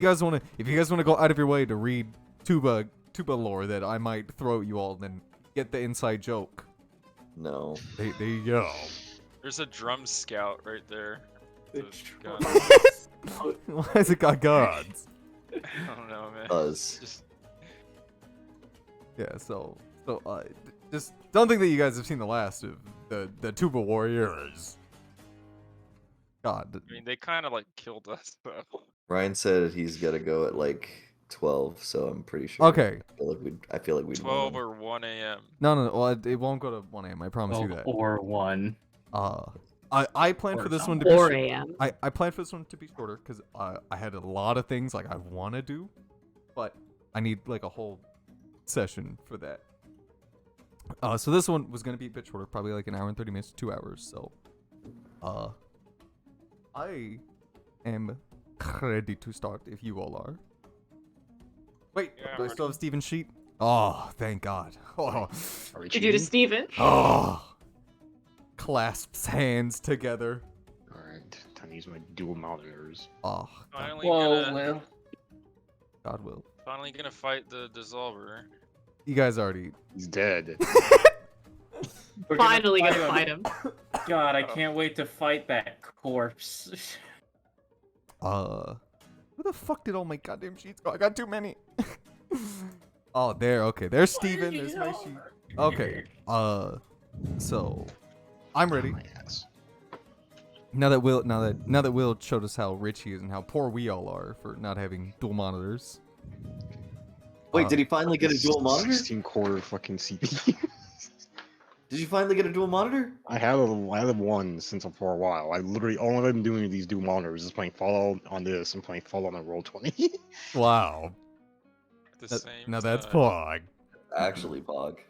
if you guys wanna go out of your way to read tuba lore that I might throw at you all, then get the inside joke. No. There you go. There's a drum scout right there. It's Gun. Why has it got guns? I don't know, man. Buzz. Just Yeah, so just don't think that you guys have seen the last of the Tuba Warriors. God. I mean, they kind of like killed us though. Ryan said he's got to go at like 12, so I'm pretty sure. Okay. I feel like we'd 12 wanna- or 1 a.m. No. Well, it won't go to 1 a.m. I promise you that. Or 1. I planned for this one to be 4 a.m. I planned for this one to be shorter because I had a lot of things like I want to do, but I need like a whole session for that. So this one was gonna be a bit shorter, probably like an hour and 30 minutes, 2 hours. So, I am ready to start if you all are. Wait, Yeah, do I I'm still have Steven's sheet? Oh, thank God. Oh, Are we Did you do cheating? Steven? oh. Clasps hands together. Alright, time to use my dual monitors. Oh, Finally Whoa, gonna, Will. God will. finally gonna fight the dissolver. You guys already. He's dead. We're Finally gonna fight him. God, I can't wait to fight that corpse. Where the fuck did all my goddamn sheets go? I got too many. Oh, there. Okay, there's Steven. There's my sheet. Okay. So I'm ready. My ass. Now that Will showed us how rich he is and how poor we all are for not having dual monitors. Wait, did he finally get a dual monitor? 16 core fucking CPU. Did you finally get a dual monitor? I had one since for a while. I literally all I've been doing with these dual monitors is playing Fallout on this and playing Fallout on Roll20. Wow. At the same Now that's time. pog. Actually, Bog.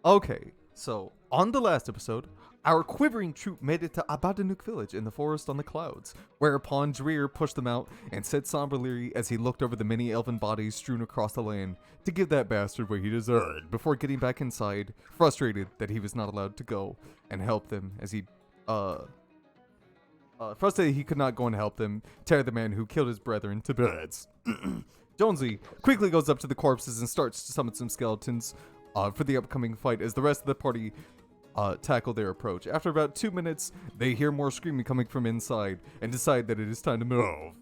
Okay. So on the last episode, our quivering troop made it to Abadanuk village in the forest on the clouds, whereupon Dreer pushed them out and said somberly as he looked over the many elven bodies strewn across the land to give that bastard what he deserved, before getting back inside, frustrated that he was not allowed to go and help them as he, frustrated he could not go and help them tear the man who killed his brethren to beds. Jonesy quickly goes up to the corpses and starts to summon some skeletons for the upcoming fight as the rest of the party tackle their approach. After about 2 minutes, they hear more screaming coming from inside and decide that it is time to move.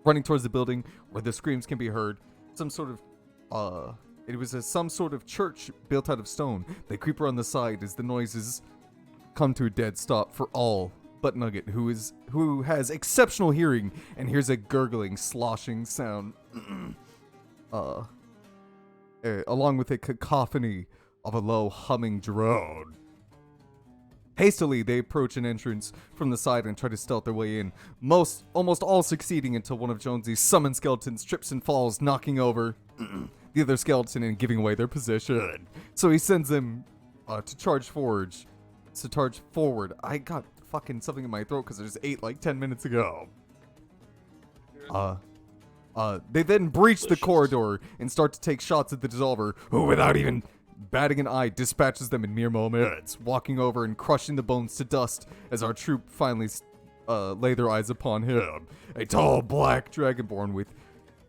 Running towards the building where the screams can be heard, some sort of some sort of church built out of stone. They creep around the side as the noises come to a dead stop for all but Nugget, who has exceptional hearing and hears a gurgling, sloshing sound, along with a cacophony of a low humming drone. Hastily, they approach an entrance from the side and try to stealth their way in, almost all succeeding until one of Jonesy's summoned skeletons trips and falls, knocking over the other skeleton and giving away their position. So he sends them to charge forward. I got fucking something in my throat because I just ate like 10 minutes ago. They then breach the corridor and start to take shots at the dissolver, who, without even batting an eye, dispatches them in mere moments, walking over and crushing the bones to dust as our troop finally lay their eyes upon him. A tall black dragonborn with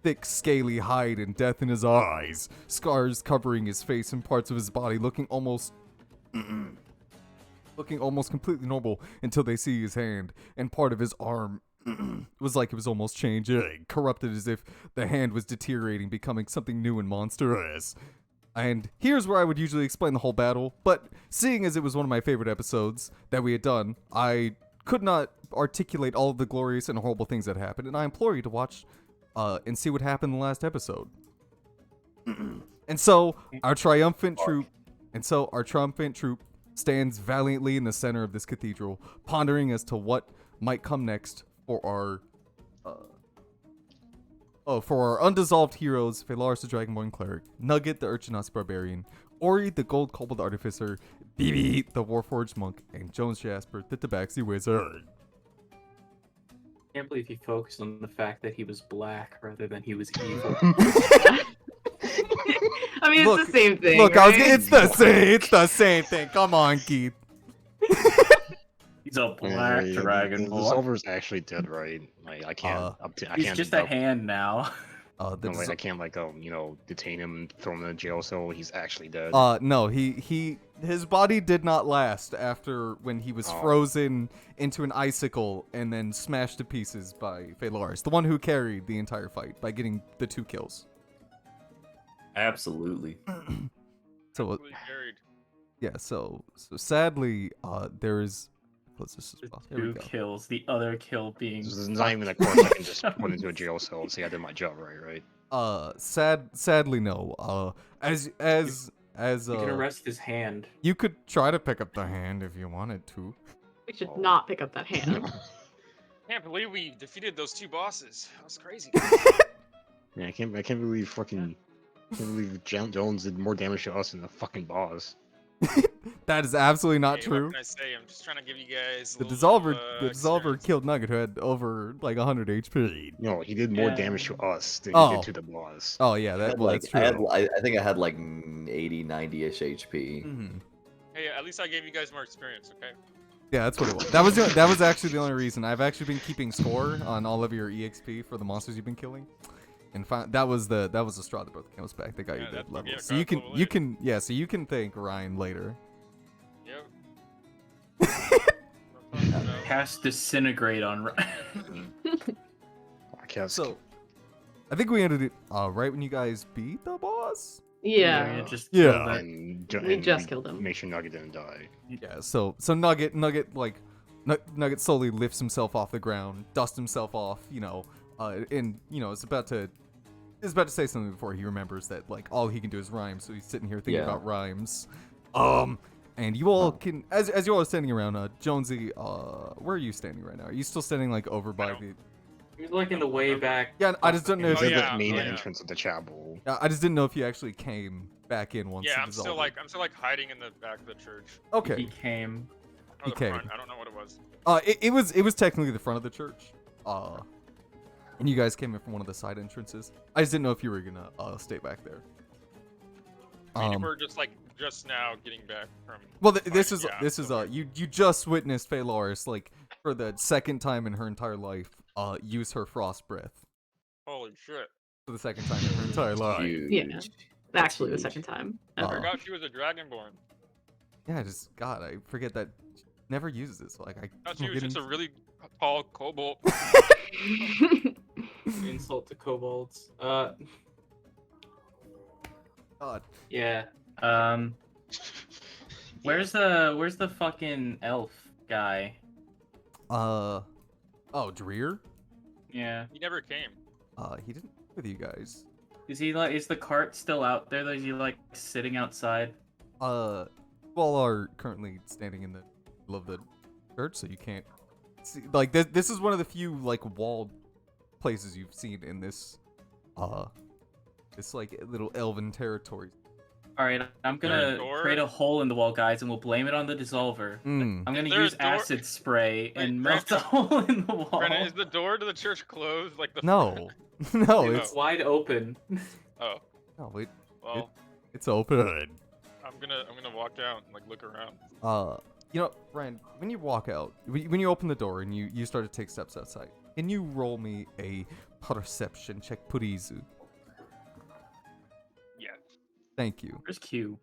thick scaly hide and death in his eyes, scars covering his face and parts of his body, looking almost completely normal until they see his hand and part of his arm. Was like it was almost changing, corrupted as if the hand was deteriorating, becoming something new and monstrous. And here's where I would usually explain the whole battle, but seeing as it was one of my favorite episodes that we had done, I could not articulate all of the glorious and horrible things that happened, and I implore you to watch and see what happened in the last episode. And so our triumphant troop stands valiantly in the center of this cathedral, pondering as to what might come next for our undissolved heroes, Phalarus the Dragonborn Cleric, Nugget the Urchinasi Barbarian, Ori the Gold Kobold Artificer, Bibi the Warforged Monk, and Jones Jasper the Tabaxi Wizard. I can't believe he focused on the fact that he was black rather than he was evil. I mean, it's the same thing. Look, right? it's the same thing. Come on, Keith. He's a black The dragonborn. Dissolver's actually dead, right? Like I can't. I He's can't just a up- hand now. The No, like I can't like detain him and throw him in a jail cell. He's actually dead. no, his body did not last after when he was Oh. frozen into an icicle and then smashed to pieces by Phalores, the one who carried the entire fight by getting the 2 kills. Absolutely. So Completely carried. yeah, so sadly, there is. Close this as well. There we 2 go. kills. The other kill being. This is not even a course I can just put into a jail cell and say I did my job right? Sadly no. As You can uh, arrest his hand. you could try to pick up the hand if you wanted to. We should Oh. not pick up that hand. Can't believe we defeated those 2 bosses. That was crazy. Yeah, I can't believe Jones did more damage to us than the fucking boss. That is absolutely not Hey, true. What can I say? I'm just trying to give you guys. a The little bit dissolver, of, the dissolver experience. killed Nugget, who had over like 100 HP. No, he did more Yeah. damage to us than he Oh. did to the boss. Oh yeah, I that had, well, like, that's true. I think I had like 80, 90-ish HP. Mhm. Hey, at least I gave you guys more experience, okay? Yeah, that's what it was. That was actually the only reason. I've actually been keeping score on all of your EXP for the monsters you've been killing, and that was the straw that broke the camel's back. That got you Yeah, that that- level. yeah, So you got can level so you can thank Ryan later. Yep. Cast disintegrate on. I can't So, I think we ended it right when you guys beat the boss. Yeah. you just Yeah. killed it. We just killed him. Make sure Nugget didn't die. Yeah. So Nugget like Nugget slowly lifts himself off the ground, dusts himself off, and is about to say something before he remembers that like all he can do is rhyme. So he's sitting here thinking Yeah. about rhymes. And you all can, as you all are standing around, Jonesy, where are you standing right now? Are you still standing like over by the? He was like in the way back. Yeah, I just don't know if Oh, This you, is yeah, the main yeah. entrance of the chapel. I just didn't know if you actually came back in once. Yeah, the I'm still dissolver- like hiding in the back of the church. Okay. He came. Or He the came. front. I don't know what it was. It was technically the front of the church. And you guys came in from one of the side entrances. I just didn't know if you were gonna stay back there. I mean, we're just now getting back from. Well, this fighting, is yeah, so you just witnessed Phalores like for the second time in her entire life use her frost breath Holy shit! for the second time in her entire life. Huge. Yeah. Actually, the huge. second time. I Oh. forgot she was a dragonborn. Yeah, just God, I forget that she never uses it. So like I Thought she keep was just a forgetting- really tall kobold. Insult to kobolds. God. Yeah. Where's the fucking elf guy? Oh, Dreer. Yeah. He never came. He didn't with you guys. Is the cart still out there? Is he like sitting outside? You all are currently standing in the middle of the church, so you can't see. Like this is one of the few like walled places you've seen in this, this like little elven territory. All right, I'm there a gonna door? create a hole in the wall, guys, and we'll blame it on the dissolver. Mm. I'm gonna Is there a use door- acid spray Wait, and melt the hole in the wall. Brennan, is the door to the church closed? Like the No, no, Dude, it's Wide open. Oh, no, well, it's open. I'm gonna walk out and like look around. Ryan, when you walk out, when you open the door and you start to take steps outside, can you roll me a perception check, please? Yeah. Thank you. Where's Q?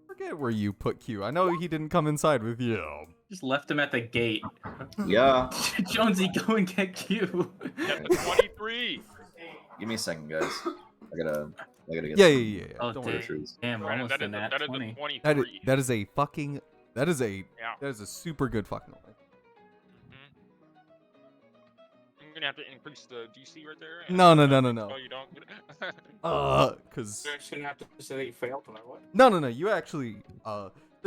Forget where you put Q. I know he didn't come inside with you. Just left him at the gate. Yeah. Jonesy, go and get Q. At the 23. Give me a second, guys. I gotta get. Yeah. Oh, Don't damn. worry. Groceries. Damn, we're Brennan, almost in that that is 20. a 23. That is a fucking that is Yeah. a super good fucking roll. I'm gonna have to increase the DC right there. No. Oh, you don't. Cause You're just gonna have to say that you failed no matter what. no. You actually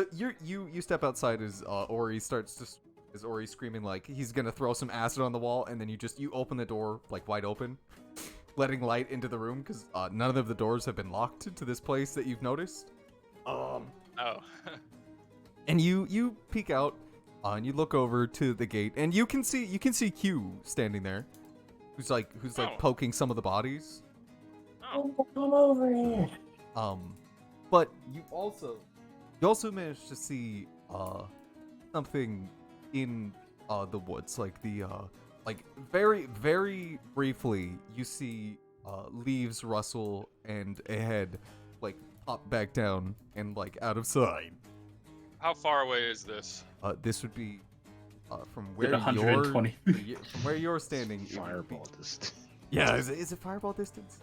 you step outside as Ori starts as Ori screaming like he's gonna throw some acid on the wall, and then you open the door like wide open, letting light into the room because none of the doors have been locked to this place that you've noticed. Oh. And you peek out, and you look over to the gate, and you can see Q standing there, who's like Oh. poking some of the bodies. Oh. Come over here. But you also You also manage to see something in the woods, like the like very very briefly you see leaves rustle and a head like pop back down and like out of sight. How far away is this? This would be from At where 120. from where you're standing. it would be- Fireball this. Yeah, is it fireball distance?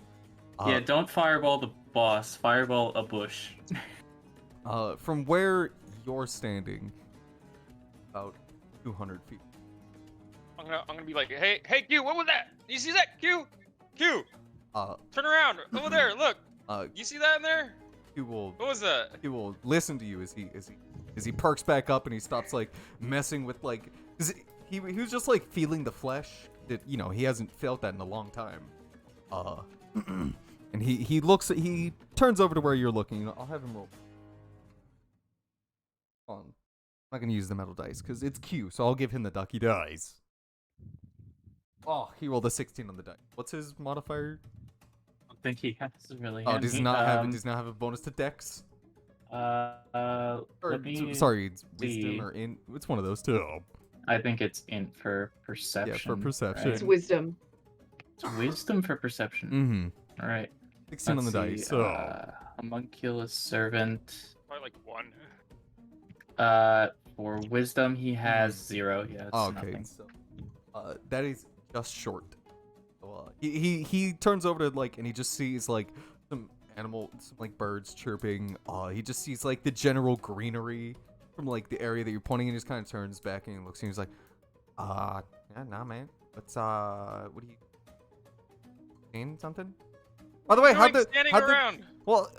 Yeah, don't fireball the boss. Fireball a bush. From where you're standing, about 200 feet. I'm gonna be like, hey Q, what was that? You see that, Q? Q, Uh, turn around over there. Look, uh, you see that in there? he will What was that? listen to you as he perks back up and he stops like messing with like, 'cause he was just like feeling the flesh that, you know, he hasn't felt that in a long time. And he turns over to where you're looking. I'll have him roll. Hold on. I'm not gonna use the metal dice because it's Q, so I'll give him the ducky dice. Oh, he rolled a 16 on the die. What's his modifier? I don't think he has really. Oh, does he not have a bonus to Dex? Or, Let me sorry, it's see. wisdom or in. It's one of those two. I think it's int for perception. Yeah, for perception. It's wisdom. It's wisdom for perception. Mm-hmm. All right. 16 on the Let's dice. see, So homunculus servant. Probably like 1. For wisdom he has 0. Yeah. It's oh, okay. nothing. So, that is just short. So, he turns over to like, and he just sees like some like birds chirping. He just sees like the general greenery from like the area that you're pointing, and he just kind of turns back and looks, and he's like, yeah, nah, man. What's what are you seeing something? By the way, Standing around. well,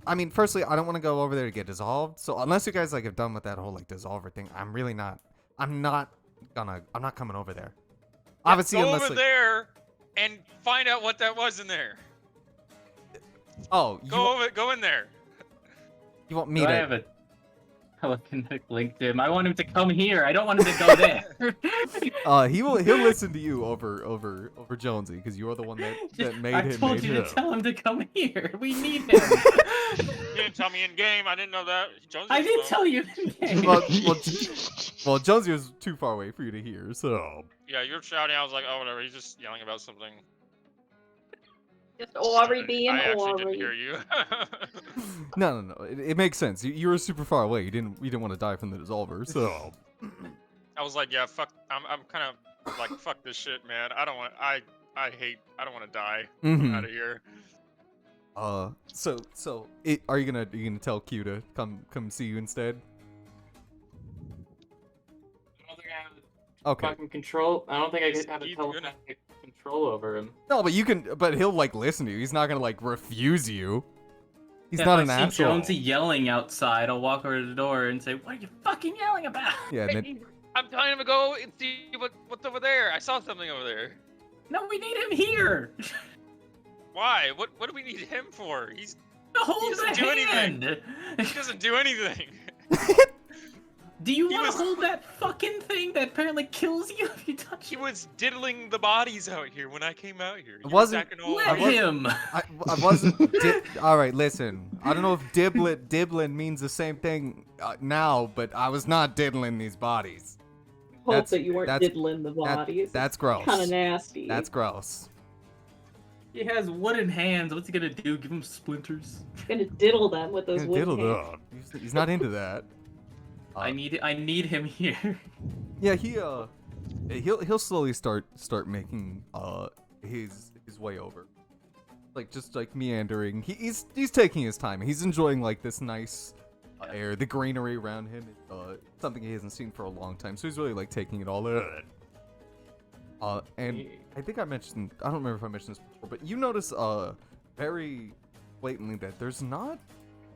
I mean, firstly, I don't want to go over there to get dissolved. So unless you guys like have done with that whole like dissolver thing, I'm not coming over there. Obviously, Go unless over like, there and find out what that was in there. oh, Go in there. you want me Do I to? have a telekinetic link to him? I want him to come here. I don't want him to go there. He'll listen to you over Jonesy because you're the one that made I him. told made you him. to tell him to come here. We need him. You didn't tell me in game. I didn't know that. Jonesy I was didn't slow. tell you. in Well, game. well, Jonesy was too far away for you to hear, so. Yeah, you were shouting. I was like, oh, whatever. He's just yelling about something. Just Ori being I actually didn't Ori. hear you. No. It makes sense. You were super far away. You didn't want to die from the dissolver, so. I was like, yeah, fuck. I'm kind of like, fuck this shit, man. I don't want. I don't want to die. Mhm. Out of here. Are you gonna tell Q to come see you instead? I don't think I have Okay. fucking control. I don't think I have a He's gonna- telepathic control over him. No, but he'll like listen to you. He's not gonna like refuse you. He's If not I an see asshole. Jonesy yelling outside, I'll walk over to the door and say, "What are you fucking yelling about?" Yeah, and then, I'm telling him to go and see what's over there. I saw something over there. No, we need him here. Why? What do we need him for? To hold doesn't the do anything. hand. He doesn't do anything. Do you He want was- to hold that fucking thing that apparently kills you if you touch He it? was diddling the bodies out here when I came out here. He wasn't- was acting all Let like- him. I wasn't. All right, listen. I don't know if diddling means the same thing now, but I was not diddling these bodies. Hope That's- that you weren't that's- diddling the bodies. That's gross. kind of nasty. That's gross. He has wooden hands. What's he gonna do? Give him splinters? gonna diddle them with those Yeah, wood diddle hands. dog. He's not into that. I need him here. Yeah, he'll slowly start making his way over, like just like meandering. He's taking his time. He's enjoying like this nice air, the greenery around him. Something he hasn't seen for a long time, so he's really like taking it all in. And I think I don't remember if I mentioned this before, but you notice very blatantly that there's not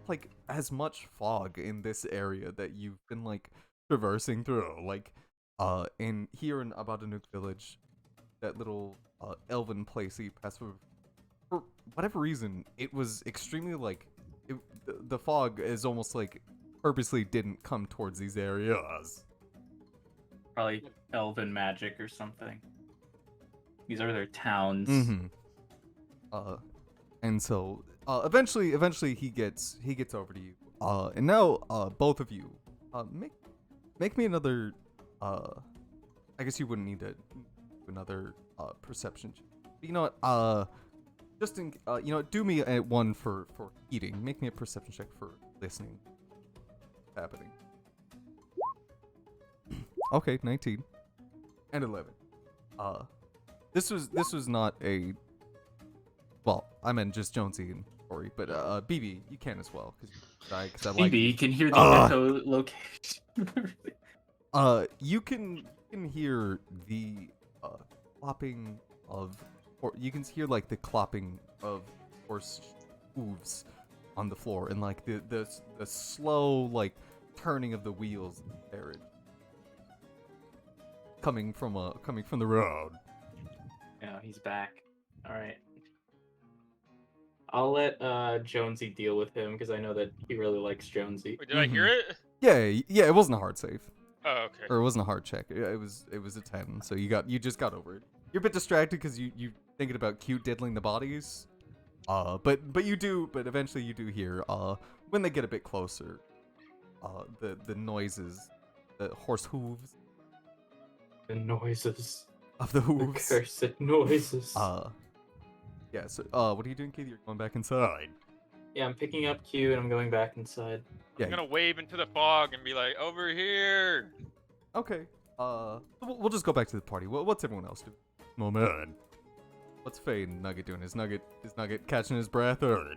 like as much fog in this area that you've been like traversing through, like in here in Abadanook village, that little elven place that you pass through. For whatever reason, it was extremely like the fog is almost like purposely didn't come towards these areas. Probably elven magic or something. These are their towns. Mm-hmm. And so eventually he gets over to you. And now, both of you, make me another. I guess you wouldn't need to do another perception check. But you know what? Just in, you know, do me one for eating. Make me a perception check for listening. What's happening? Okay, 19 and 11. This was not a. Well, I meant just Jonesy and Tori, but BB, you can as well because I like. Maybe you can hear the echolocation. You can hear the clopping of, or you can hear like the clopping of horse hooves on the floor, and like the slow like turning of the wheels of the carriage coming from the road. Yeah, he's back. All right. I'll let Jonesy deal with him because I know that he really likes Jonesy. Wait, did I hear it? Yeah, it wasn't a hard save. Oh, okay. Or it wasn't a hard check. It was a 10, so you just got over it. You're a bit distracted because you thinking about cute diddling the bodies. But eventually you do hear when they get a bit closer, the noises, the horse hooves The noises. of the The hooves. cursed noises. Yeah. So what are you doing, Keith? You're going back inside. Yeah, I'm picking up Q and I'm going back inside. Yeah. I'm gonna wave into the fog and be like, over here. Okay. We'll just go back to the party. What's everyone else doing? Oh man. What's Faye and Nugget doing? Is Nugget catching his breath or?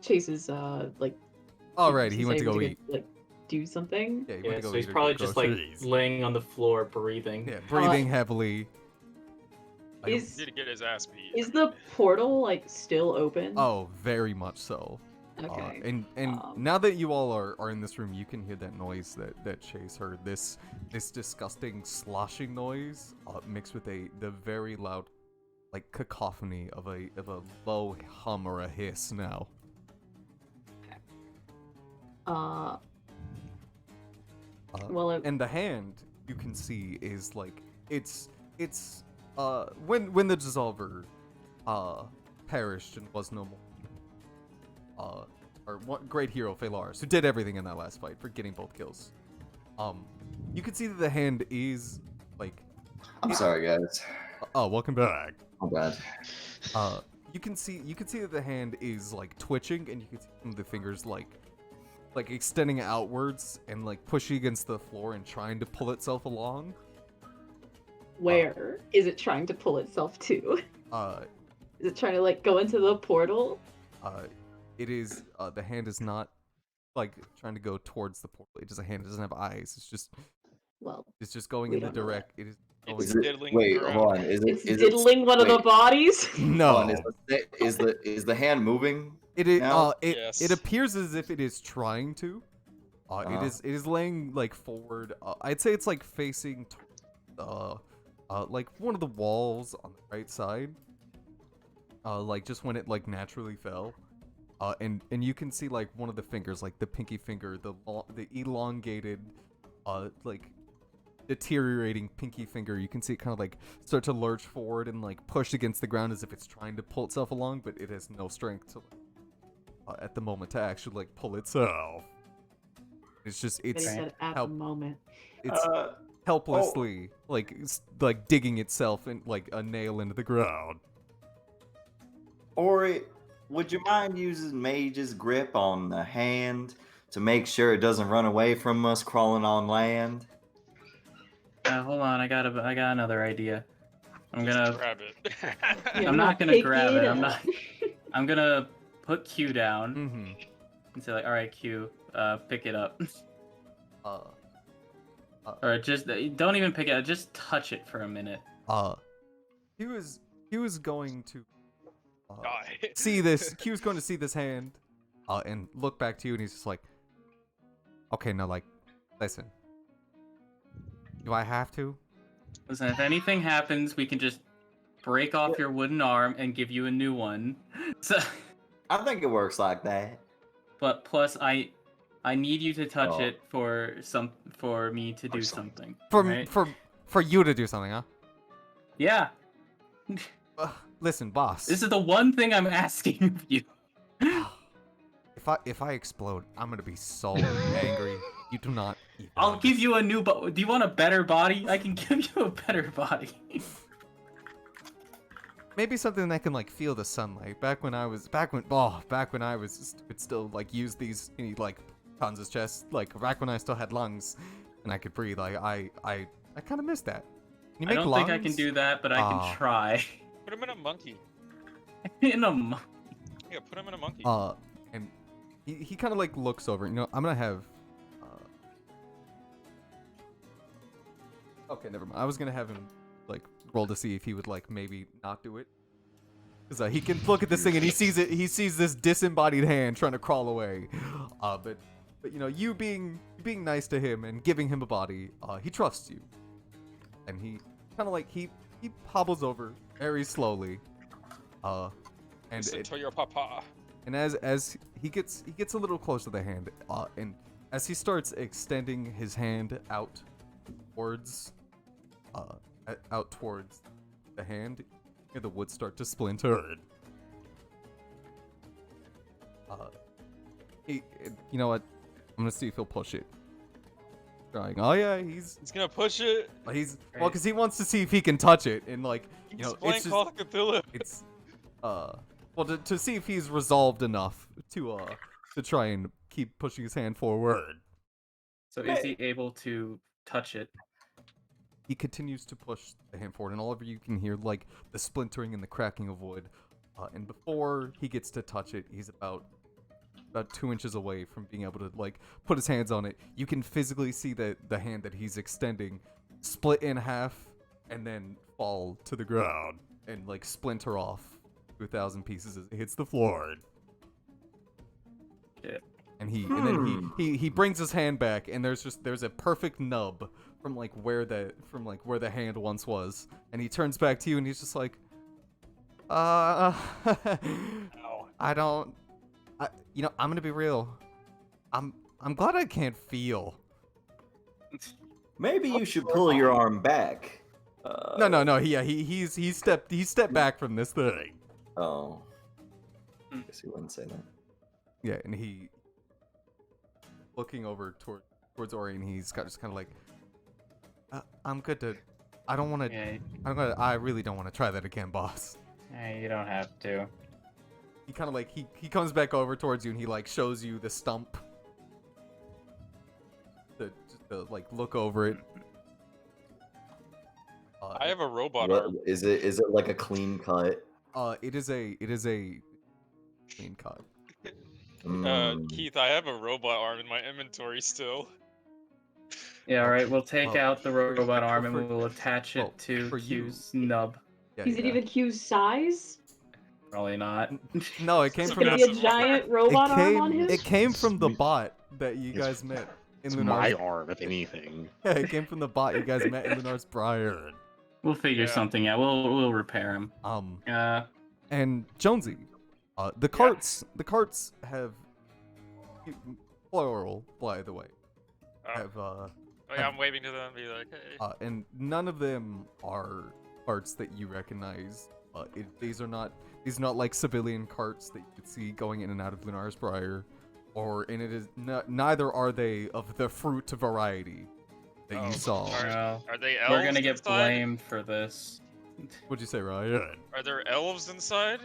Chase is like. Alright, he went to able go eat. like do something. Yeah, he Yeah, went to go so he's eat or probably get just like groceries. laying on the floor breathing. Yeah, breathing heavily. Like- Is Need to get his ass beat. is the portal like still open? Oh, very much so. Okay. And Um, now that you all are in this room, you can hear that noise that Chase heard. This disgusting sloshing noise mixed with the very loud, like cacophony of a low hum or a hiss. Now. Well, And the hand you can see is like it's when the dissolver perished and was no more. Our great hero Phaelaris, who did everything in that last fight for getting both kills. You can see that the hand is like. I'm sorry, guys. Oh, welcome back. My bad. You can see that the hand is like twitching, and you can see some of the fingers like extending outwards and like pushing against the floor and trying to pull itself along. where is it trying to pull itself to? Is it trying to like go into the portal? It is. The hand is not like trying to go towards the portal. It just a hand. It doesn't have eyes. Well, It's just going We in the don't know direct. It is. Going It's Is it, diddling wait, around. hold on. Is it? it's Is diddling one of the wait, bodies. no. hold on, is the hand moving? It is. now? Yes. It appears as if it is trying to. Uh-huh. It is laying like forward. I'd say it's like facing, like one of the walls on the right side. Like just when it like naturally fell. And you can see like one of the fingers, like the pinky finger, the elongated, like deteriorating pinky finger. You can see it kind of like start to lurch forward and like push against the ground as if it's trying to pull itself along, but it has no strength to at the moment to actually like pull itself. It's just And he it's said at help- the moment. it's helplessly like like digging itself in like a nail into the ground. Ori, would you mind using Mage's grip on the hand to make sure it doesn't run away from us crawling on land? Hold on, I got another idea. I'm gonna. Grab it. Yeah, I'm not gonna pick grab it. I'm up. not. I'm gonna put Q down Mm-hmm. and say like, all right, Q, pick it up, Uh, or just don't even pick it up. Just touch it for a minute. he was going to Die. see this. He was going to see this hand, and look back to you, and he's just like, okay, no, like, listen. Do I have to? Listen, if anything happens, we can just break off your wooden arm and give you a new one. So, I think it works like that. but plus, I need you to touch Oh. it for me to do something. For right? for you to do something, huh? Yeah, Listen, boss. this is the one thing I'm asking of you. if I explode, I'm gonna be so angry. You do not. even I'll give understand. you a new do you want a better body? I can give you a better body. Maybe something that can like feel the sunlight. Back when I was could still like use these like Hansa's chest. Like back when I still had lungs and I could breathe. I kind of miss that. Can you I make don't lungs? think I can do that, but I Aw. can try. Put him in a monkey. In a month. Yeah, put him in a monkey. And he kind of like looks over. You know, I'm gonna have. Okay, never mind. I was gonna have him like roll to see if he would like maybe not do it, because he can look at this thing and he sees it. He sees this disembodied hand trying to crawl away. But you know, you being nice to him and giving him a body, he trusts you, and he kind of like he hobbles over very slowly. And Listen to your papa. and as he gets a little closer to the hand, and as he starts extending his hand out towards the hand, you hear the wood start to splinter. You know what? I'm gonna see if he'll push it. Trying. Oh yeah, he's He's gonna push it. because he wants to see if he can touch it, and like you know, He's playing it's Call just of Cthulhu. it's well to see if he's resolved enough to try and keep pushing his hand forward. So is he able to touch it? He continues to push the hand forward, and all of you can hear like the splintering and the cracking of wood. And before he gets to touch it, he's about 2 inches away from being able to like put his hands on it. You can physically see the hand that he's extending split in half and then fall to the ground and like splinter off to 1,000 pieces as it hits the floor. Shit. And then he brings his hand back, and there's a perfect nub from where the hand once was, and he turns back to you and he's just like, Ow. you know, I'm gonna be real. I'm glad I can't feel. Maybe you should pull your arm back. No. He stepped back from this thing. Oh. Guess he wouldn't say that. Yeah, and he looking over towards Ori, and he's just kind of like, I'm good to. I don't want to. Yeah, I really don't want to try that again, boss. you don't have to. He kind of like he comes back over towards you, and he like shows you the stump. Just to like look over it. I have a robot What, arm. is it like a clean cut? It is a clean cut. Keith, I have a robot arm in my inventory still. Yeah, all right. We'll take Oh, out the robot arm and for- we'll attach it oh, to for you. Q's nub. Yeah, Is it yeah. even Q's size? Probably not. No, it came It's from gonna be a massive giant it robot arm came on him? it came from the Sweet. bot that you It's- guys met in It's Lunar's. my arm, if anything. Yeah, it came from the bot you guys met in Lunar's Briar. We'll figure Yeah. something out. We'll repair him. And Jonesy, the carts have plural, by the way. Oh, Have yeah, I'm waving to them and be like, hey. and none of them are carts that you recognize. These are not like civilian carts that you could see going in and out of Lunar's Briar, neither are they of the fruit variety that Oh, you saw. sorry. Well, Are they elves we're gonna get inside? blamed for this. What'd you say, Ryan? Are there elves inside?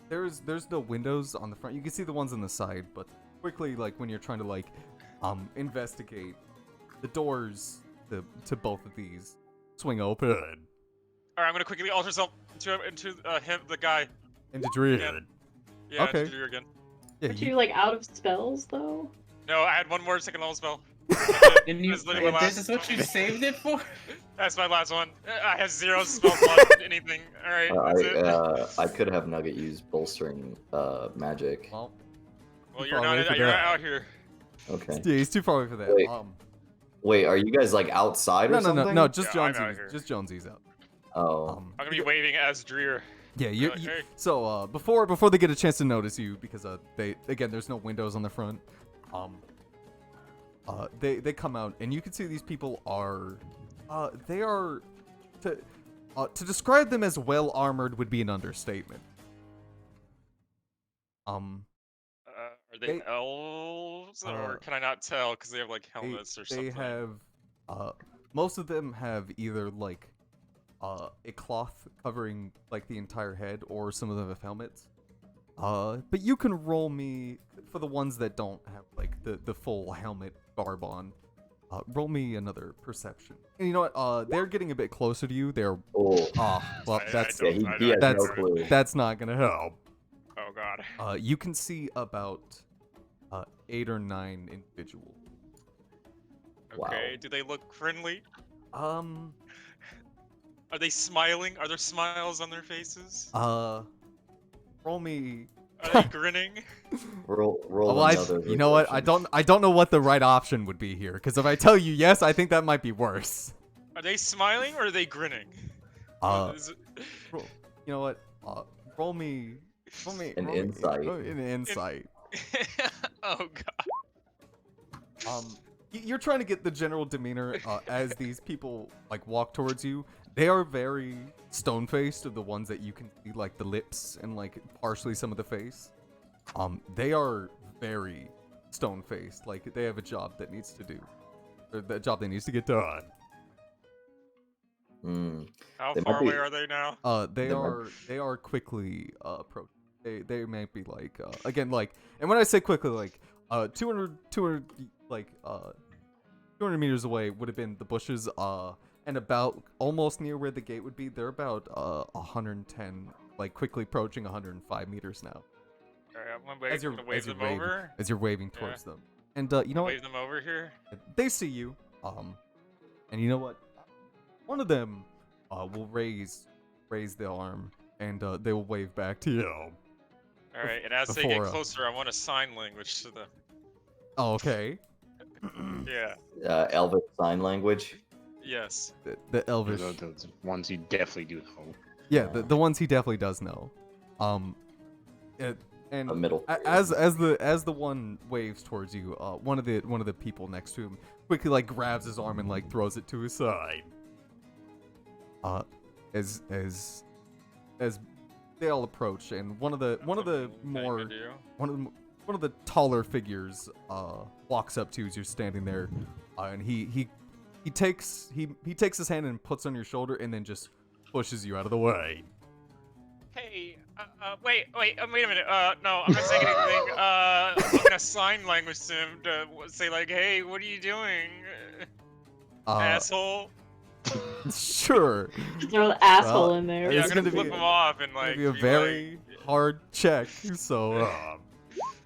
There's no windows on the front. You can see the ones on the side, but quickly, like when you're trying to like investigate, the doors to both of these swing open Alright, I'm gonna quickly alter self into him, the guy. into Dread. Yeah. Yeah, Okay. into you again. Yeah, Aren't you like out of spells though? No, I had one more second level spell. And you, That's literally my this last- is what you saved it for? That's my last one. I have 0 spell slot, anything. Alright, that's it. I could have Nugget use bolstering magic. well, Well, too you're far not, away for you're not that. out here. Okay. Yeah, he's too far away for that. Wait. Wait, are you guys like outside or No, something? no, just Yeah, I'm out Jonesy's, here. just Jonesy's out. Oh. I'm gonna be waving as Dreer. Yeah, Like, hey. so before they get a chance to notice you, because there's no windows on the front. They come out, and you can see these people are, they are, to describe them as well armored would be an understatement. Are they They- elves, or uh, can I not tell because they have like helmets or they something? have most of them have either like a cloth covering like the entire head, or some of them have helmets. But you can roll me for the ones that don't have like the full helmet garb on. Roll me another perception. And you know what? They're getting a bit closer to you. They're Oh, well, I that's don't- yeah, I he has don't no that's- know. clue. that's not gonna help. Oh god. You can see about 8 or 9 individuals. Wow. Okay. Do they look friendly? Um, Are they smiling? Are there smiles on their faces? roll me. Are they grinning? Roll Well, another. you know what? I don't know what the right option would be here. Because if I tell you yes, I think that might be worse. Are they smiling or are they grinning? You know what? Roll me. An roll me- insight. An insight. Oh god. You're trying to get the general demeanor as these people like walk towards you. They are very stone-faced, of the ones that you can see, like the lips and like partially some of the face. They are very stone-faced. Like they have a job that needs to do, or the job that needs to get done. How They might far be- away are they now? They are quickly approaching. They might be like again like, and when I say quickly, like 200 like 200 meters away would have been the bushes, and about almost near where the gate would be. They're about 110, like quickly approaching 105 meters now. Alright, I'm gonna As you're wave as you're them over. as you're waving Yeah. towards them, and you know what? Wave them over here. They see you, and you know what? One of them will raise the arm, and they will wave back to you. Alright, and as they get before, closer, I want a sign language to them. Oh, okay. Yeah. Elvish sign language. Yes. The Elvish. The ones you definitely do know. Yeah, the ones he definitely does know. And A middle. as the one waves towards you, one of the people next to him quickly like grabs his arm and like throws it to his side. As they all approach, and one of the taller figures walks up to you as you're standing there, and he takes his hand and puts on your shoulder, and then just pushes you out of the way. Hey, wait a minute. No, I'm not saying anything. I'm gonna sign language to him to say like, hey, what are you doing, asshole? Sure. Throw the asshole Well, in there. Yeah, it's I'm gonna gonna flip be- him off and like. Maybe a be very hard check. So,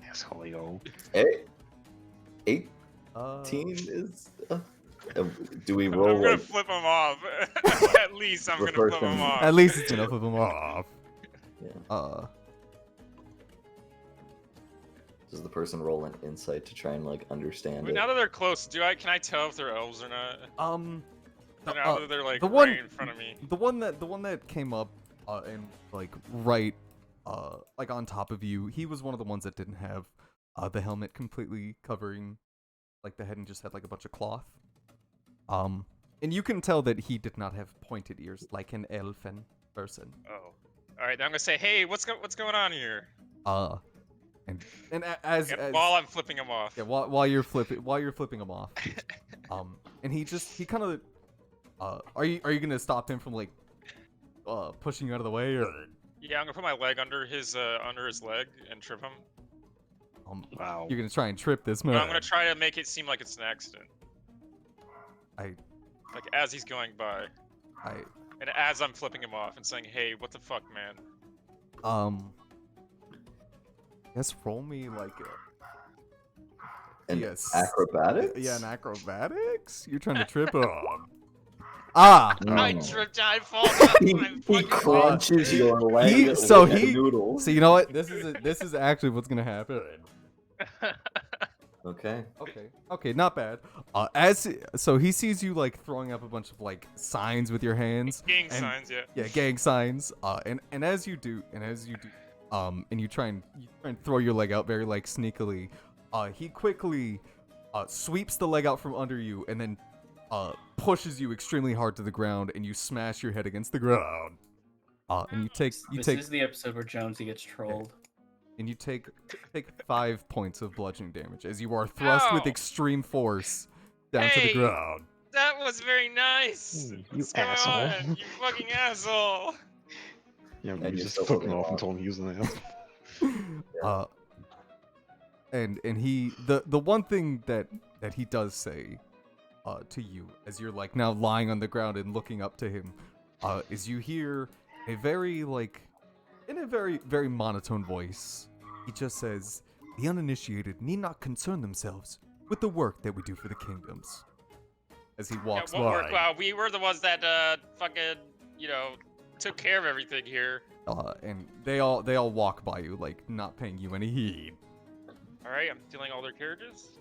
Asshole, yo. Eight, uh, 18 is. Do we like, roll I'm gonna like? flip him off. At least I'm gonna flip him person. off. at least it's enough of them off. Yeah. Does the person roll an insight to try and like understand But it? now that they're close, can I tell if they're elves or not? Now that they're like the one- right in front of me. The one that came up and like right like on top of you, he was one of the ones that didn't have the helmet completely covering like the head, and just had like a bunch of cloth. And you can tell that he did not have pointed ears like an elfin person. Oh. All right, now I'm gonna say, hey, what's going on here? And as While I'm flipping him off. yeah, while you're flipping him off, and he kind of are you gonna stop him from like pushing you out of the way, or Yeah, I'm gonna put my leg under his leg and trip him. Wow. you're gonna try and trip this But man? I'm gonna try to make it seem like it's an accident. Like as he's going by, and as I'm flipping him off and saying, "Hey, what the fuck, man?" Guess roll me like And yes. acrobatics? Yeah, an acrobatics. You're trying to trip him. Ah. I No. tripped. I fall down. He I'm fucking crunches your leg He- like so a he- noodle. So you know what? This is actually what's gonna happen. Okay. Okay, not bad. So he sees you like throwing up a bunch of like signs with your hands. gang and- signs, yeah. Yeah, gang signs. And as you do, and you try and throw your leg out very like sneakily. He quickly sweeps the leg out from under you, and then pushes you extremely hard to the ground, and you smash your head against the ground. And you This take is the episode where Jonesy gets trolled. and you take 5 points of bludgeoning damage as you are thrust with Ow. extreme force down to the Hey. ground. That was very nice. You What's going asshole. on? You fucking asshole. Yeah, And you you're just still flipped him holding off and on. told him he was an ass. And he the one thing that he does say to you as you're like now lying on the ground and looking up to him is you hear a very like in a very very monotone voice. He just says, "The uninitiated need not concern themselves with the work that we do for the kingdoms." As he walks Yeah, what by. work? Wow, we were the ones that fucking took care of everything here. And they all walk by you like not paying you any heed. All right, I'm stealing all their carriages.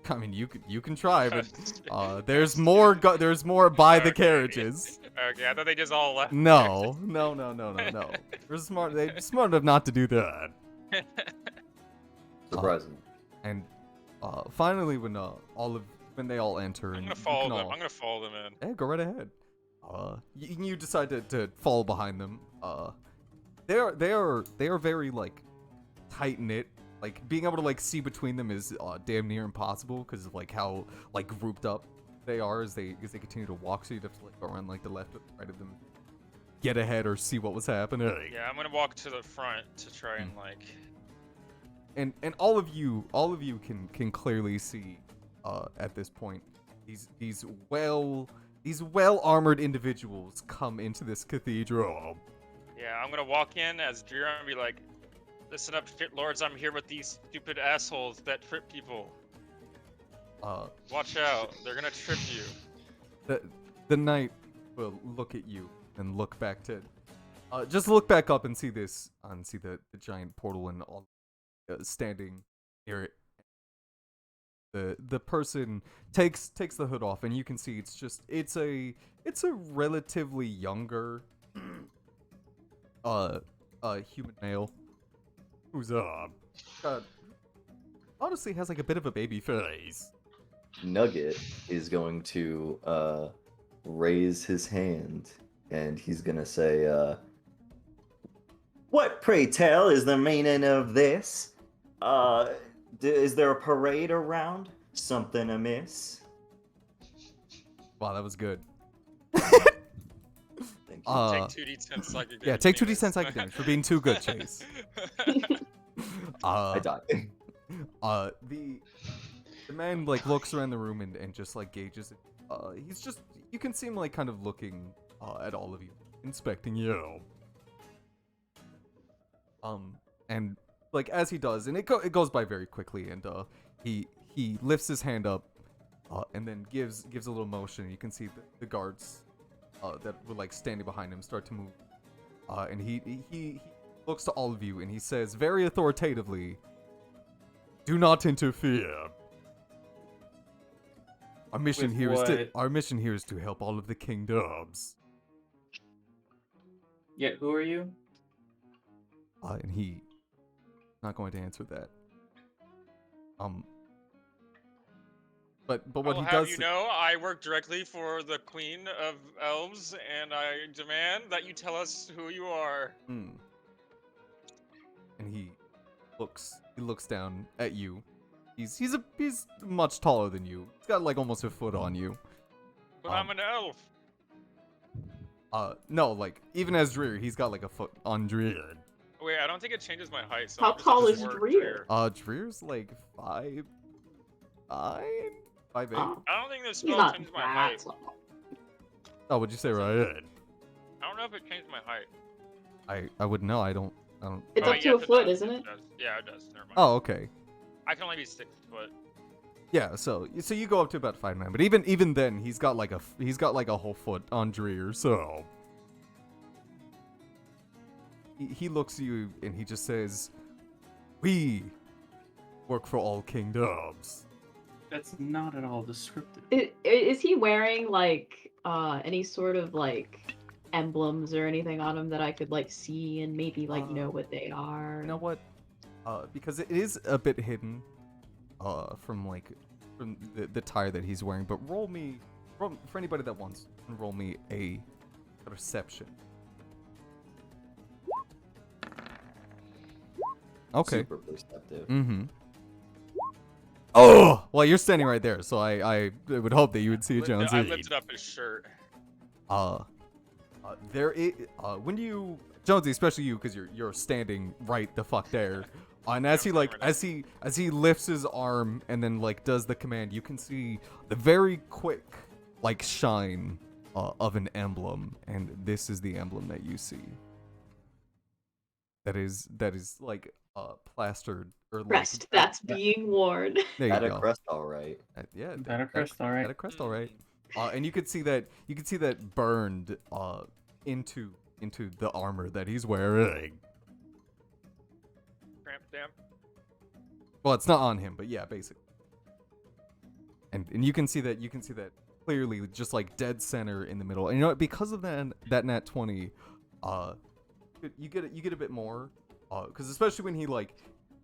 I mean, you can try, but there's more by the Okay. carriages. Okay, I thought they just all left. No. They're smart. They're smart enough not to do that. Surprising. And finally, when when they all enter, I'm and gonna you follow can them. all- I'm gonna follow them in. Yeah, go right ahead. You decide to follow behind them. They are very like tight knit. Like being able to like see between them is damn near impossible because of like how like grouped up they are as they continue to walk. So you'd have to like go around like the left or the right of them, get ahead or see what was happening. Yeah, I'm gonna walk to the front to try and like. And all of you can clearly see at this point these well armored individuals come into this cathedral. Yeah, I'm gonna walk in as Dreer and be like, "Listen up, shit lords! I'm here with these stupid assholes that trip people. Watch out! They're gonna trip you." The knight will look at you and look back to just look back up and see this and see the giant portal and all standing near it. The person takes the hood off and you can see it's a relatively younger human male who's honestly has like a bit of a baby face. Nugget is going to raise his hand and he's gonna say, "What, pray tell, is the meaning of this? Is there a parade around? Something amiss?" Wow, that was good. Thank you. Take 2d10 psychic damage. Yeah, take 2d10 anyways. psychic damage for being too good, Chase. I died. The man like looks around the room and just like gauges it. He's just you can see him like kind of looking at all of you, inspecting you. And like as he does, and it goes by very quickly, and he lifts his hand up, and then gives a little motion. You can see the guards that were like standing behind him start to move, and he looks to all of you and he says very authoritatively, "Do not interfere. Our mission With here what? is to help all of the kingdoms." Yeah, who are you? And he not going to answer that. But what I'll he have does you know, I work directly for the Queen of Elves, and I demand that you tell us who you are. And he looks down at you. He's much taller than you. He's got like almost a foot on you. But I'm an elf. No, like even as Dreer, he's got like a foot on Dreer. Wait, I don't think it changes my height. So How I'm just tall just is more Dreer? Dreer's like 5'8". Oh, I don't think this he's spell not changed my that height. tall. Oh, what'd you say, Ryan? I don't know if it changed my height. I would know. I don't. It's Oh, up to yes, a foot, does, isn't it? does. Yeah, it does. Never mind. Oh, okay. I can only be 6 foot. Yeah, so you go up to about 5'9", but even then he's got like a whole foot on Dreer, so he looks at you and he just says, "We work for all kingdoms." That's not at all descriptive. Is he wearing like any sort of like emblems or anything on him that I could like see and maybe like know what they are? You know what? Because it is a bit hidden, from the tire that he's wearing. But roll for anybody that wants. Roll me a perception. Okay. super perceptive. Mm-hmm. Oh, well, you're standing right there, so I would hope that you would see it, Jonesy. I lifted up his shirt. When you Jonesy, especially you, because you're standing right the fuck there. And as he I'm like standing as he lifts his arm and then like does the command, you can see the very quick like shine of an emblem, and this is the emblem that you see. That is like plastered or like Crest that's being worn. there you Had a go. crest, all right. Yeah, That a crest, all right. Had a crest, all right. And you could see that burned into the armor that he's wearing. Cramp stamp. Well, it's not on him, but yeah, basically. And you can see that clearly, just like dead center in the middle. And you know what? Because of that nat 20, you get a bit more, because especially when he like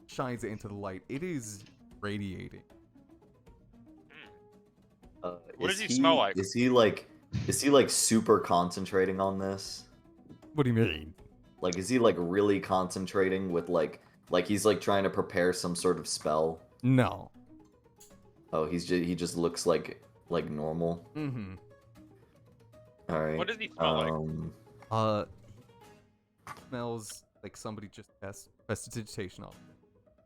shines it into the light, it is radiating. What does he smell like? Is he like super concentrating on this? What do you mean? Like, is he like really concentrating with like he's like trying to prepare some sort of spell? No. Oh, he just looks like normal. Mm-hmm. All right. What does he smell like? He smells like somebody just cast prestidigitation on him,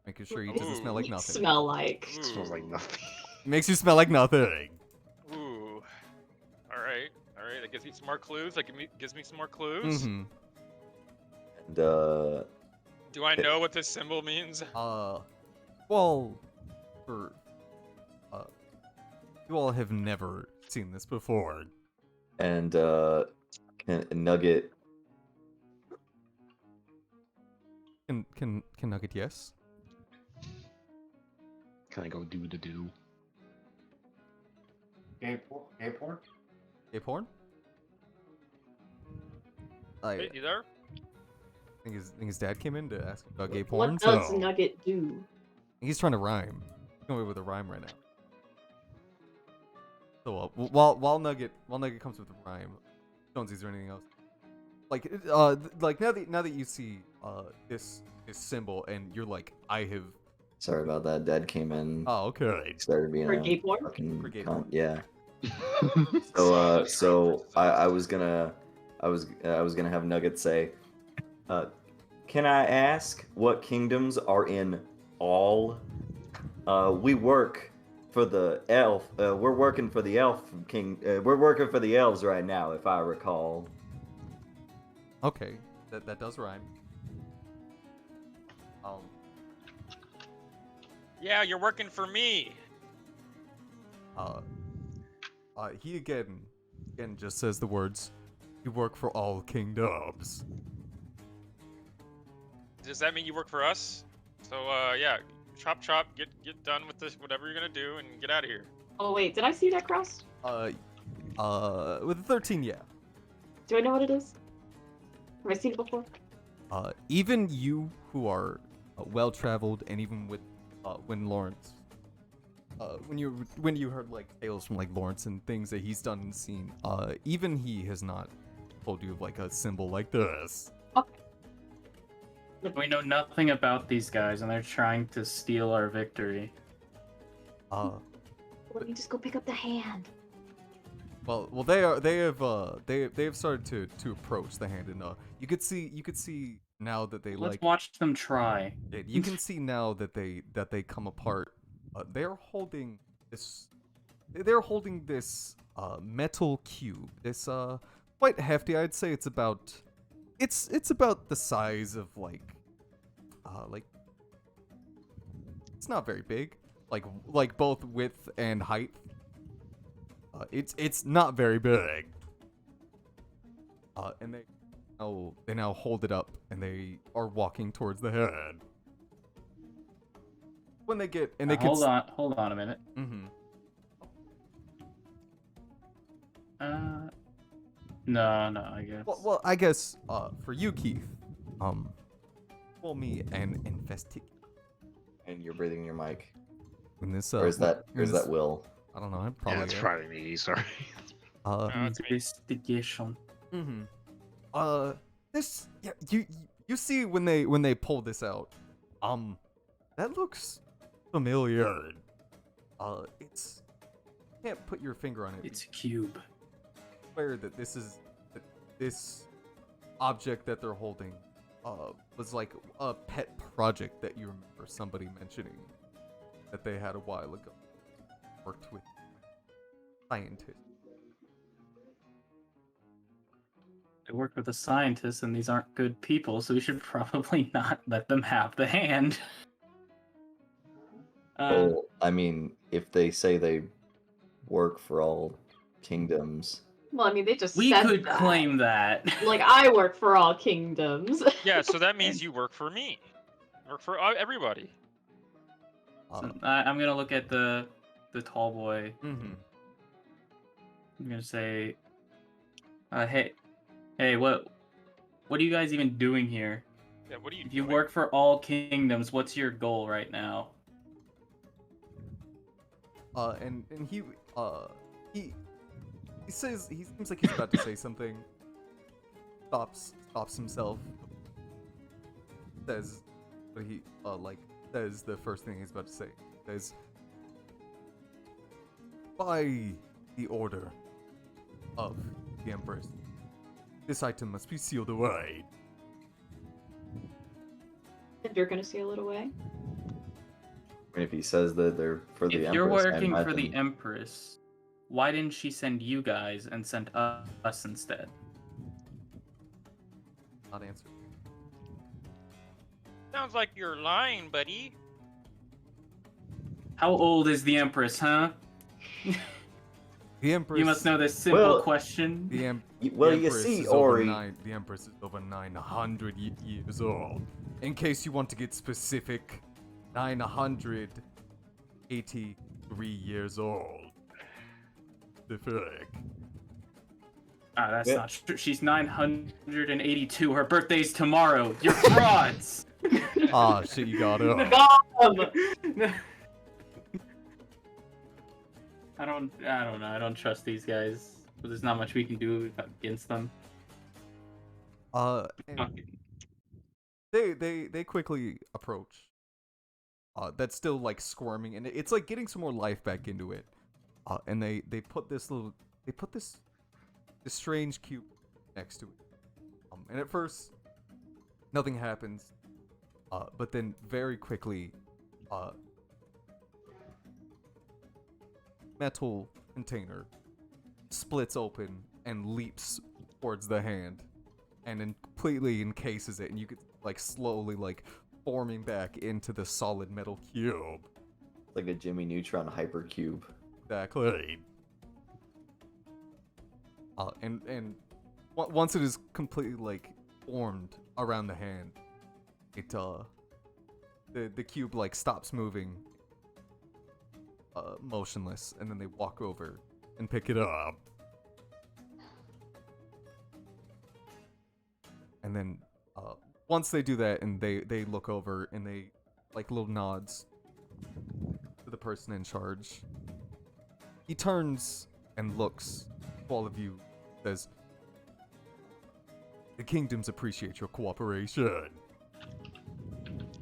making sure he doesn't smell like nothing. Smell like. It smells like nothing. Makes you smell like nothing. Ooh. All right. That gives me some more clues. Gives me some more clues. Mm-hmm. And Do I know what this symbol means? Well, you all have never seen this before. and Nugget. Can Nugget yes? Can I go do the do? Gay porn? Gay porn? Hey, you there? I think his dad came in to ask about gay porn. What does so Nugget do? he's trying to rhyme. He's going with a rhyme right now. So while Nugget comes with a rhyme, Jonesy, is there anything else? Like now that you see this symbol and you're like, I have. Sorry about that. Dad came in. Oh, okay. Started being For a gay porn? fucking For gay cunt. porn. Yeah. So I was gonna have Nugget say, can I ask what kingdoms are in all? We work for the elf. We're working for the elf king. We're working for the elves right now, if I recall. Okay, that does rhyme. Yeah, you're working for me. He again just says the words, "You work for all kingdoms." Does that mean you work for us? So yeah, chop, get done with this, whatever you're gonna do, and get out of here. Oh wait, did I see that crest? With a 13, yeah. Do I know what it is? Have I seen it before? Even you who are well-traveled, and even with when Lawrence, when you heard like tales from like Lawrence and things that he's done and seen, even he has not told you of like a symbol like this. We know nothing about these guys, and they're trying to steal our victory. Let me just go pick up the hand. Well, they have started to approach the hand, and you could see now that they Let's like. watch them try. You can see now that they come apart. They're holding this. They're holding this metal cube. This quite hefty. I'd say it's about. It's about the size of like. It's not very big. Like both width and height. It's not very big. And they now hold it up and they are walking towards the head. When they get and they can Hold on a minute. Mm-hmm. No, I guess. Well, I guess for you, Keith, roll me an investigate. And you're breathing in your mic. When this Or is that Will? I don't know. I'm probably Yeah, it's probably me. Sorry. It's me. Investigation. This you see when they pull this out, That looks familiar. It's can't put your finger on it. It's a cube. Swear that this object that they're holding was like a pet project that you remember somebody mentioning that they had a while ago. Worked with scientists. I work with a scientist, and these aren't good people, so we should probably not let them have the hand. Well, I mean, if they say they work for all kingdoms, Well, I mean, they just We said could that. claim that. Like, I work for all kingdoms. Yeah, so that means you work for me. Work for everybody. So, I'm gonna look at the tall boy. Mm-hmm. I'm gonna say, hey, what are you guys even doing here? Yeah, what are you If you doing? work for all kingdoms, what's your goal right now? And he says, he seems like he's about to say something. Stops himself. Says, but he says the first thing he's about to say. Says, by the order of the Empress, this item must be sealed away. And you're gonna seal it away? and if he says that they're for the If you're Empress, I working for the imagine- Empress, why didn't she send you guys and send us instead? Not answer. Sounds like you're lying, buddy. How old is the Empress, huh? The Empress. You must know this simple Well, question. Well, the you Empress see, is over Ori. the Empress is over 900 years old. In case you want to get specific, 983 years old. The fuck? Ah, that's Yeah. not true. She's 982. Her birthday's tomorrow. You're frauds. Ah, shit, you got it. I don't know. I don't trust these guys. But there's not much we can do against them. And Okay. they quickly approach. That's still like squirming, and it's like getting some more life back into it. And they put this strange cube next to it. And at first, nothing happens. But then very quickly, metal container splits open and leaps towards the hand, and then completely encases it, and you could like slowly like forming back into the solid metal cube. Like a Jimmy Neutron hypercube. Exactly. And once it is completely like formed around the hand, it the cube like stops moving, motionless, and then they walk over and pick it up. And then once they do that, and they look over and they like little nods to the person in charge. He turns and looks to all of you, says, "The kingdoms appreciate your cooperation.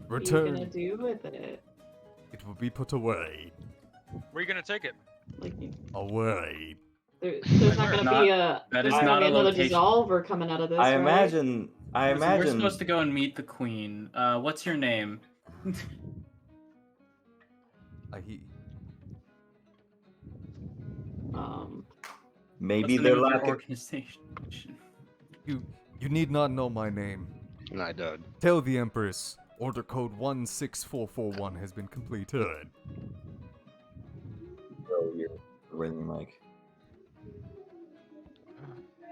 What are you gonna Return, do with it? it will be put away. Where are you gonna take it? Like, Away." there's not gonna be a That is there's not not gonna a be another location. dissolver coming out of this. I right? imagine. I Listen, we're imagine. supposed to go and meet the queen. What's your name? He Maybe What's the they're name of your lacking. organization? you need not know my name. And I did. Tell the Empress order code 16441 has been completed. Oh, you're ringing mic.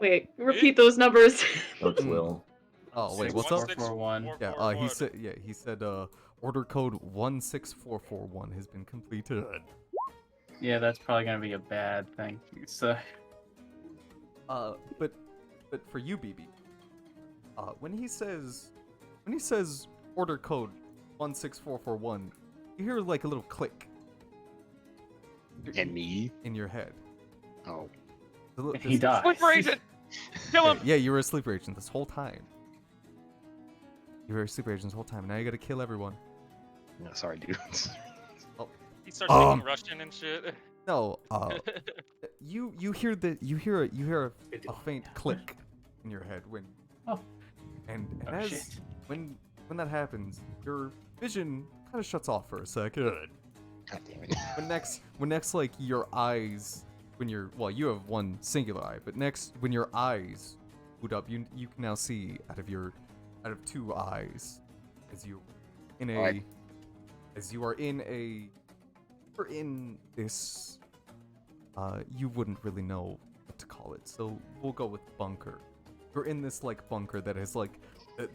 Wait, repeat those numbers. Coach Will. Oh wait, Six, what's one, up? six, 441. four, Yeah, four, he one. said order code 16441 has been completed. Yeah, that's probably gonna be a bad thing. So, But for you, BB, when he says order code 16441, you hear like a little click And me? in your head. Oh. he dies. Sleeper agent! Kill him! Yeah, you were a sleeper agent this whole time. You were a sleeper agent this whole time. Now you gotta kill everyone. Yeah, sorry, dudes. He starts Um, speaking Russian and shit. No, you hear a Good deal. faint click in your head when Oh. and Oh, as shit. when that happens, your vision kind of shuts off for a second. God damn it. When next like your eyes, when you're, well, you have one singular eye, but next when your eyes boot up, you can now see out of two eyes as you in a Alright. as you are in a you're in this you wouldn't really know what to call it, so we'll go with bunker. You're in this like bunker that has like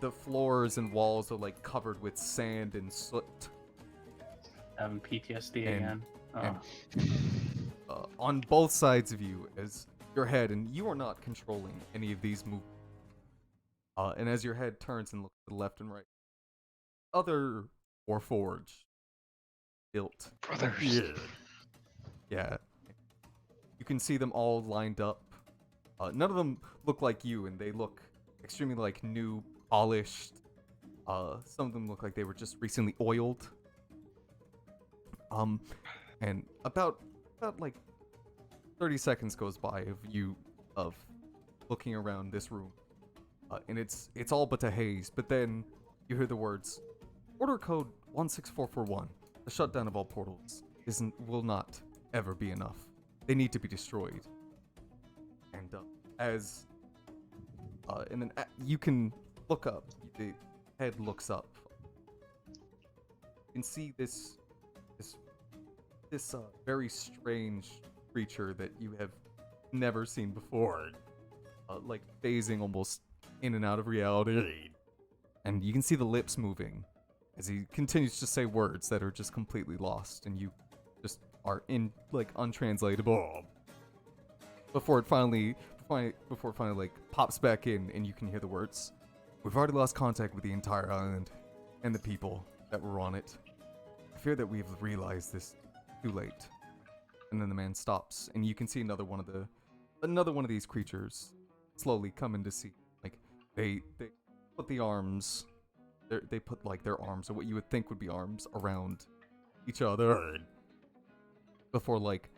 the floors and walls are like covered with sand and soot. Having PTSD And- again. Oh. and on both sides of you as your head, and you are not controlling any of these movements. And as your head turns and looks to the left and right, other Warforged built. Brothers. Yeah. You can see them all lined up. None of them look like you, and they look extremely like new, polished. Some of them look like they were just recently oiled. And about like 30 seconds goes by of looking around this room, and it's all but a haze. But then you hear the words, "Order code 16441. The shutdown of all portals will not ever be enough. They need to be destroyed." And and then you can look up. The head looks up. You can see this very strange creature that you have never seen before, like phasing almost in and out of reality. And you can see the lips moving as he continues to say words that are just completely lost, and you just are in like untranslatable. Before it finally like pops back in, and you can hear the words, "We've already lost contact with the entire island and the people that were on it. I fear that we've realized this too late." And then the man stops, and you can see another one of these creatures slowly come into see. Like they put the arms, they put like their arms, or what you would think would be arms, around each other before like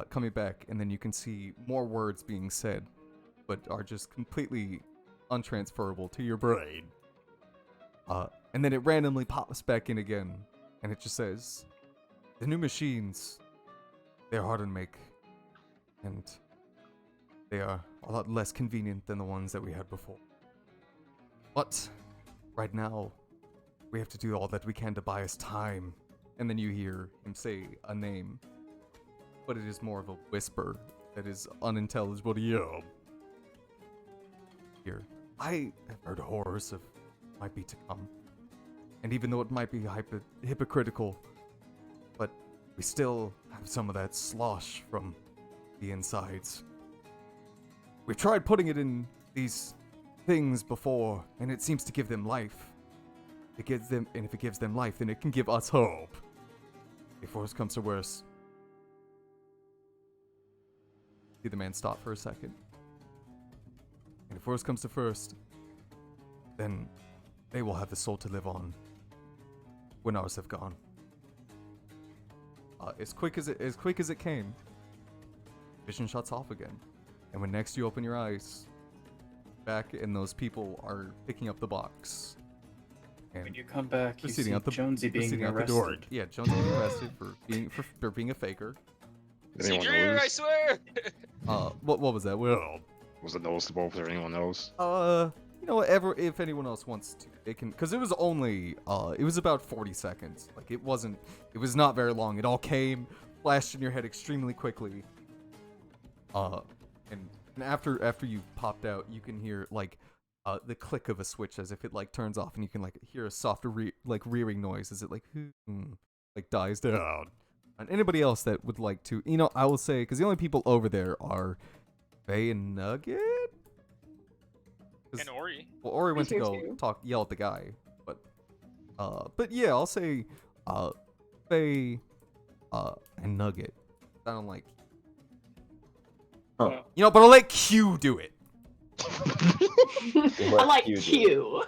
coming back, and then you can see more words being said, but are just completely untransferable to your brain. And then it randomly pops back in again, and it just says, "The new machines, they're hard to make, and they are a lot less convenient than the ones that we had before. But right now, we have to do all that we can to buy us time." And then you hear him say a name, but it is more of a whisper that is unintelligible to you. Here, I have heard horrors of what might be to come, and even though it might be hypocritical, but we still have some of that slosh from the insides. We've tried putting it in these things before, and it seems to give them life. And if it gives them life, then it can give us hope. If worse comes to worse. See the man stop for a second. And if worse comes to first, then they will have the soul to live on when ours have gone. As quick as it came, vision shuts off again. And when next you open your eyes, back and those people are picking up the box. When And you come back, you proceeding see out the Jonesy being proceeding out the arrested. door. Yeah, Jonesy being arrested for being a faker. Did anyone Senior, I notice? swear. What was that? Well, Was it noticeable if anyone knows? you know, if anyone else wants to, they can, because it was only it was about 40 seconds. Like it was not very long. It all came, flashed in your head extremely quickly. And after you popped out, you can hear like the click of a switch as if it like turns off, and you can like hear a soft rearing noise as it like dies down. And anybody else that would like to, you know, I will say, because the only people over there are Faye and Nugget. 'Cause- And Ori. well, Ori went to He's go here too. yell at the guy, but yeah, I'll say, Faye, and Nugget. I don't like, Huh. you know, but I'll let Q do it. I Let like Q do it.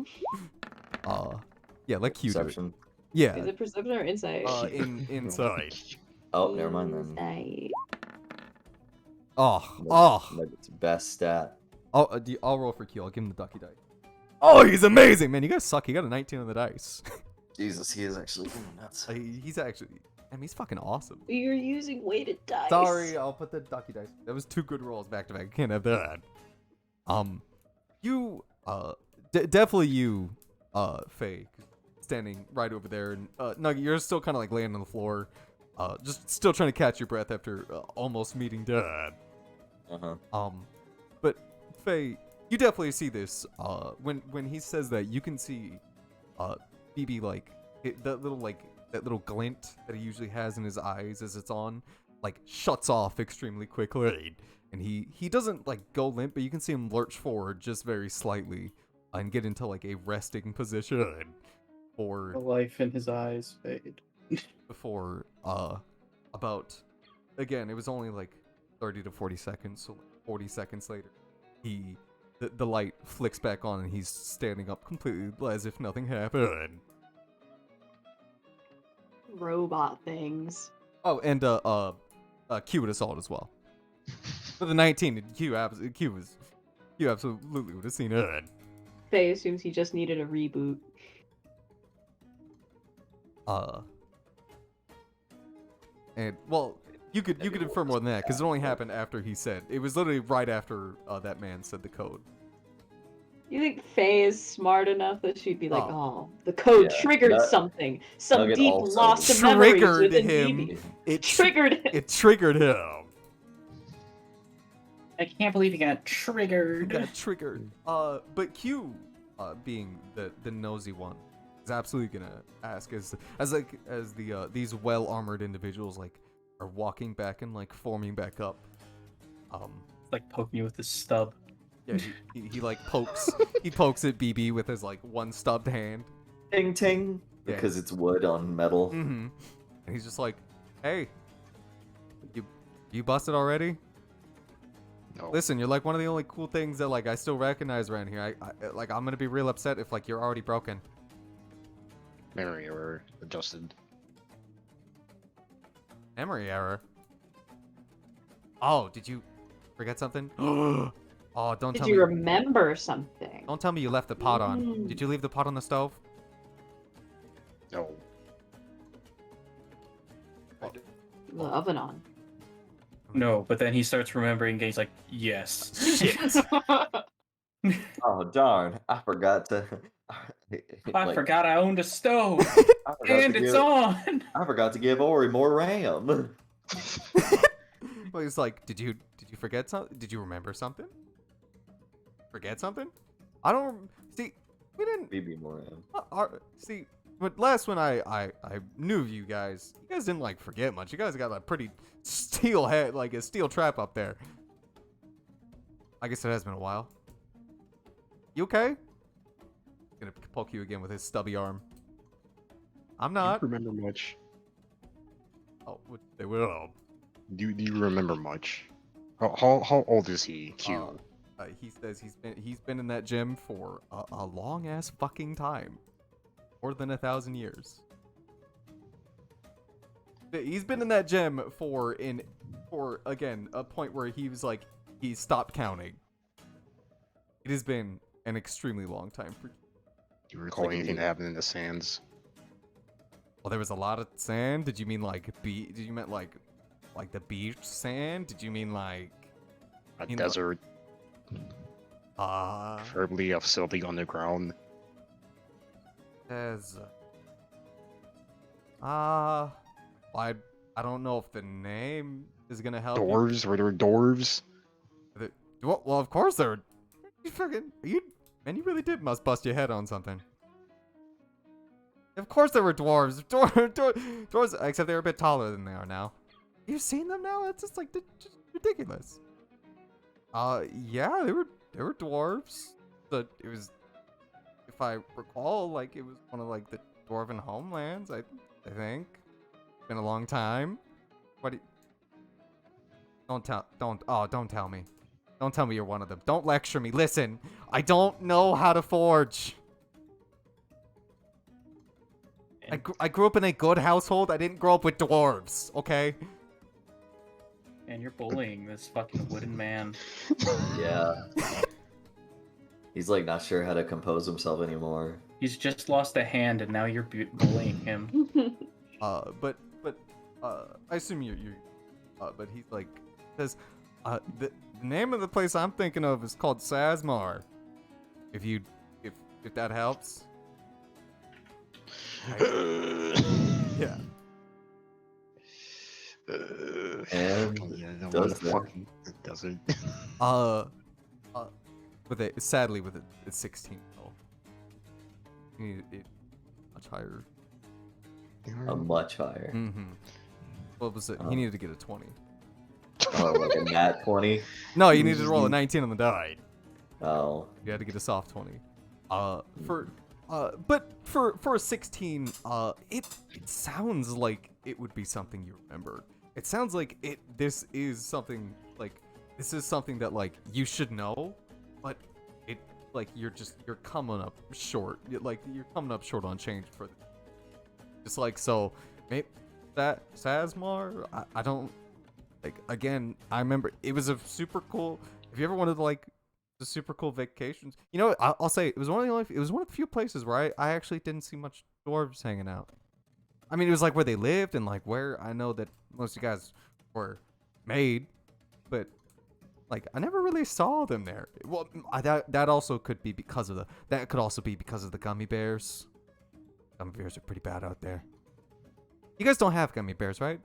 Q. Yeah, let Q do it. Perception. Yeah. Is it perception or insight? Inside. Oh, never mind then. Insight. Oh. Nugget's best stat. I'll roll for Q. I'll give him the ducky die. Oh, he's amazing, man. You guys suck. He got a 19 on the dice. Jesus, he is actually nuts. He's actually, I mean, he's fucking awesome. You're using weighted dice. Sorry, I'll put the ducky dice. That was 2 good rolls back to back. Can't have that. You, definitely you, Faye, standing right over there, and Nugget, you're still kind of like laying on the floor, just still trying to catch your breath after almost meeting Dad. But Faye, you definitely see this. When he says that, you can see, BB like that little glint that he usually has in his eyes as it's on, like shuts off extremely quickly, and he doesn't like go limp, but you can see him lurch forward just very slightly and get into like a resting position for The life in his eyes fade. before about, again, it was only like 30 to 40 seconds, so 40 seconds later the light flicks back on and he's standing up completely as if nothing happened. Robot things. Oh, and Q would assault as well. For the 19, Q absolutely would have seen it. Faye assumes he just needed a reboot. And well, you could infer more than that because it only happened after he said it was literally right after that man said the code. You think Faye is smart enough that she'd be like, Oh. "Oh, the code Yeah, triggered that- something. Some Nugget deep also lost of memories triggered within him. BB." It Triggered him. It triggered him. I can't believe he got He triggered. got triggered. But Q, being the nosy one, is absolutely gonna ask as these well armored individuals like are walking back and like forming back up. It's like poking you with his stub. Yeah, he like pokes at BB with his like one stubbed hand. Ting ting. Yeah. Because it's wood on metal. Mm-hmm. And he's just like, "Hey, you busted already? No. Listen, you're like one of the only cool things that like I still recognize around here. I like I'm gonna be real upset if like you're already broken." Memory error adjusted. Memory error. Oh, did you forget something? Oh, don't Did tell you me. remember something? Don't tell me you left the pot on. Did you leave the pot on the stove? No. The oven on. No, but then he starts remembering and he's like, yes. Shit. Oh darn! I forgot to. I forgot I owned a stove. I forgot And to it's give, on. I forgot to give Ori more RAM. Well, he's like, did you forget something? Did you remember something? Forget something? I don't see. We didn't. Maybe more RAM. See, but last when I knew you guys didn't like forget much. You guys got a pretty steel head, like a steel trap up there. I guess it has been a while. You okay? Gonna poke you again with his stubby arm. I'm not. Do you remember much? Oh, they will. Do you remember much? How old is he? Q. He says he's been in that gym for a long ass fucking time, more than 1,000 years. He's been in that gym for again a point where he was like he stopped counting. It has been an extremely long time for. Do you recall like anything me. that happened in the sands? Well, there was a lot of sand. Did you mean like Did you mean like the beach sand? Did you mean like A You know- desert, preferably a facility underground. There's I don't know if the name is gonna help. Dwarves? Were there dwarves? Well, of course there. You fucking man, you really must bust your head on something. Of course there were dwarves. Dwarves, except they were a bit taller than they are now. You've seen them now? It's just like just ridiculous. Yeah, they were dwarves. But it was, if I recall, like it was one of like the dwarven homelands. I think. Been a long time. What? Don't tell me. Don't tell me you're one of them. Don't lecture me. Listen, I don't know how to forge. I grew up in a good household. I didn't grow up with dwarves. Okay. And you're bullying this fucking wooden man. Yeah. He's like not sure how to compose himself anymore. He's just lost a hand, and now you're bullying him. But I assume you but he's like says, the name of the place I'm thinking of is called Sazmar. If that helps. Yeah. And does that. fucking it doesn't. Sadly with it's 16 though. You need it much higher. Much higher. Mm-hmm. What was it? He needed to get a 20. Oh, like a nat 20? No, you needed to roll a 19 on the die. Oh. You had to get a soft 20. But for a 16, it sounds like it would be something you remember. It sounds like this is something that like you should know, but it like you're coming up short. You're coming up short on change for just like so. Maybe that Sazmar, I don't like. Again, I remember it was a super cool. If you ever wanted to like the super cool vacations, you know, I'll say it was one of the few places where I actually didn't see much dwarves hanging out. I mean, it was like where they lived and like where I know that most of you guys were made, but like I never really saw them there. Well, that also could be because of the gummy bears. Gummy bears are pretty bad out there. You guys don't have gummy bears, right?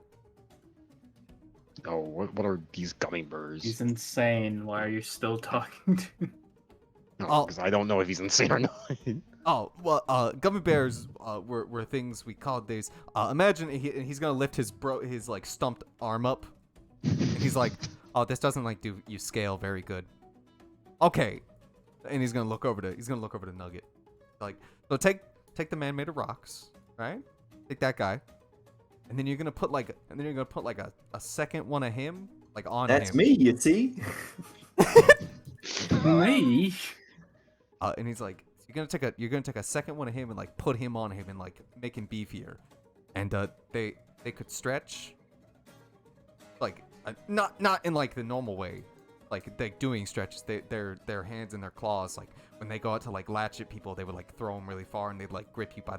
Oh, what are these gummy bears? He's insane. Why are you still talking to him? Oh. Because I don't know if he's insane or not. Oh, well, gummy bears were things we called these. Imagine he's gonna lift his like stumped arm up. And he's like, oh, this doesn't like do you scale very good. Okay, and he's gonna look over to Nugget. Like, so take the man made of rocks, right? Take that guy, and then you're gonna put like a second one of him like on him. That's me, you see? Me? And he's like, you're gonna take a second one of him and like put him on him and like make him beefier, and they could stretch, like not in like the normal way, like they doing stretches. Their hands and their claws, like when they go out to like latch at people, they would like throw them really far and they'd like grip you by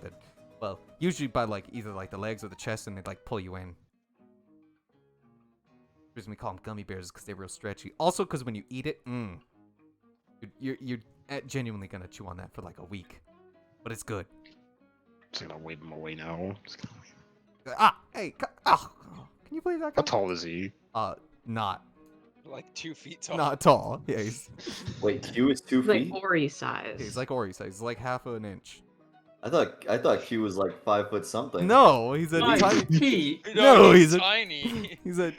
usually by like either like the legs or the chest, and they'd like pull you in. The reason we call them gummy bears is because they're real stretchy. Also, because when you eat it, you're genuinely gonna chew on that for like a week, but it's good. Just gonna wave him away now. Hey, can you believe that guy? How tall is he? Not 2 feet tall. not tall. Yeah, he's Wait, Q is 2 Like feet? Ori size. he's like Ori size. He's like half an inch. I thought Q was like 5 foot something. No, he's a My tiny. feet. No, he's he's a- tiny. He's a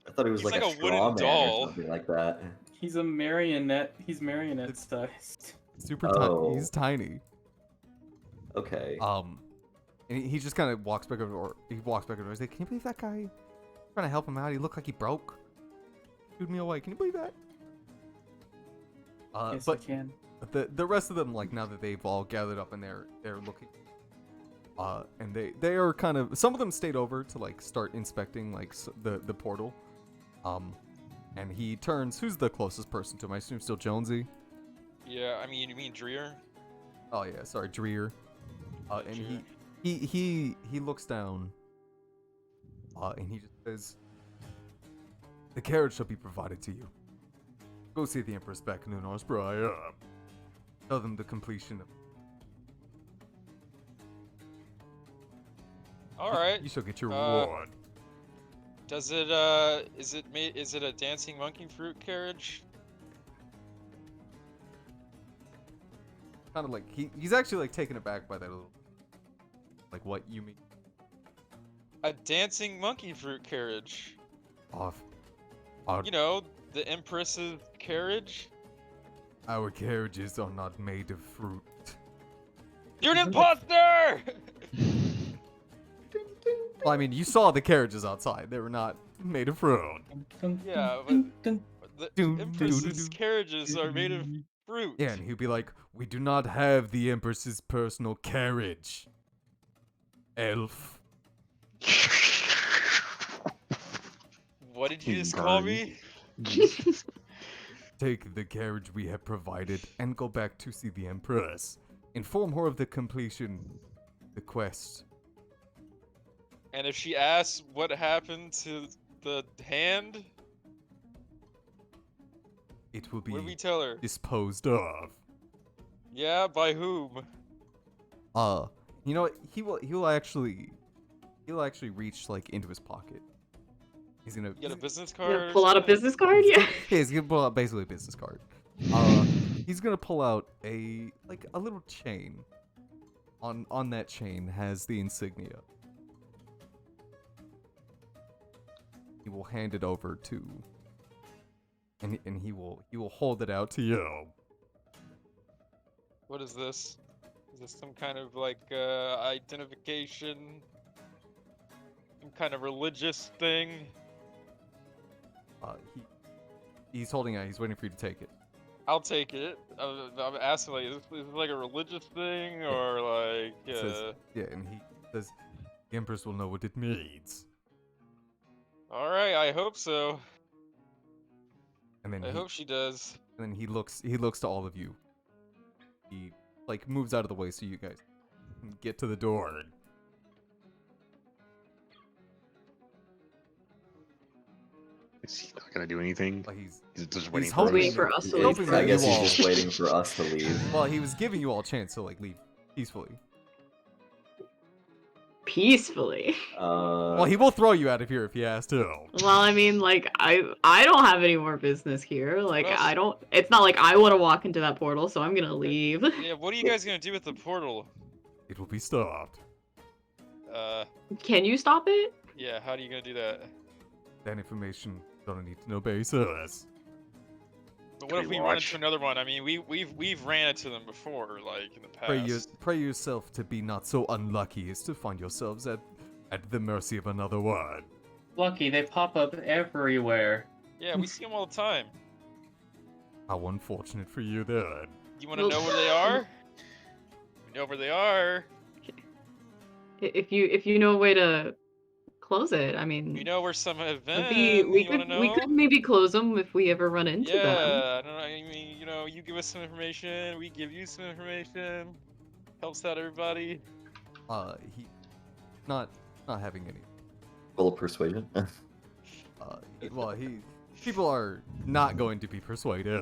I thought he was He's like, like a a wooden straw man doll. or something like that. He's a marionette. He's marionette sized. super Oh. tiny. He's tiny. Okay. And he just kind of walks back over. He's like, can you believe that guy? Trying to help him out. He looked like he broke. Shooed me away. Can you believe that? Yes, But I can. the rest of them, like now that they've all gathered up and they're looking, and they are kind of, some of them stayed over to like start inspecting like the portal, and he turns. Who's the closest person to him? I assume still Jonesy. Yeah, I mean, you mean Dreer? Oh yeah, sorry, Dreer. And Dreer. he looks down, and he just says, "The carriage shall be provided to you. Go see the Empress back in Northborough. Tell them the completion of. All right. You shall get your Uh, reward." Does it is it a dancing monkey fruit carriage? Kind of like he's actually like taken aback by that little, like what you mean. A dancing monkey fruit carriage. Off. You know, the Empress's carriage. Our carriages are not made of fruit. You're an imposter! Well, I mean, you saw the carriages outside. They were not made of fruit. Yeah, but the Dun, Empress's dun, dun. carriages are made of fruit. Yeah, and he'd be like, "We do not have the Empress's personal carriage." elf. What did you You just call burn. me? Jesus. Take the carriage we have provided and go back to see the Empress. Inform her of the completion, the quest. And if she asks what happened to the hand, It will what do we be tell her? disposed of. Yeah, by whom? You know what? He'll actually reach like into his pocket. He's gonna You get a business You card? gonna or pull out a something? business card? Yeah. Yeah, he's gonna pull out basically a business card. He's gonna pull out a little chain. On that chain has the insignia. He will hand it over to, and he will hold it out to you. What is this? Is this some kind of like identification? Some kind of religious thing? He's holding it. He's waiting for you to take it. I'll take it. I'm asking, like, is this like a religious thing or like? It says, yeah, and he says, the Empress will know what it means. All right, I hope so. And then I hope she does. and then he looks to all of you. He like moves out of the way so you guys can get to the door. Is he not gonna do anything? Like he's just he's waiting for hoping, Waiting for us to leave. hoping I that guess you he's all. just waiting for us to leave. Well, he was giving you all a chance to like leave peacefully. Peacefully. Well, he will throw you out of here if he has to. Well, I mean, like, I don't have any more business here. Like, else? I don't. It's not like I want to walk into that portal, so I'm gonna leave. Yeah, what are you guys gonna do with the portal? It will be stopped. Can you stop it? Yeah, how are you gonna do that? That information on a need to know basis. But what if we run watch? into another one? I mean, we've ran into them before, like in the past. Pray yourself to be not so unlucky as to find yourselves at the mercy of another one. Lucky, they pop up everywhere. Yeah, we see them all the time. How unfortunate for you then. You want to know where they are? We know where they are. If you know a way to close it, I mean, We know where some have been. we You wanna could we know? could maybe close them if we ever run into them. Yeah, I don't know. I mean, you know, you give us some information, we give you some information. Helps out everybody. He not having any. Full persuasion. People are not going to be persuaded.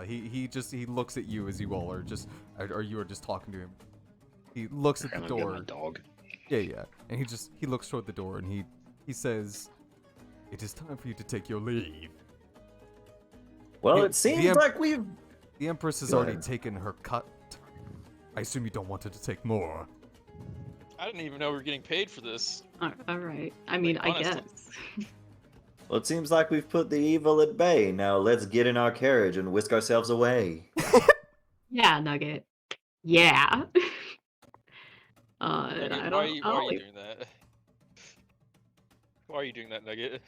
He looks at you as you all are just, or you are just talking to him. He looks at the Kinda get my door. dog. Yeah, and he looks toward the door and he says, "It is time for you to take your leave." Well, The- it seems the em- like we've. The Empress has Go already ahead. taken her cut. I assume you don't want her to take more. I didn't even know we were getting paid for this. All right. I mean, I honestly. guess. Well, it seems like we've put the evil at bay. Now let's get in our carriage and whisk ourselves away. Yeah, Nugget. Yeah. Nugget, I why are don't. you, I why don't are you like- doing that? Why are you doing that, Nugget?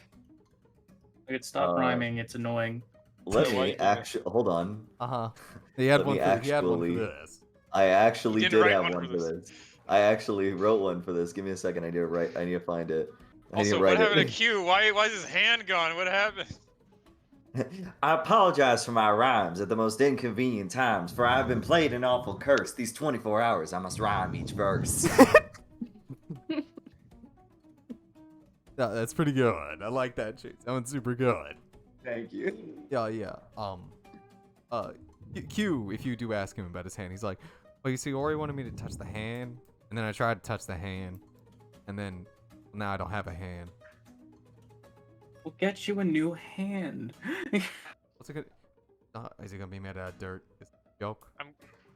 I could stop Uh, rhyming. It's annoying. Let Why you me doing that? actually hold on. He had Let one. me He had one for actually- this. I actually didn't did write have one one for for this. I actually wrote one for this. Give me a second. I need to find it. I need Also, to what write happened to it. Q? Why is his hand gone? What happened? I apologize for my rhymes at the most inconvenient times, for I have been played an awful curse. These 24 hours, I must rhyme each verse. Yeah, that's pretty good. I like that, Chase. That one's super good. Thank you. Yeah. Q, if you do ask him about his hand, he's like, "Well, you see, Ori wanted me to touch the hand, and then I tried to touch the hand, and then now I don't have a hand. We'll get you a new hand. What's it gonna? Is he gonna be made out of dirt? Is it a joke? I'm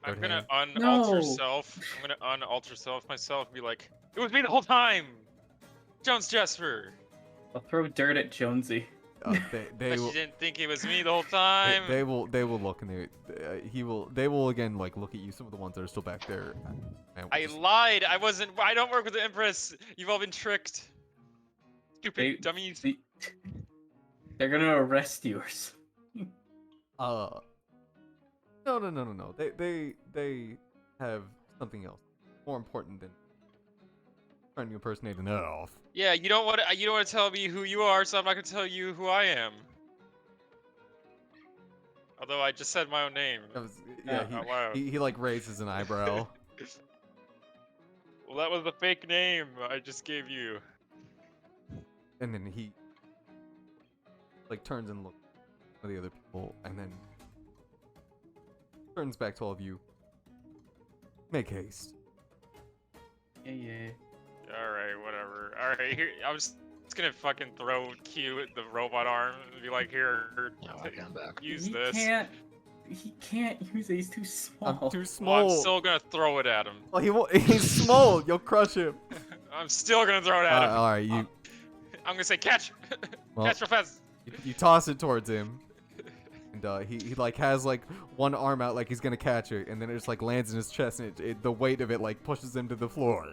Third gonna hand. unalter No. self. I'm gonna unalter self myself and be like, it was me the whole time! Jones Jesper! I'll throw dirt at Jonesy. They But will. you didn't think it was me the whole time! They will look and they will again like look at you. Some of the ones that are still back there. And I lied! I don't work with the Empress! You've all been tricked! Stupid They- dummies! They're gonna arrest yours. No. They have something else more important than trying to impersonate an elf. Yeah, you don't want to tell me who you are, so I'm not gonna tell you who I am. Although I just said my own name. Yeah, out loud. he like raises an eyebrow. Well, that was the fake name I just gave you. And then he like turns and looks at the other people, and then turns back to all of you. Make haste. Yeah. All right, whatever. All right, here I was just gonna fucking throw Q at the robot arm and be like, "Here, No, I got back. use He this." can't use it. He's too small. I'm too Well, small. I'm still gonna throw it at him. Well, he won't. He's small. You'll crush him. I'm still gonna throw it at him. All right, you. I'm gonna say catch, Well, catch real fast. you toss it towards him, and he like has like one arm out like he's gonna catch it, and then it just like lands in his chest, and the weight of it like pushes him to the floor.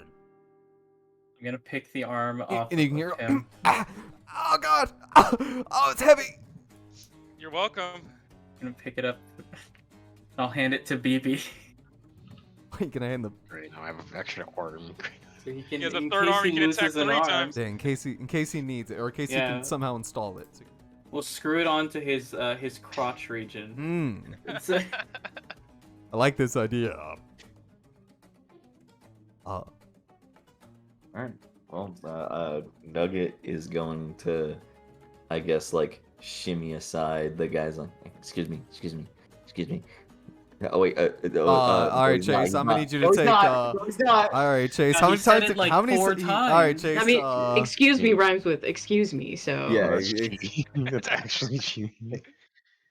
I'm gonna pick the arm off And you can hear, of him. ah, oh god, oh it's heavy. You're welcome. I'm gonna pick it up. I'll hand it to BB. What are you gonna hand the? Great, now I have an extra arm. So he can, He has a in third case arm, he can attack loses an 3 arm, times. Yeah, in case he needs it, or in case he Yeah. can somehow install it. We'll screw it onto his crotch region. It's, I like this idea. Alright. Well, Nugget is going to, I guess, like, shimmy aside. The guy's like, excuse me. Oh, wait. All right, Chase, I'm gonna need you to take. All right, Chase. Yeah, how he many said times? it, like, how many? 4 All right, times. Chase. I mean, excuse me rhymes with excuse me, so. Yeah, That's cheating. That's actually cheating.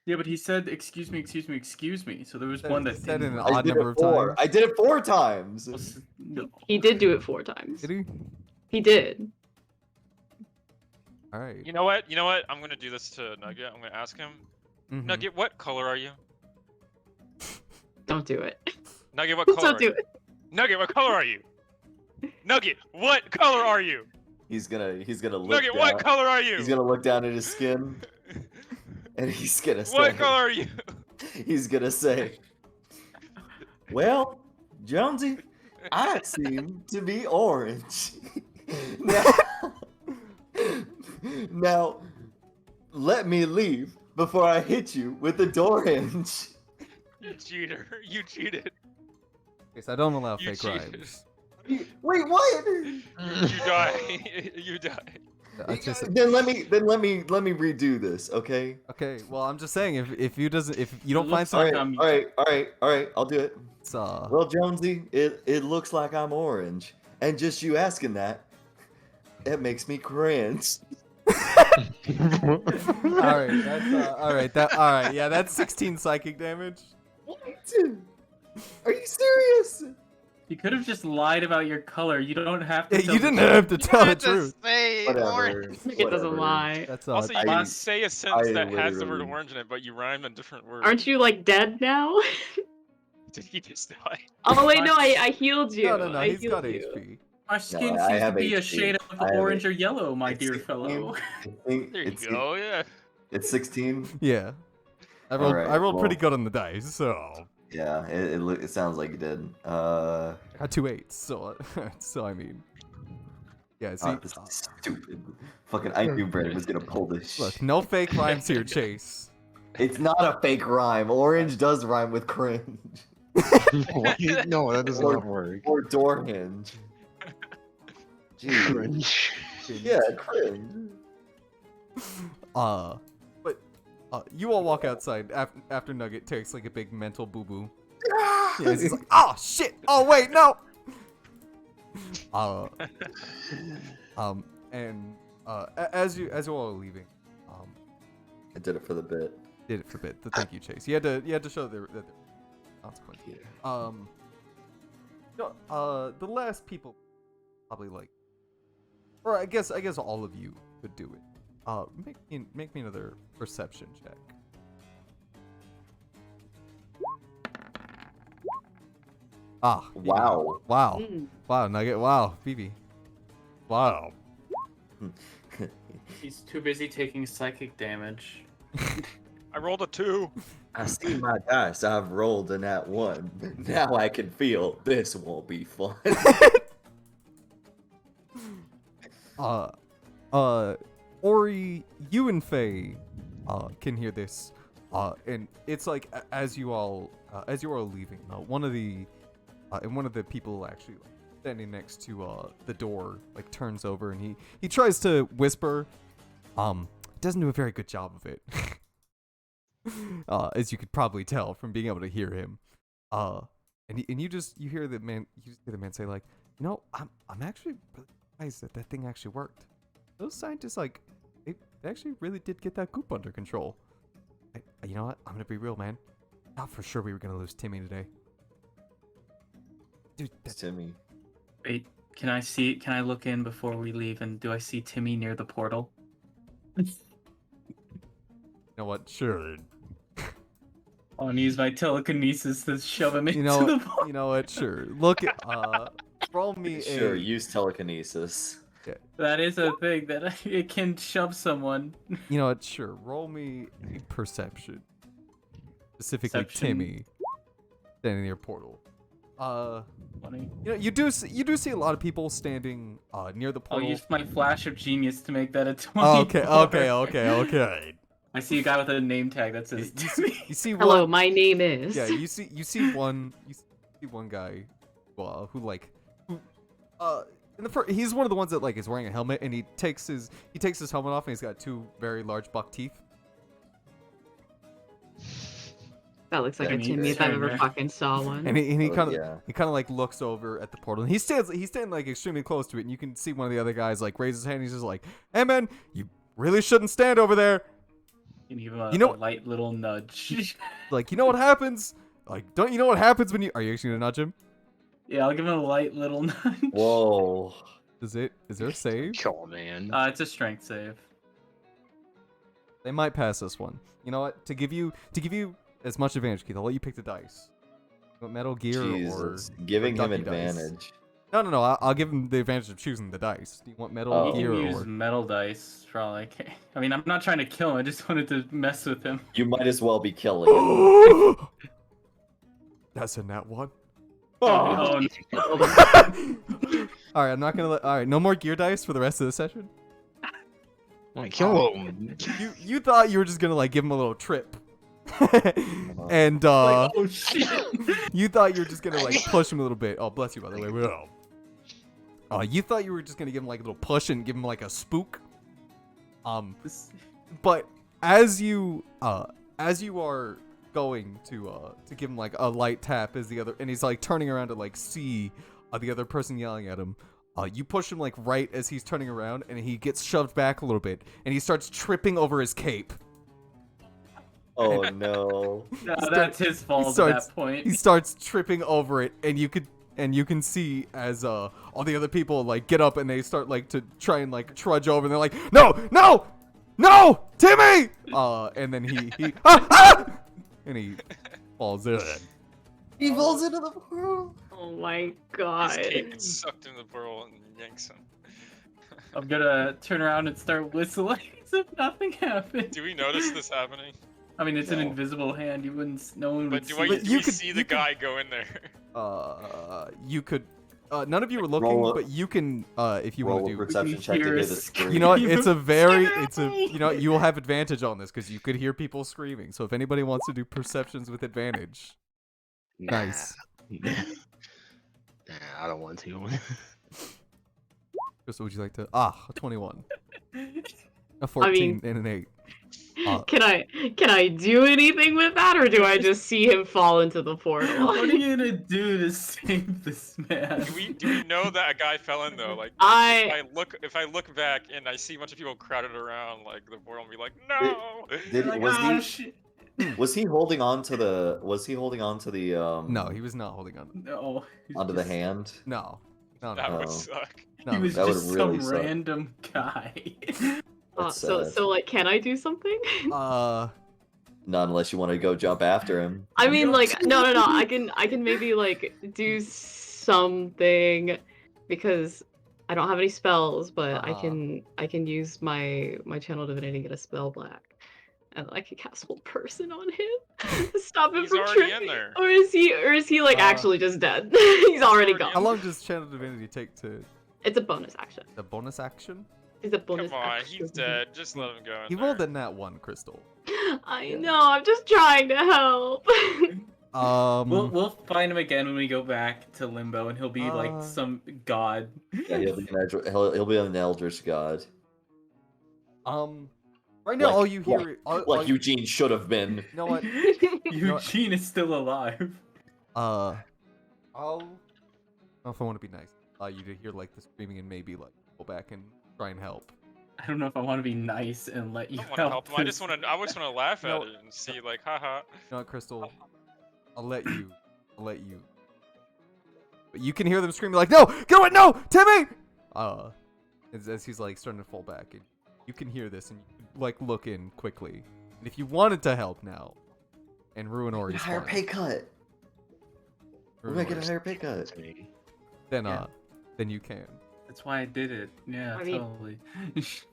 Yeah, but he said, excuse me. So there was one that said in didn't. an I odd did number it of 4. times. I did it 4 times. No. He did do it 4 times. Did he? He did. All right. You know what? I'm gonna do this to Nugget. I'm gonna ask him. Mhm. Nugget, what color are you? Don't do it. Nugget, what color? Don't are do you? it. Nugget, what color are you? Nugget, what color are you? He's gonna look Nugget, down. what color are you? He's gonna look down at his skin, and he's gonna say, What color are you? he's gonna say, well, Jonesy, I seem to be orange. now, let me leave before I hit you with the door hinge. You cheater! You cheated! Chase, I don't allow You fake cheated. rhymes. Wait, what? You die! You die! I just, Then let me redo this, okay? okay. Well, I'm just saying, if you don't find looks something, like All right. I'll do it. it's, Well, Jonesy, it looks like I'm orange, and just you asking that, it makes me cringe. all right. That's all right. All right. Yeah, that's 16 psychic damage. What? Are you serious? You could have just lied about your color. You don't have to. Yeah, tell you the didn't truth. have to tell the had to truth. say Whatever. orange. It doesn't lie. That's Also, you I- can say a sentence I that has the word literally- orange in it, but you rhymed on different words. Aren't you like dead now? Did he just die? Oh wait, no, I healed you. No. I He's got healed you. HP. My skin I seems to have be a HP. shade of I have orange it. or yellow, my It's dear 16. fellow. There you It's, go. Yeah. it's 16. Yeah. I Alright, rolled pretty well- good on the dice, so Yeah, it sounds like you did. I got 2 8s. So so I mean, yeah. See, This is stupid. Fucking, I knew Brandon was gonna pull this shit. look, no fake rhymes here, Chase. It's not a fake rhyme. Orange does rhyme with cringe What? No, that does not work. or door hinge. Jeez. Cringe. Yeah, cringe. But you all walk outside after Nugget takes like a big mental boo boo. Yeah, he's like, oh shit! Oh wait, no. And as you all are leaving, I did it for the bit. did it for a bit. Thank you, Chase. You had to show that there consequence. The last people probably like, or I guess all of you could do it. Make me another perception check. Ah. Phoebe. Wow. Wow. Mm. Wow, Nugget. Wow, Phoebe. Wow. He's too busy taking psychic damage. I rolled a 2. I see my dice. I've rolled in that one. Now I can feel this won't be fun. Ori, you and Faye can hear this, and it's like as you all leaving, one of the people actually standing next to the door like turns over and he tries to whisper, doesn't do a very good job of it, as you could probably tell from being able to hear him, and you hear the man say like, I'm actually really surprised that thing actually worked. Those scientists, like, they actually really did get that goop under control. You know what? I'm gonna be real, man. Thought for sure we were gonna lose Timmy today. Dude, It's Timmy. Wait, can I look in before we leave, and do I see Timmy near the portal? you know what? Sure. I want to use my telekinesis to shove him into the portal. You know what? Sure. Look at roll me Sure, a. use telekinesis. That is a thing that it can shove someone. You know what? Sure. Roll me a perception. Specifically, Perception. Timmy standing near portal. Funny. You do see a lot of people standing near the I'll portal. use my flash of genius to make that a 24. Okay. I see a guy with a name tag that says Timmy. You see Hello, one, my name is. Yeah, you see one guy, he's one of the ones that like is wearing a helmet, and he takes his helmet off, and he's got two very large buck teeth. That looks like a Timmy Timmy if I've ever Turner. fucking saw one. And he Oh, kind of yeah. like looks over at the portal, and he's standing like extremely close to it, and you can see one of the other guys like raise his hand. And he's just like, "Hey man, you really shouldn't stand over there." You give him a, You know- a light little nudge. Like, you know what happens? Like, don't you know what happens when you? Are you actually gonna nudge him? Yeah, I'll give him a light little nudge. Whoa. Is there a save? Come on, man. It's a strength save. They might pass this one. You know what? To give you as much advantage, Keith, I'll let you pick the dice. You want Metal Gear Jesus. or Giving him Ducky dice? advantage. No. I'll give him the advantage of choosing the dice. Do you want Metal Oh. You Gear can use or? metal dice for all I can. I mean, I'm not trying to kill him. I just wanted to mess with him. You might as well be killing him. That's a nat one. Oh, All right, I'm not gonna let. All right, no more gear dice for the rest of the session. Like, kill him. You thought you were just gonna like give him a little trip, and like, oh shit! you thought you were just gonna like push him a little bit. Oh, bless you, by the way. You thought you were just gonna give him like a little push and give him like a spook. But as you are going to give him like a light tap as the other, and he's like turning around to like see the other person yelling at him. You push him like right as he's turning around, and he gets shoved back a little bit, and he starts tripping over his cape. Oh no. No, that's his fault starts- at that point. He starts tripping over it, and you can see as all the other people like get up and they start like to try and like trudge over, and they're like, no, Timmy! And then he and he falls in. He falls into the portal. Oh my His god. cape gets sucked in the portal and yanks him. I'm gonna turn around and start whistling as if nothing happened. Do we notice this happening? I mean, it's an No. invisible hand. You wouldn't. No one would But see. do But we you could- see you the could- guy go in there? You could. None of you were looking, Roll a- but you can if you Roll want a to do. perception check to hear hear a the scream. You know what? It's a very, Screaming! you will have advantage on this because you could hear people screaming. So if anybody wants to do perceptions with advantage, nice. Nah, I don't want to. Crystal, would you like to? A 21, a 14, and an 8. Can I do anything with that, or do I just see him fall into the portal? What are you gonna do to save this man? Do we know that a guy fell in though? Like if I look back and I see a bunch of people crowded around like the portal and be like, no. Like, Was oh, he shit. was he holding on to the No, he was not holding on. No. he's onto the just- hand? No, That would Oh. suck. no. He was that would just really some suck. random guy. That's so sad. like, can I do something? Not unless you want to go jump after him. I mean, like, no. I can maybe like do something because I don't have any spells, but I can use my channel divinity to get a spell back, and I can cast hold person on him to stop him He's from already in tripping. there. Or is he like actually just dead? He's already already gone. How long does Channel Divinity take to It's a bonus action. The bonus action. It's a bonus Come on, action. he's dead. Just let him go in He there. rolled a nat 1, Crystal. I know. I'm just trying to help. We'll find him again when we go back to Limbo, and he'll be like some god. Yeah, he'll be an Eldritch God. Right now, Like- all you hear, Like Eugene should have been. You know what? Eugene is still alive. I'll. I don't know if I want to be nice. You to hear like the screaming and maybe like go back and try and help. I don't know if I want to be nice and let you I don't want to help him. I just this. want to. I just want to laugh at No. it and see like, haha. You know what, Crystal? I'll let you. But you can hear them screaming like, "No, go it, no, Timmy!" As he's like starting to fall back, and you can hear this, and you like look in quickly. And if you wanted to help now, and ruin Get a Ori's higher fun, pay cut. We're ruin gonna get a Ori's- higher pay cut. then you can. That's why I did it. Yeah, I mean- totally.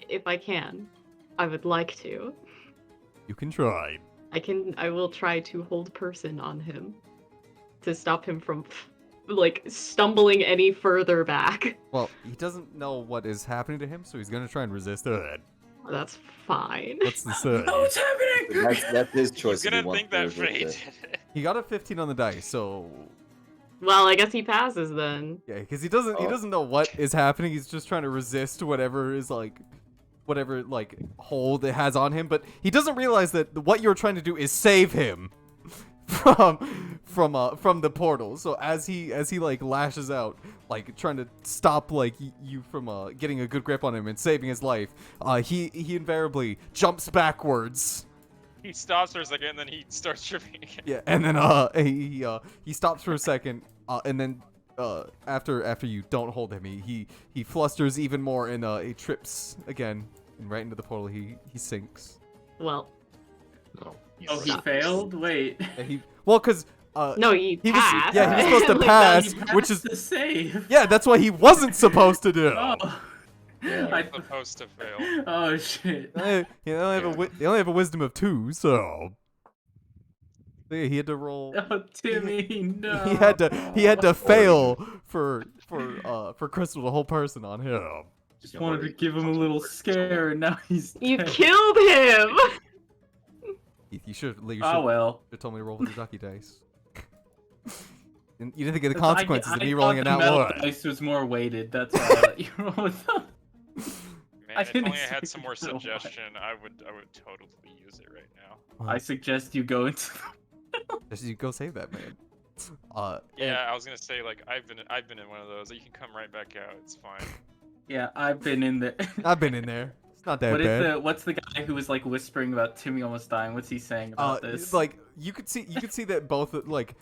If I can, I would like to. You can try. I will try to hold person on him to stop him from like stumbling any further back. Well, he doesn't know what is happening to him, so he's gonna try and resist it. That's fine. What's the say? Oh, what's happening? That's his choice. He's if he gonna wants think to that resist fate. it. He got a 15 on the dice, so Well, I guess he passes then. yeah, because he doesn't know what is happening. He's just trying to resist whatever hold it has on him, but he doesn't realize that what you're trying to do is save him from the portal. So as he like lashes out, like trying to stop like you from getting a good grip on him and saving his life, he invariably jumps backwards. He stops for a second and then he starts tripping again. Yeah, and then he stops for a second, and then after you don't hold him, he flusters even more and he trips again, and right into the portal he sinks. Well, Oh, he Sucks. failed? Wait. And because no, he he was passed. yeah he was supposed to Like, pass, He which passed is the save. yeah that's what he wasn't supposed to do. Oh. Yeah. I- You're supposed to fail. oh shit. They only have a wisdom of 2, so yeah, he had to roll. Oh, Timmy, no. He had to fail for Crystal to hold person on him. Just wanted to give him a little scare, and now he's You dead. killed him. Heath, you should Oh well. told me to roll with your ducky dice. And you didn't think of the 'Cause consequences I of me thought rolling the an out metal one. dice was more weighted. That's why I let you roll with them. Man, I if didn't only I had expect some more it to roll. suggestion, I would totally use it right now. I suggest you go into. Just you go save that man. Yeah, I was gonna say like I've been in one of those. You can come right back out. It's fine. Yeah, I've been in there. I've been in there. It's not that What is bad. what's the guy who was like whispering about Timmy almost dying? What's he saying about this? Like you could see that both like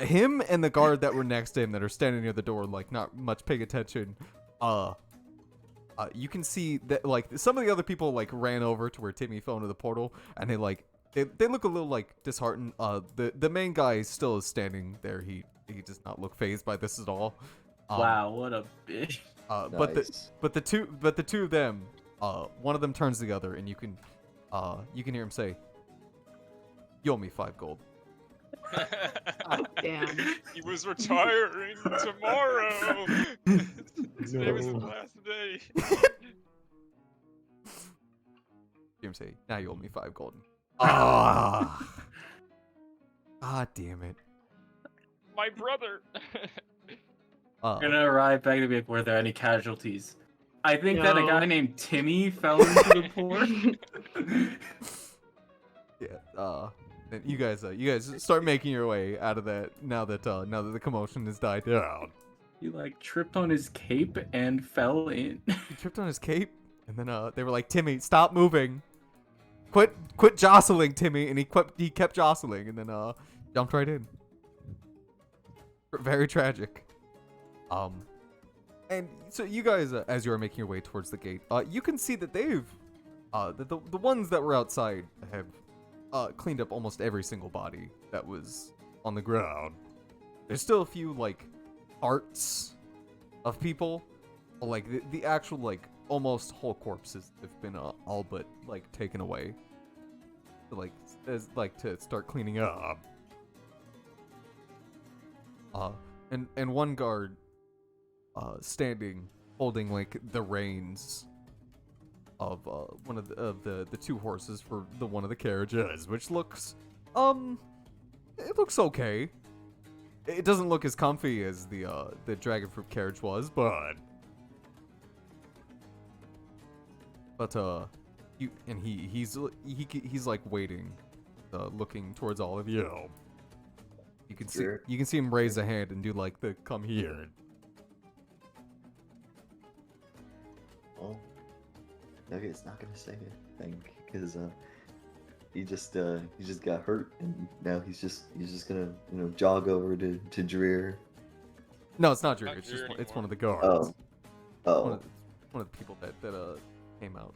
him and the guard that were next to him that are standing near the door, like not much paying attention. You can see that like some of the other people like ran over to where Timmy fell into the portal, and they look a little like disheartened. The main guy still is standing there. He does not look phased by this at all. Wow, what a bitch. Nice. But the two of them, one of them turns to the other, and you can hear him say, "You owe me 5 gold." Oh, damn. He was retiring tomorrow. Today was his last day. Hear him say, "Now you owe me 5 gold." Ah, damn it. My brother. We're gonna arrive back to be like, were there any casualties? I think that a No. guy named Timmy fell into the port. Yeah. And you guys start making your way out of that now that the commotion has died down. He like tripped on his cape and fell in. He tripped on his cape, and then they were like, "Timmy, stop moving, quit jostling, Timmy," and he kept jostling, and then jumped right in. Very tragic. And so you guys, as you are making your way towards the gate, you can see that they've, the ones that were outside have cleaned up almost every single body that was on the ground. There's still a few like parts of people, like the actual like almost whole corpses have been all but like taken away, to start cleaning up. And one guard standing holding like the reins of one of the two horses for the one of the carriages, which looks it looks okay. It doesn't look as comfy as the dragon fruit carriage was, but he's like waiting, looking towards all of you. Sure. You can see him raise a hand and do like the come here. Well, Nugget's not gonna say it, I think, because he just got hurt, and now he's just gonna jog over to Dreer. No, it's not Drew. Not It's Dreer just it's anymore. one of the guards. Oh, One of the people that came out.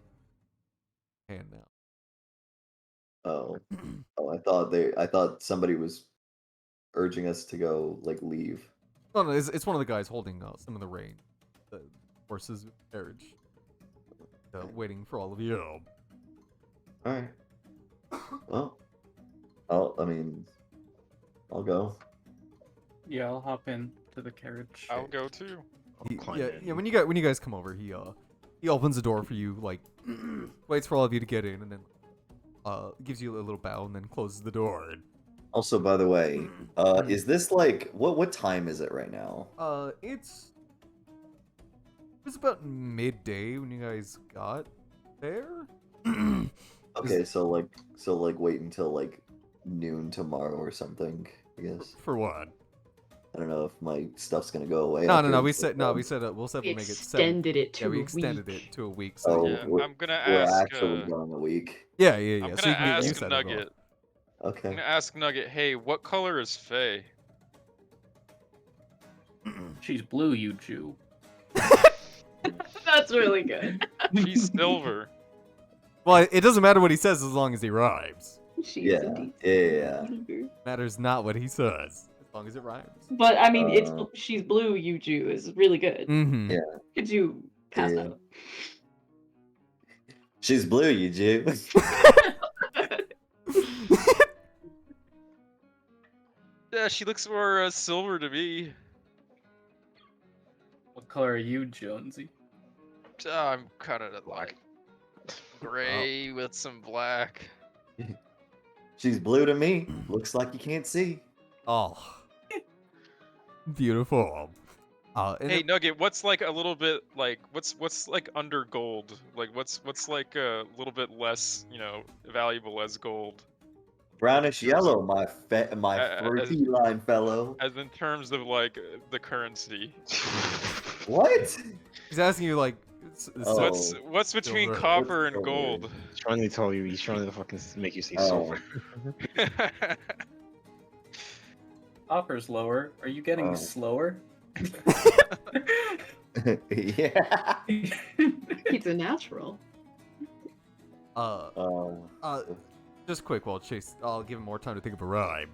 Hand now. oh. I thought somebody was urging us to go leave. No, it's one of the guys holding some of the rein, the horse's carriage, waiting for all of you. All right. Well, I'll go. Yeah, I'll hop in to the carriage. I'll go too. Yeah. When you guys come over, he opens the door for you, like waits for all of you to get in, and then gives you a little bow and then closes the door. Also, by the way, is this what time is it right now? It's about midday when you guys got there. Okay, so wait until noon tomorrow or something, I guess. For what? I don't know if my stuff's gonna go away. No. after We this said done. we'll make it 7. Extended it to Yeah, we a extended week. it to a week. Oh, Yeah, we're, I'm gonna we're ask. actually going a week. Yeah. I'm So you gonna can get ask used to it all. Nugget. I'm Okay. gonna ask Nugget. Hey, what color is Faye? She's blue, you Jew. That's really good. She's silver. Well, it doesn't matter what he says as long as he rhymes. She's Yeah. indeed. Yeah. Matters not what he says as long as it rhymes. But I mean, Uh, she's blue. You Jew is really good. Mm-hmm. Yeah. Could you pass Yeah. out? She's blue, you Jew. Yeah, she looks more silver to me. What color are you, Jonesy? I'm kind of like gray with some black. She's blue to me. Looks like you can't see. Oh, beautiful. And Hey Nugget, what's like a little bit like what's like under gold? Like what's like a little bit less, valuable as gold? Brownish yellow, my as- fruity line fellow. As in terms of like the currency. What? he's asking you like, Oh. What's between Silver. copper and Silver. gold? He's trying to tell you. He's trying to fucking make you see Oh. silver. Copper's lower. Are you getting Oh. slower? Yeah. He's a natural. Just quick while Chase, I'll give him more time to think of a rhyme.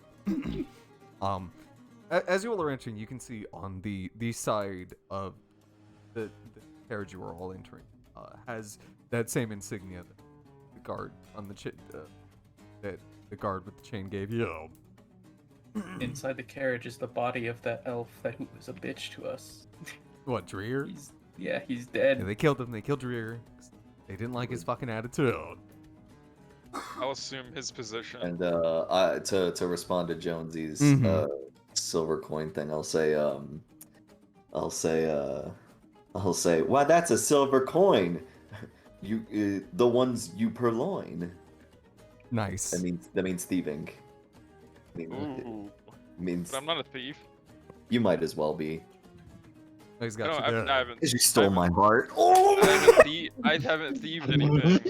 As you all are entering, you can see on the side of the carriage you are all entering has that same insignia that the guard on the that the guard with the chain gave you. Inside the carriage is the body of that elf that was a bitch to us. What, Dreer? He's Yeah, dead. they killed him. They killed Dreer. They didn't like his fucking attitude. I'll assume his position. And to respond to Jonesy's Mhm. silver coin thing, I'll say, why, that's a silver coin. You the ones you purloin. Nice. That means thieving. Ooh, Means but I'm not a thief. you might as well be. He's No, got you I there. haven't. Because you stole my heart. I haven't thieved anything.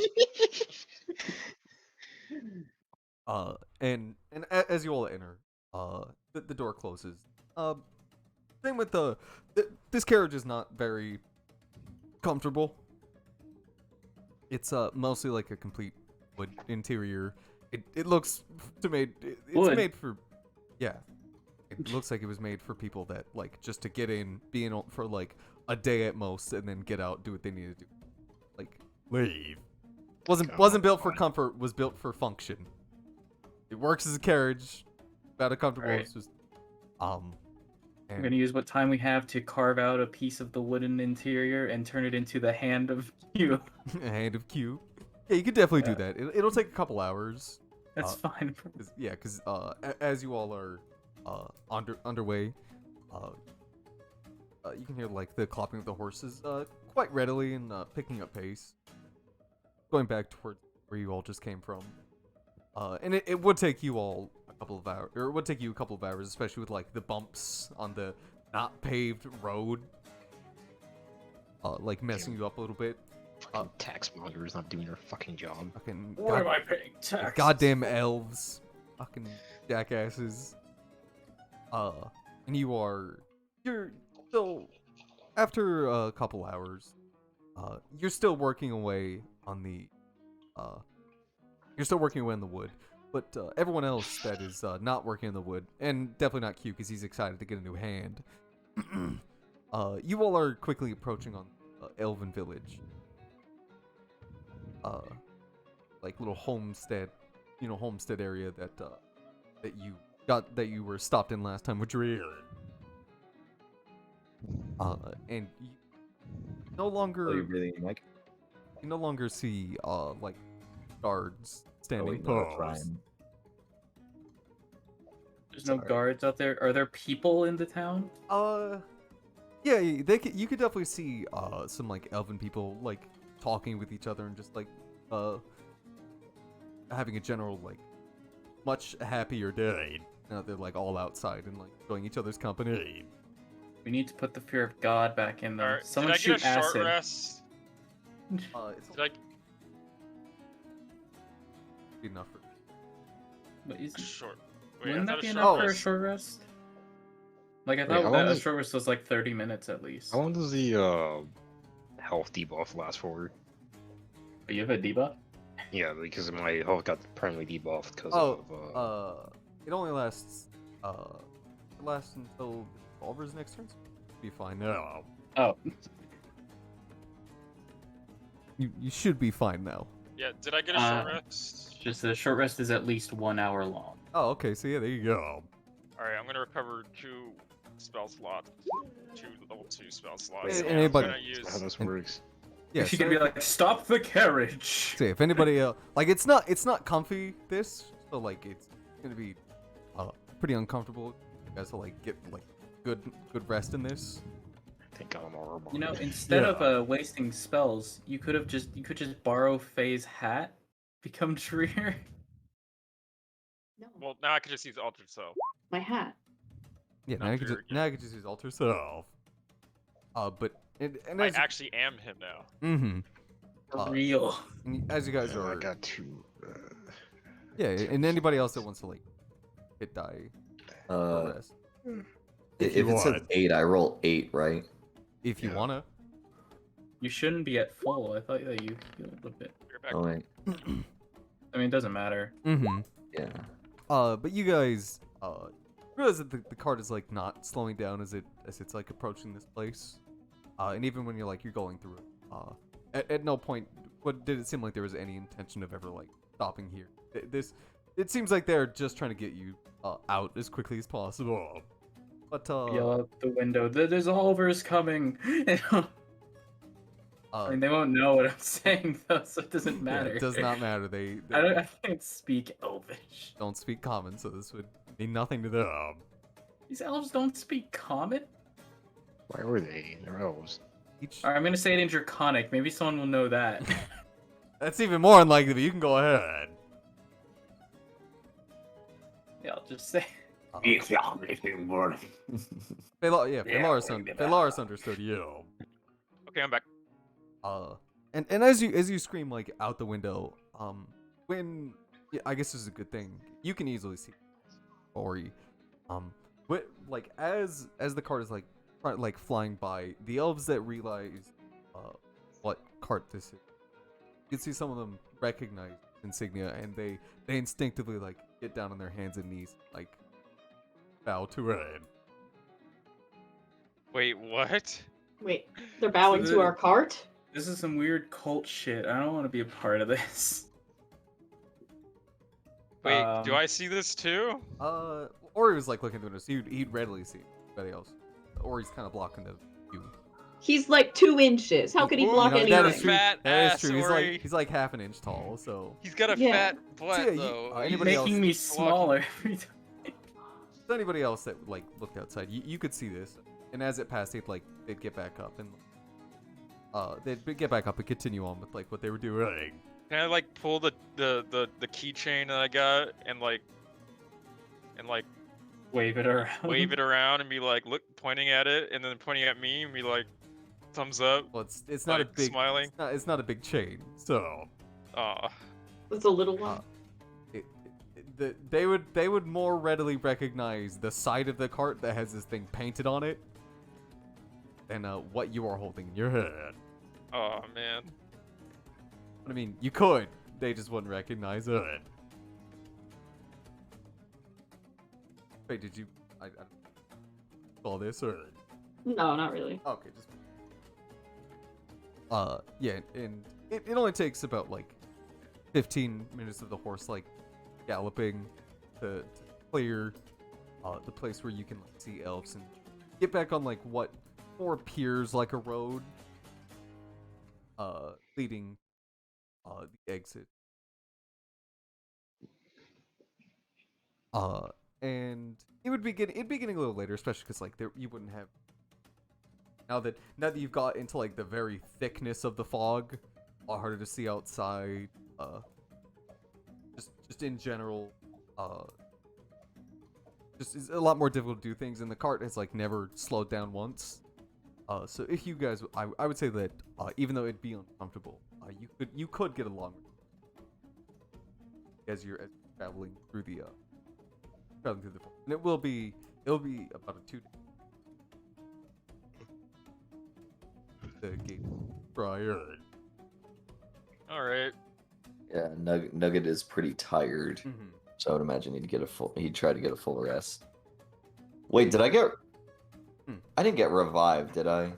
And as you all enter, the door closes. Same with this carriage is not very comfortable. It's mostly like a complete wood interior. It looks it's Wood? made for, yeah. It looks like it was made for people that like just to get in, be in for like a day at most, and then get out, do what they need to do, like leave. Wasn't built for comfort. Was built for function. It works as a carriage. About a comfortable. Right. It's just I'm gonna use what time we have to carve out a piece of the wooden interior and turn it into the hand of you. A hand of Q. Yeah, you could definitely do Yeah. that. It'll take a couple hours. That's fine. 'Cause as you all are underway, you can hear like the clopping of the horses quite readily and picking up pace, going back towards where you all just came from. And it would take you all a couple of hours, or it would take you a couple of hours, especially with like the bumps on the not paved road, like messing you up a little bit. Fucking tax monitors not doing their fucking job. Fucking Why am I paying tax? goddamn elves, fucking jackasses. And you're still, after a couple hours, you're still working away on the you're still working away in the wood, but everyone else that is not working in the wood, and definitely not Q because he's excited to get a new hand. You all are quickly approaching on Elven Village, like little homestead, homestead area that you were stopped in last time with Dreer. And you no longer Are you breathing, Mike? you no longer see like guards standing wait, no, that's posed. Ryan. There's no Sorry. guards out there. Are there people in the town? Yeah, you could definitely see some like elven people like talking with each other and just like having a general like much happier day. Now they're like all outside and like enjoying each other's company. We need to put the fear of God back in them. Alright, Someone did I shoot get a short acid. rest? It's Did I enough for What is a short? Wait, Wouldn't I that thought be a enough short for a rest. short rest? Like I Wait, thought how that long a is- short rest was like 30 minutes at least. How long does the health debuff last for? But you have a debuff? Yeah, because my health got permanently debuffed because it only lasts until Oliver's next turn. So be fine now. Oh, You should be fine now. Yeah, did I get a short rest? just the short rest is at least 1 hour long. Oh, okay. So yeah, there you go. Alright, I'm gonna recover 2 spell slots. 2 level 2 spell slots. Wait, and anybody- I'm gonna that's how use... this works. Yeah. she so could be if- like, stop the carriage! say if anybody like it's not comfy this, so like it's gonna be pretty uncomfortable. You guys will like get like good rest in this. Thank God I'm all You know, instead Yeah. of wasting spells, you could just borrow Faye's hat, become Dreer. No, Well, now I can just use Altered Self. my hat. Yeah, now Not I could fair, just now I could just use alter self. But and I as actually am him now. mm-hmm. For real. As you guys I are got 2. yeah, and anybody else that wants to like hit die or rest If you it says want. 8, I roll 8, right? if you Yeah. wanna. You shouldn't be at full. I thought that you a little bit. You're back. Oh wait, I mean, it doesn't matter. Mm-hmm. yeah. But you guys realize that the cart is like not slowing down as it's like approaching this place. And even when you're going through it, at no point did it seem like there was any intention of ever like stopping here. It seems like they're just trying to get you out as quickly as possible. But Yell out the window. There's Oliver's coming. I mean, they won't know what I'm saying though, so it doesn't yeah, matter. it does not matter. They I can't speak Elvish. don't speak common, so this would mean nothing to them. These elves don't speak common. Why were they? They're elves. Each Alright, I'm gonna say it in Draconic. Maybe someone will know that. that's even more unlikely, but you can go ahead. Yeah, I'll just say. Valaris understood you. Okay, I'm back. And as you scream like out the window, when yeah, I guess this is a good thing. You can easily see Ori. But like as the cart is like flying by, the elves that realize what cart this is, you can see some of them recognize insignia, and they instinctively like get down on their hands and knees, like bow to it. Wait, what? Wait, they're bowing to our cart? This is some weird cult shit. I don't want to be a part of this. Wait, do I see this too? Ori was like looking through this. He'd readily see. anybody else, or he's kind of blocking the view. He's like 2 inches. How could he Ooh, block you know, anything? That is true. Fat That is ass, true. Ori. He's like half an inch tall. So He's got a Yeah. fat butt yeah, you- though. uh, He's anybody else- Making me blocking- smaller every time. to anybody else that like looked outside, you could see this, and as it passed, they'd get back up and they'd get back up and continue on with like what they were doing. Can I like pull the keychain that I got and like Wave it around. wave it around and be like, look, pointing at it, and then pointing at me and be like, thumbs up. Well, it's not Like, a big smiling? It's not a big chain, so Aw. It's a little one. they would more readily recognize the side of the cart that has this thing painted on it than what you are holding in your hand. Oh man. But I mean, you could. They just wouldn't recognize it. Wait, did you? I saw this or? No, not really. Okay, just. Yeah, and it only takes about like 15 minutes of the horse like galloping to clear the place where you can like, see elves and get back on like what more appears like a road leading the exit. And it'd be getting a little later, especially because like you wouldn't have now that you've got into like the very thickness of the fog, a lot harder to see outside. Just in general, just it's a lot more difficult to do things, and the cart has like never slowed down once. So if you guys, I would say that even though it'd be uncomfortable, you could get along as you're traveling through the forest. And it'll be about a 2 day. The gate prior. All right. Yeah, Nugget is pretty tired, Mm-hmm. so I would imagine he'd try to get a full rest. Wait, did I get? I didn't get revived, did I? What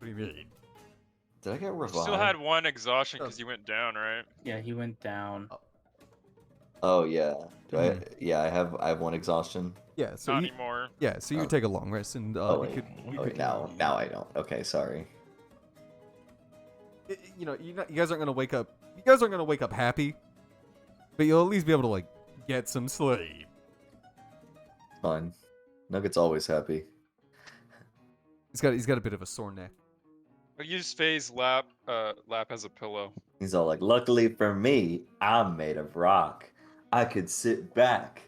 do you mean? Did I get You revived? still had one exhaustion because you went down, right? Yeah, he went down. Oh yeah. Do I? Mhm. Yeah, I have one exhaustion. Yeah, so Not you, anymore. yeah, so you Oh. could take a long rest and Oh you wait. could Oh wait. Now I don't. Okay, sorry. you know you guys aren't gonna wake up. You guys aren't gonna wake up happy, but you'll at least be able to like get some sleep. Fine. Nugget's always happy. He's got a bit of a sore neck. But use Faye's lap as a pillow. He's all like, "Luckily for me, I'm made of rock. I could sit back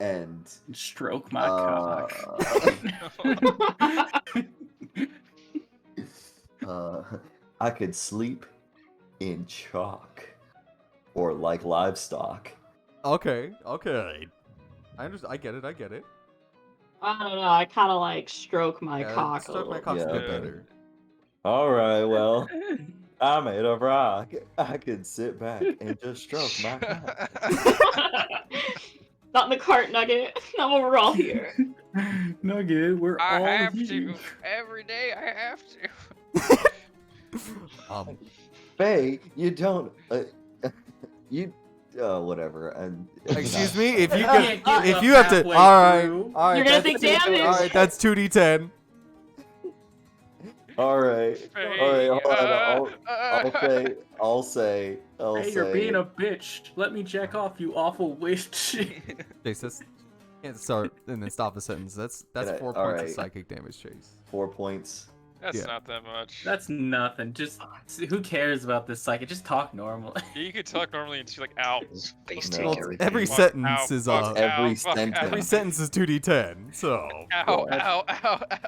and Stroke my cock. I could sleep in chalk or like livestock." Okay. I understand. I get it. I don't know. I kind of like stroke my Yeah, cock a stroke little my bit. cock's a bit Yeah. better. All right, well, I'm made of rock. I could sit back and just stroke my cock. Not in the cart, Nugget. Not when we're all here. Nugget, we're I all have here. to. Every day I have to. Faye, you don't. You. Whatever. Excuse me, if you can't could, give if up you have to, halfway all right, through. You're gonna take damage. All right, that's 2d10. All right. Faye, All right. Hold on. I'll say. Hey, you're being a bitch. Let me jack off, you awful witch. Chase, can't start and then stop the sentence. That's Can I- 4 all points of right. psychic damage, Chase. 4 points. That's Yeah. not that much. That's nothing. Just who cares about this psychic? Just talk normal. You could talk normally and she's like, ow. Face Well, take every Fuck, sentence ow, is fuck, every ow, fuck, sentence. ow, every sentence is 2d10. So Ow, God. ow, ow, ow.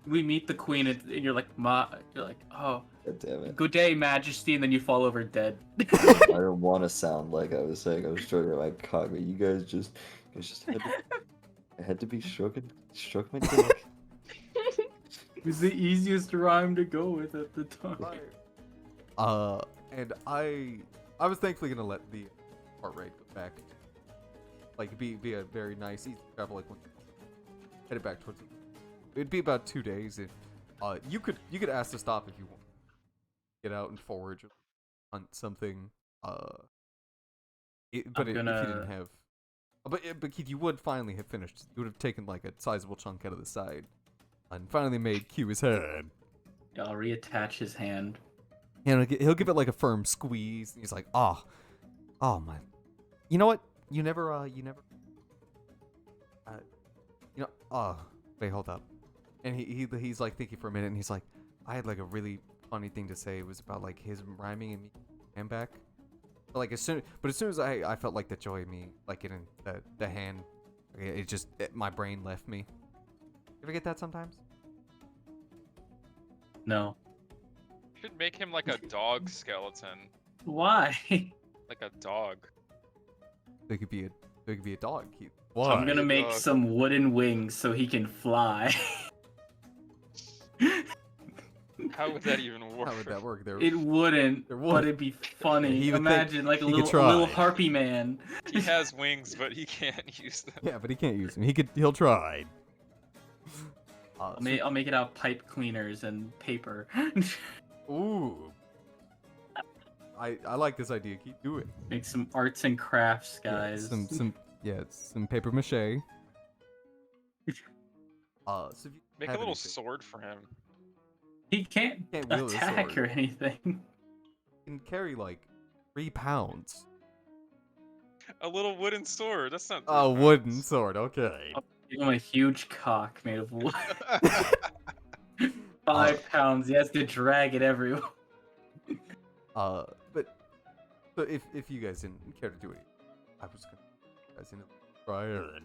We meet the queen, and you're like, you're like, oh, God damn it. good day, Majesty, and then you fall over dead. I don't want to sound like I was saying I was stroking my cock, but you guys just had to be stroking my dick. It was the easiest rhyme to go with at the time. and I was thankfully gonna let the heart rate go back, like be a very nice easy travel, like when headed back towards. It'd be about 2 days if you could ask to stop if you want. Get out and forage, or hunt something. But if you gonna- didn't have, But Keith, you would finally have finished. You would have taken like a sizable chunk out of the side, and finally made Q his head. Yeah, I'll reattach his hand. And he'll give it like a firm squeeze. And he's like, oh my. You know what? You never. Wait, hold up. And he's like thinking for a minute, and he's like, I had like a really funny thing to say. It was about like his rhyming and me hand back. But like as soon as I felt like the joy of me like getting the hand, my brain left me. You ever get that sometimes? No. Should make him like a dog skeleton. Why? Like a dog. They could be a dog. Keith. I'm gonna make Dog. some wooden wings so he can fly. How would that even work? How would that work? It wouldn't, There but would. it'd be funny. He would think Imagine like a he could little try. harpy man. He has wings, but he can't use them. Yeah, but he can't use them. He'll try. I'll make it out of pipe cleaners and paper. Ooh. I like this idea. Keep doing it. Make some arts and crafts, Yeah, guys. some paper mache. So if you Make a have little anything, sword for him. He can't Can't wield a attack sword. or anything. you can carry like 3 pounds. A little wooden sword. That's not. A 3 wooden pounds. sword. Okay. Give him a huge cock made of wood. 5 pounds. He has to drag it everywhere. But so if you guys didn't care to do it, I was gonna you guys didn't try it.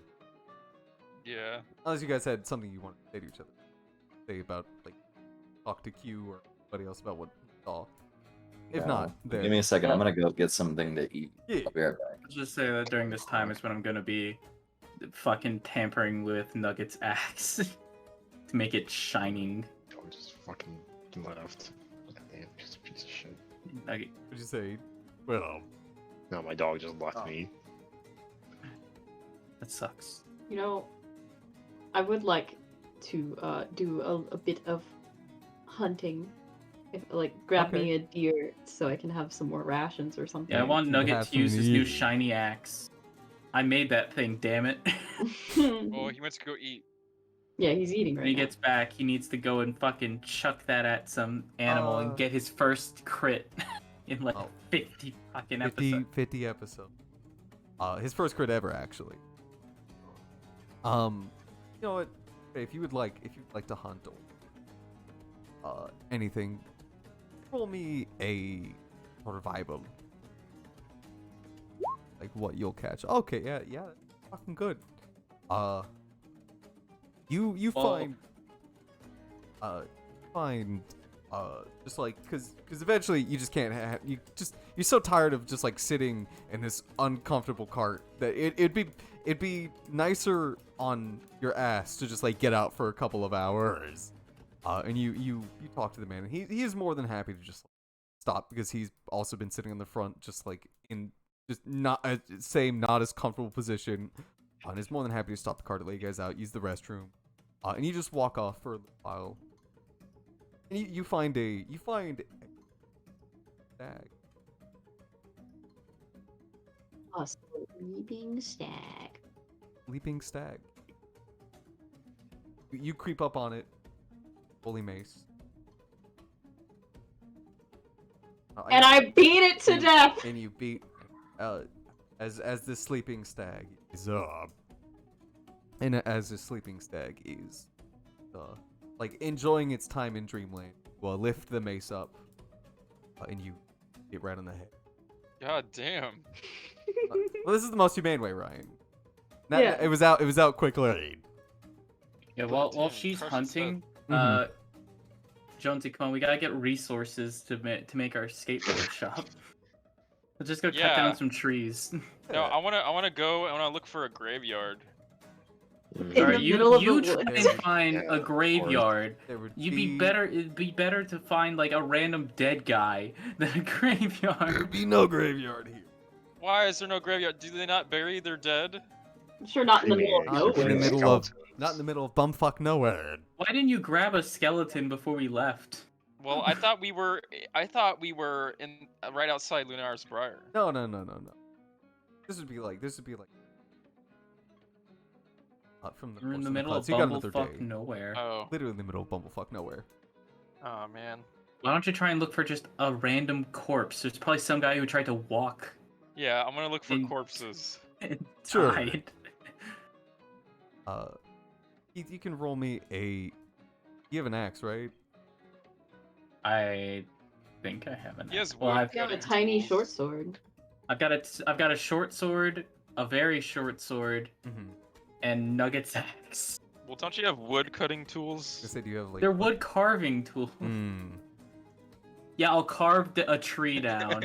Yeah. Unless you guys had something you wanted to say to each other. Say about like talk to Q or anybody else about what you saw. If No. not, then Give me a second. I'm gonna go get something to eat. Yeah. I'll be right back. I'll just say that during this time is when I'm gonna be fucking tampering with Nugget's axe to make it shining. Dog just fucking left. Damn, just a piece of shit. Nugget. what'd you say? Well, No, my dog just left Oh. me. That sucks. You know, I would like to do a bit of hunting. If, like, grab me a deer so I can have some more rations or something. Yeah, I want You Nugget have to use some his new meat. shiny axe. I made that thing, damn it. Oh, he went to go eat. Yeah, he's eating When right he now. gets back, he needs to go and fucking chuck that at some animal and Uh. get his first crit in like Oh. 50 fucking 50 episodes. 50 episodes. His first crit ever, actually. You know what? If you'd like to hunt or anything, roll me a survival. Like what you'll catch. Okay, yeah, that's fucking good. You Well- find just like because eventually you just can't you're so tired of just like sitting in this uncomfortable cart that it'd be nicer on your ass to just like get out for a couple of hours. And you talk to the man, and he is more than happy to just stop because he's also been sitting in the front just like in just not not as comfortable position, and is more than happy to stop the car to let you guys out, use the restroom, and you just walk off for a little while. And you find a bag. A sleeping stag. Leaping stag. You creep up on it, fully mace. And I beat it to death! And you beat as the sleeping stag is and as the sleeping stag is like enjoying its time in dreamland. Well, lift the mace up and you get right on the head. God damn. Well, this is the most humane way, Ryan. Yeah. It was out quickly. Yeah, while Damn, she's crush his hunting, Mhm. Jonesy, come on, we gotta get resources to make our skateboard shop. Let's just go cut Yeah. down some trees. No, I wanna go. I wanna look for a graveyard. In Alright, the you middle of you the try woods. and find Yeah, a of graveyard. There would You'd be better. It'd be better to find like a random dead guy than a There'd graveyard. be no graveyard here. Why is there no graveyard? Do they not bury their dead? I'm sure not in the middle of Not in nowhere. the middle of not in the middle of bumfuck nowhere. Why didn't you grab a skeleton before we left? Well, I thought we were. I thought we were in right outside Lunaris Briar. No. This would be like from the We're in from the middle of clouds. You got another bumblefuck day. nowhere. Oh. Literally in the middle of bumblefuck nowhere. Oh man. Why don't you try and look for just a random corpse? There's probably some guy who tried to walk Yeah, I'm gonna look for In- corpses. and Sure. died. Keith, you can roll me a. You have an axe, right? I think I have an. He has well, wood I've, You have a cutting tiny tools. short sword. I've got a short sword, a very short sword, Mm-hmm. and Nugget's axe. Well, don't you have wood cutting I tools? said you have like. They're wood carving tools. Hmm. Yeah, I'll carve a tree down.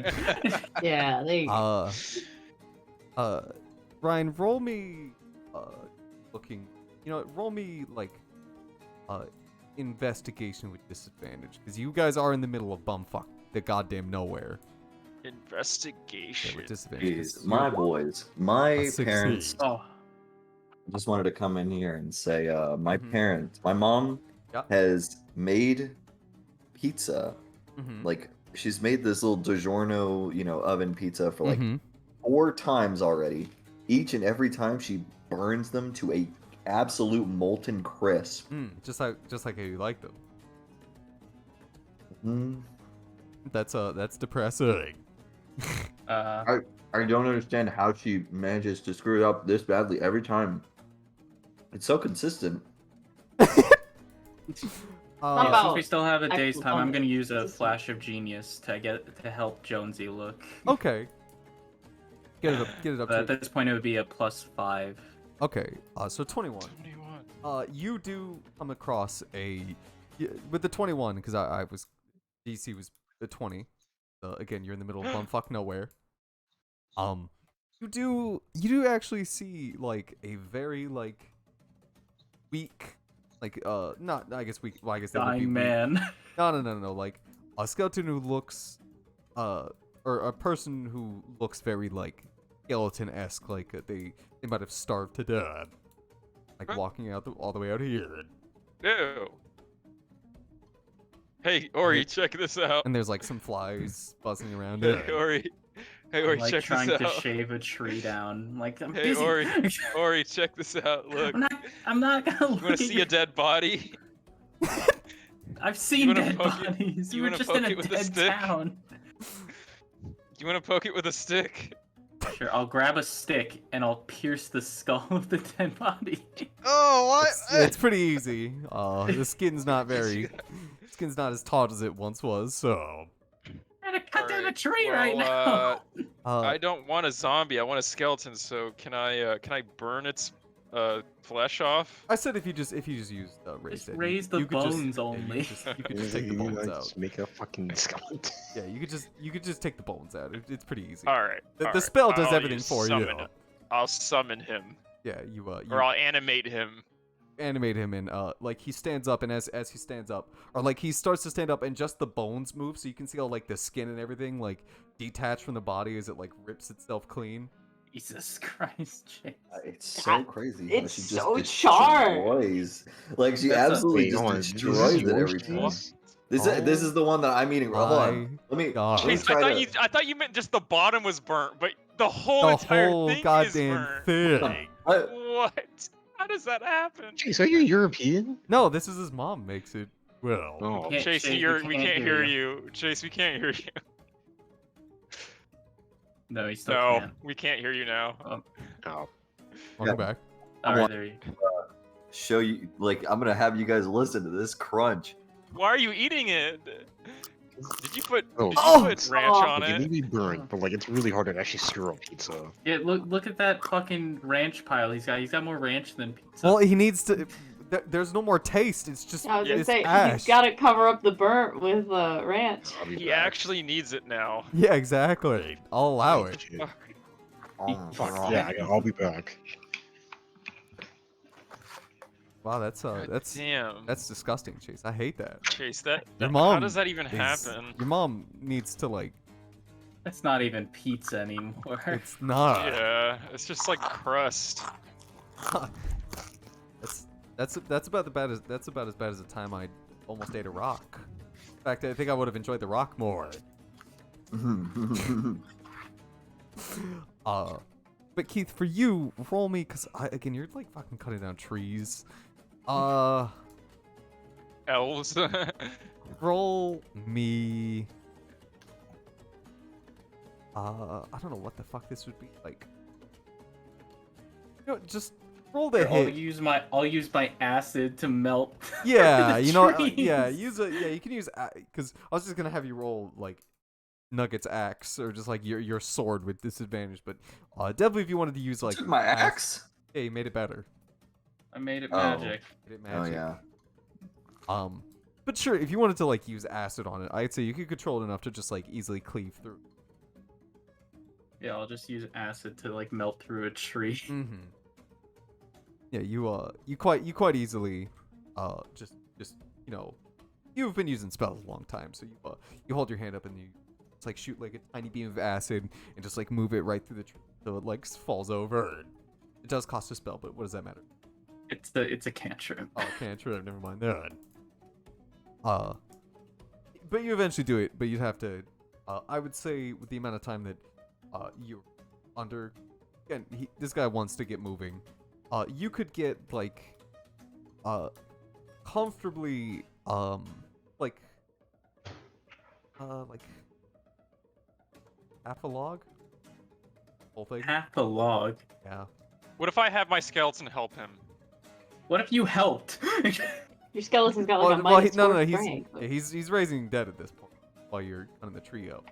Yeah, there you go. Ryan, roll me. Looking. You know, roll me like. Investigation with disadvantage, because you guys are in the middle of bumfuck the goddamn nowhere. Yeah, Investigation. with disadvantage. 'cause Jeez, you- my boys, my succeed. parents Oh, just wanted to come in here and say, my Mhm. parents, my mom Yeah. has made pizza. Mhm. Like she's made this little DiGiorno, oven pizza for like Mhm. 4 times already. Each and every time she burns them to a absolute molten crisp. Just like how you like them. Mm, That's depressing. uh, I don't understand how she manages to screw it up this badly every time. It's so consistent. yeah, about since we still have a day's actual time, I'm combat? gonna use a This is- flash of genius to help Jonesy look. Okay. Get it up. But at To, this point, it would be a +5. okay. So 21. 21. You do come across with the 21, because I was DC was the 20. Again, you're in the middle of bumfuck nowhere. You do actually see like a very like weak, like not I guess weak. Well, I guess that would be Dying weak. man. No. Like a skeleton who looks, or a person who looks very like skeleton-esque, like they might have starved to death, like Huh? walking all the way out here. Ew. Hey, Ori, check this out. And there's like some flies buzzing around Hey, it. Ori. Hey, I'm, Ori, like check trying this to out. shave a tree down. Like I'm Hey, busy. Ori. Ori, check this out. Look. I'm not gonna You look want at to see your... a dead body? I've seen wanna dead poke it- bodies. you You were wanna just poke in a it with a dead stick? town. You want to poke it with a stick? Sure, I'll grab a stick and I'll pierce the skull of the dead body. Oh, what? It's pretty easy. The skin's not skin's not as taut as it once was. So, I'm gonna cut down a Alright, tree right well, now. I don't want a zombie. I want a skeleton. So can I burn its flesh off? I said if you just use raised Just it, raise the you could just- bones yeah, only. you could just take the bones out. Just make a fucking skeleton. Yeah, you could just take the bones out. It's pretty easy. All right. The spell does I'll everything use for you. summon him. I'll summon him, Yeah, you or I'll animate him. animate him, and like he stands up, and as he stands up, or like he starts to stand up, and just the bones move, so you can see all like the skin and everything like detach from the body as it like rips itself clean. Jesus Christ, Chase. It's so God, crazy. it's she just so charred. destroys. Like she That's a- absolutely Wait, just hold on, this is destroys it yours, every time. Chase? This is the one that I'm eating. Hold on. Let me God. Chase, try to. I thought you meant just the bottom was burnt, but the whole The entire whole thing is goddamn burnt. thing. What? How does that happen? Chase, are you European? No, this is his mom makes it. Well, Oh, Can't- Chase, Chase, we can't hear you. Chase, we can't hear you. No, he still No, can't. we can't hear you now. oh. welcome back. Alright, want- there you Show you, like, I'm gonna have you guys listen to this crunch. Why are you eating it? Did you put, Oh. did you Oh! put ranch on Like, it may it? be burnt, but like it's really hard to actually screw up pizza. Yeah, look at that fucking ranch pile he's got. He's got more ranch than pizza. Well, he needs to. There's no more taste. It's just I was gonna it's say ash. he's got to cover up the burnt with ranch. I'll be He back. actually needs it now. Yeah, exactly. I'll allow it. Shit. Oh, Fuck, God. yeah, I'll be back. Wow, that's Damn. disgusting, Chase. I hate that. Chase, that. Your How mom does that even is- happen? Your mom needs to like. That's not even pizza anymore. It's not. Yeah, it's just like crust. That's about as bad as the time I almost ate a rock. In fact, I think I would have enjoyed the rock more. But Keith, for you, roll me, cause again, you're like fucking cutting down trees. Elves. Roll me. I don't know what the fuck this would be like. You know, just roll the I'll hit. use my acid to melt. Yeah, the you know, trees. yeah, you can use because I was just gonna have you roll like Nugget's axe or just like your sword with disadvantage, but definitely if you wanted to use like Took my axe. yeah, you made it better. I made it Oh. magic. Made it Oh magic. yeah. But sure, if you wanted to like use acid on it, I'd say you could control it enough to just like easily cleave through. Yeah, I'll just use acid to like melt through a tree. Mm-hmm. Yeah, you quite easily, just you know, you've been using spells a long time, so you hold your hand up and you just like shoot like a tiny beam of acid and just like move it right through the tree so it like falls over. It does cost a spell, but what does that matter? It's a cantrip. Oh, cantrip. Never mind that. But you eventually do it. But you'd have to. I would say with the amount of time that you're under. Again, this guy wants to get moving. You could get like, comfortably like half a log. Whole thing. Half a log. Yeah. What if I have my skeleton help him? What if you helped? Your skeleton's got like a Well, minus no, 4 he's strength. yeah, he's raising dead at this point while you're on the trio.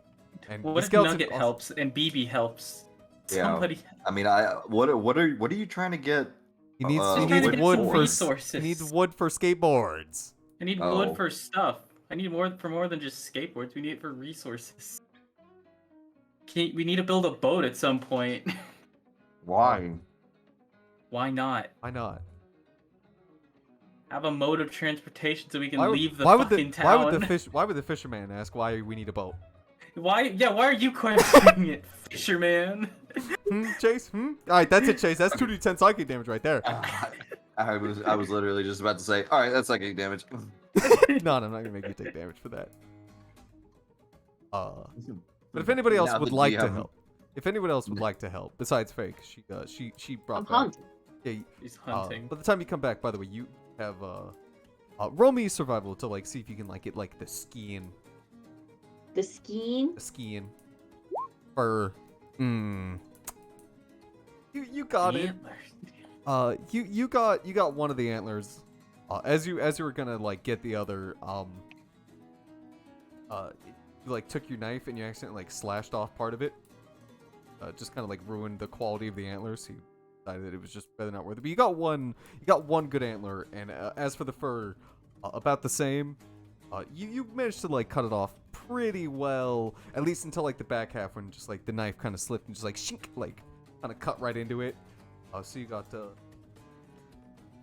And What the if skeleton Nugget also- helps and BB helps? Yeah. Somebody. I mean, what are you trying to get? He needs, Just he trying to needs get wood some for resources. He needs wood for skateboards. I need Oh. wood for stuff. I need more for more than just skateboards. We need it for resources. We need to build a boat at some point. Why? Why not? Why not? Have a mode of transportation so we can Why would- leave the why would fucking Why town. would the fisherman ask why we need a boat? Why? Yeah, why are you questioning it, fisherman? Chase? All right, that's it, Chase. That's 2d10 psychic damage right there. I was literally just about to say, all right, that's psychic damage. No, I'm not gonna make you take damage for that. But if anybody else Now would that like we to have- help, if anyone else would like to help, besides Fake, she brought I'm back. hunting. Yeah, He's hunting. by the time you come back, by the way, you have roll me survival to like see if you can like get like the skiing The skiing? for you got it. Antlers. You got one of the antlers. As you were gonna like get the other you like took your knife and you accidentally like slashed off part of it. Just kind of like ruined the quality of the antlers. So you decided that it was just rather not worth it. But you got one good antler, and as for the fur, about the same. You managed to like cut it off pretty well, at least until like the back half when just like the knife kind of slipped and just like shink, like kind of cut right into it. So you got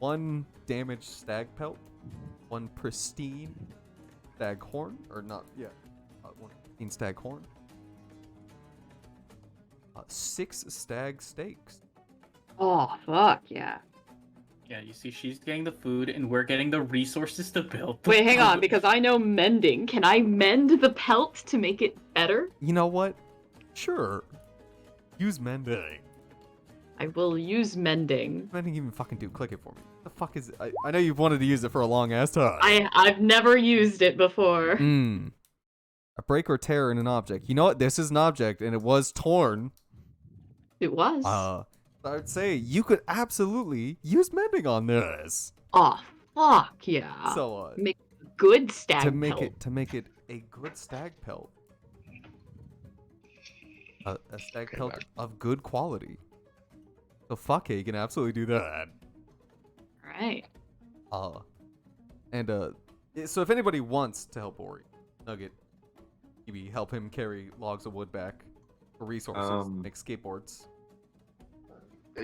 one damaged stag pelt, one pristine stag horn, or not? Yeah, one pristine stag horn. 6 stag steaks. Oh, fuck, yeah. Yeah, you see, she's getting the food, and we're getting the resources to build. Wait, hang on, because I know mending. Can I mend the pelt to make it better? You know what? Sure. Use mending. I will use mending. Mending even fucking do. Click it for me. The fuck is it? I know you've wanted to use it for a long ass time. I've never used it before. A break or tear in an object. You know what? This is an object, and it was torn. It was. I would say you could absolutely use mending on this. Oh, fuck yeah. So Make a good stag to make pelt. it a good stag pelt. A stag Okay, pelt back. of good quality. So fuck it, you can absolutely do that. Right. So if anybody wants to help Ori, Nugget, maybe help him carry logs of wood back for resources, make skateboards.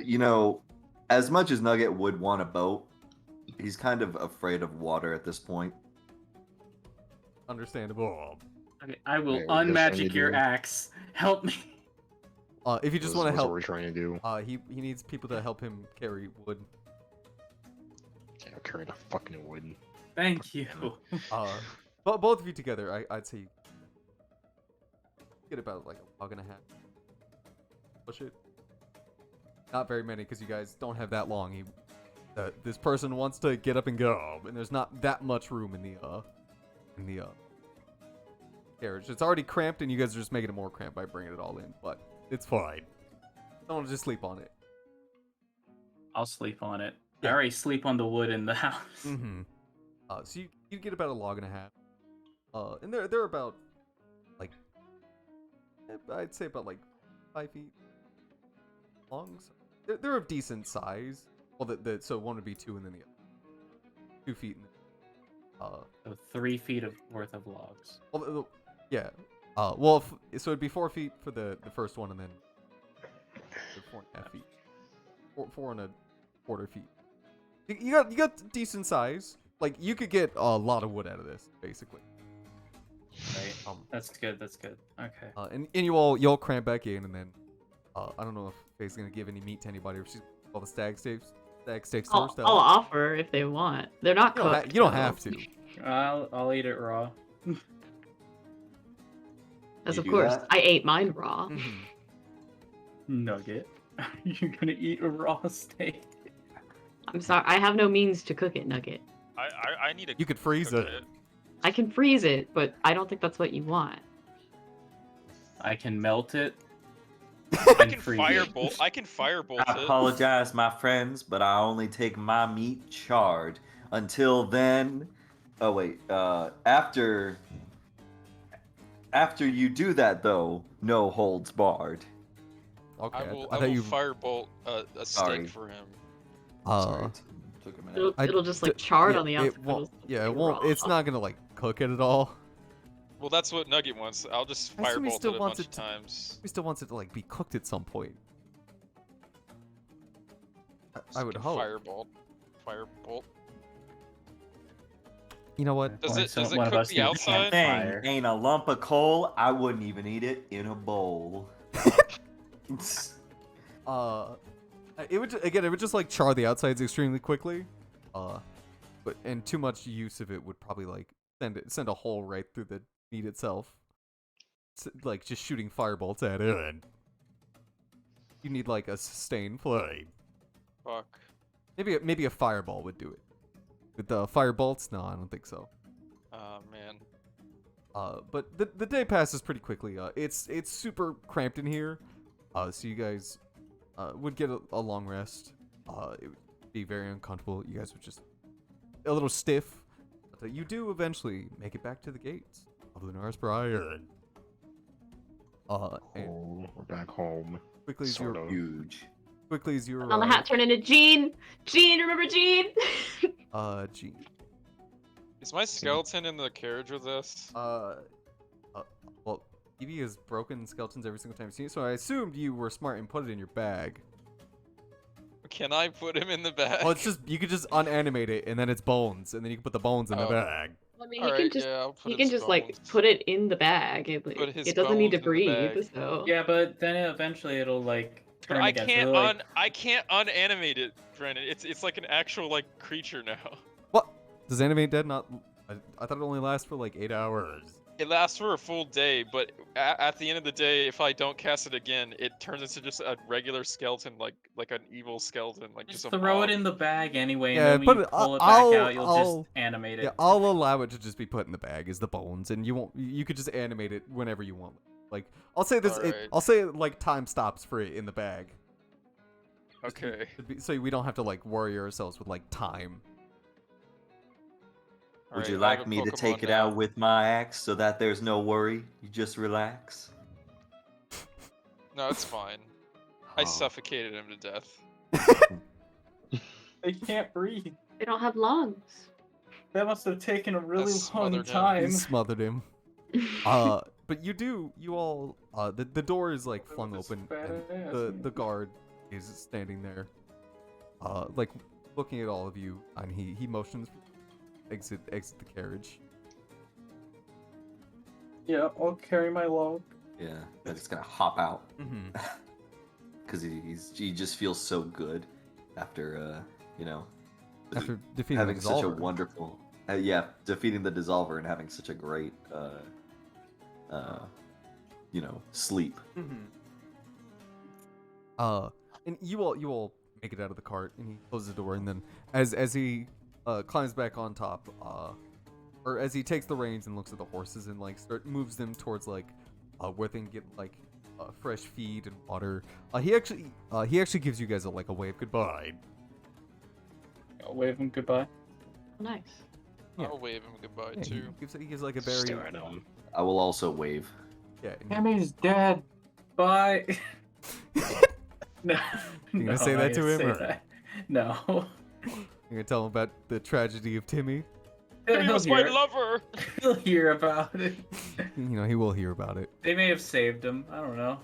You know, as much as Nugget would want a boat, he's kind of afraid of water at this point. Understandable. Okay, I will Okay, we're just trying to unmagic your do- axe. Help me. If you just What want to help, we're trying to do. he needs people to help him carry wood. Yeah, carry the fucking wood. Thank you. But both of you together, I'd say get about like a log and a half. Push it. not very many because you guys don't have that long. This person wants to get up and go, and there's not that much room in the carriage. It's already cramped, and you guys are just making it more cramped by bringing it all in, but it's fine. Don't just sleep on it. I'll sleep on it. Yeah. I already sleep on the wood in the house. Mm-hmm. So you get about a log and a half. And they're about like I'd say about like 5 feet long. So they're of decent size. Well, so one would be 2, and then the other 2 feet. So 3 feet worth of logs. Well, yeah. So it'd be 4 feet for the first one, and then 4.5 feet. 4.25 feet. You got decent size. Like you could get a lot of wood out of this, basically. Right. That's good. That's good. Okay. And you all cramp back in, and then I don't know if Faye's gonna give any meat to anybody, or if she's all the stag steaks I'll offer if they want. They're not cooked. You don't though. have to. I'll eat it raw. As You of do course, that? I ate mine raw. Mhm. Nugget. You're gonna eat a raw steak? I'm sorry, I have no means to cook it, Nugget. I need to. You could freeze cook it. I can freeze it, but I don't think that's what you want. I can melt it. I and can freeze it. firebolt. I can firebolt I it. apologize, my friends, but I only take my meat charred. Until then, oh wait, after you do that though, no holds barred. Okay. I will I thought you. firebolt a Sorry. steak for him. Sorry, it took a minute. It'll just like char it yeah, on the it outside. won't- but Yeah, it'll it be won't. raw. It's not gonna like cook it at all. Well, that's what Nugget wants. I'll just I assume he firebolt still it a wants bunch it of to- times. He still wants it to like be cooked at some point. I would Can hope. Firebolt. You know what? Does Or it one of cook us the needs to outside? campfire. Ain't a lump of coal. I wouldn't even eat it in a bowl. It would just like char the outsides extremely quickly. And too much use of it would probably like send a hole right through the meat itself. Like just shooting firebolts at it. And you need like a sustained flame. Fuck. Maybe a fireball would do it. With the firebolts, no, I don't think so. Oh man. But the day passes pretty quickly. It's super cramped in here. So you guys would get a long rest. It would be very uncomfortable. You guys would just a little stiff. But you do eventually make it back to the gates of Lunaris Briar. And We're back home. quickly as Sort you're of. Huge. quickly as you On the hat turn into Jean. Jean, remember Jean? Gene. Is my skeleton in the carriage with us? Well, Evie has broken skeletons every single time you've seen it, so I assumed you were smart and put it in your bag. Can I put him in the bag? Well, it's just you could just unanimate it, and then it's bones, and then you can put the bones in the Oh. bag. I mean, Alright, he can just yeah, I'll put he can his just like bones. put it in the bag. It, Put his it doesn't need to bones in the breathe. bag. So Yeah, but then eventually it'll like But turn I against can't it. Like, I can't unanimate it, Brandon. It's like an actual like creature now. What? Does animate dead not? I thought it only lasts for like 8 hours. It lasts for a full day, but at the end of the day, if I don't cast it again, it turns into just a regular skeleton, like an evil skeleton, like just just a throw mob. it in the bag anyway, Yeah, and then put when you it- pull it back I'll- out, you'll I'll- just animate it. Yeah, I'll allow it to just be put in the bag as the bones, and you won't. You could just animate it whenever you want. Like I'll say this. Alright. I'll say like time stops for it in the bag. Okay. So we don't have to like worry ourselves with like time. Would Alright, you I have like a me to Pokemon take it now. out with my axe so that there's no worry? You just relax. No, it's fine. I Oh. suffocated him to death. They can't breathe. they don't have lungs. That must have taken a really That long smothered him. time. You smothered him. But you all, the door is like flung With this open, fat and ass, the man. guard is standing there, like looking at all of you, and he motions, exit the carriage. Yeah, I'll carry my log. Yeah, but it's gonna hop out Mm-hmm. because he just feels so good after After defeating having the such a Dissolver. wonderful defeating the dissolver and having such a great sleep. Mm-hmm. And you all make it out of the cart, and he closes the door, and then as he climbs back on top, or as he takes the reins and looks at the horses and like moves them towards like where they can get like fresh feed and water. He actually gives you guys a wave goodbye. I'll wave him goodbye. Nice. Yeah. I'll wave him goodbye Yeah, too. he gives like a very Stare at him. I will also wave. yeah. And Tammy's dead. Bye. No. You gonna no, say I'm that not to gonna him, say or- that. No. you're gonna tell him about the tragedy of Timmy. Timmy He'll was my hear- lover. He'll hear about it. He will hear about it. They may have saved him. I don't know.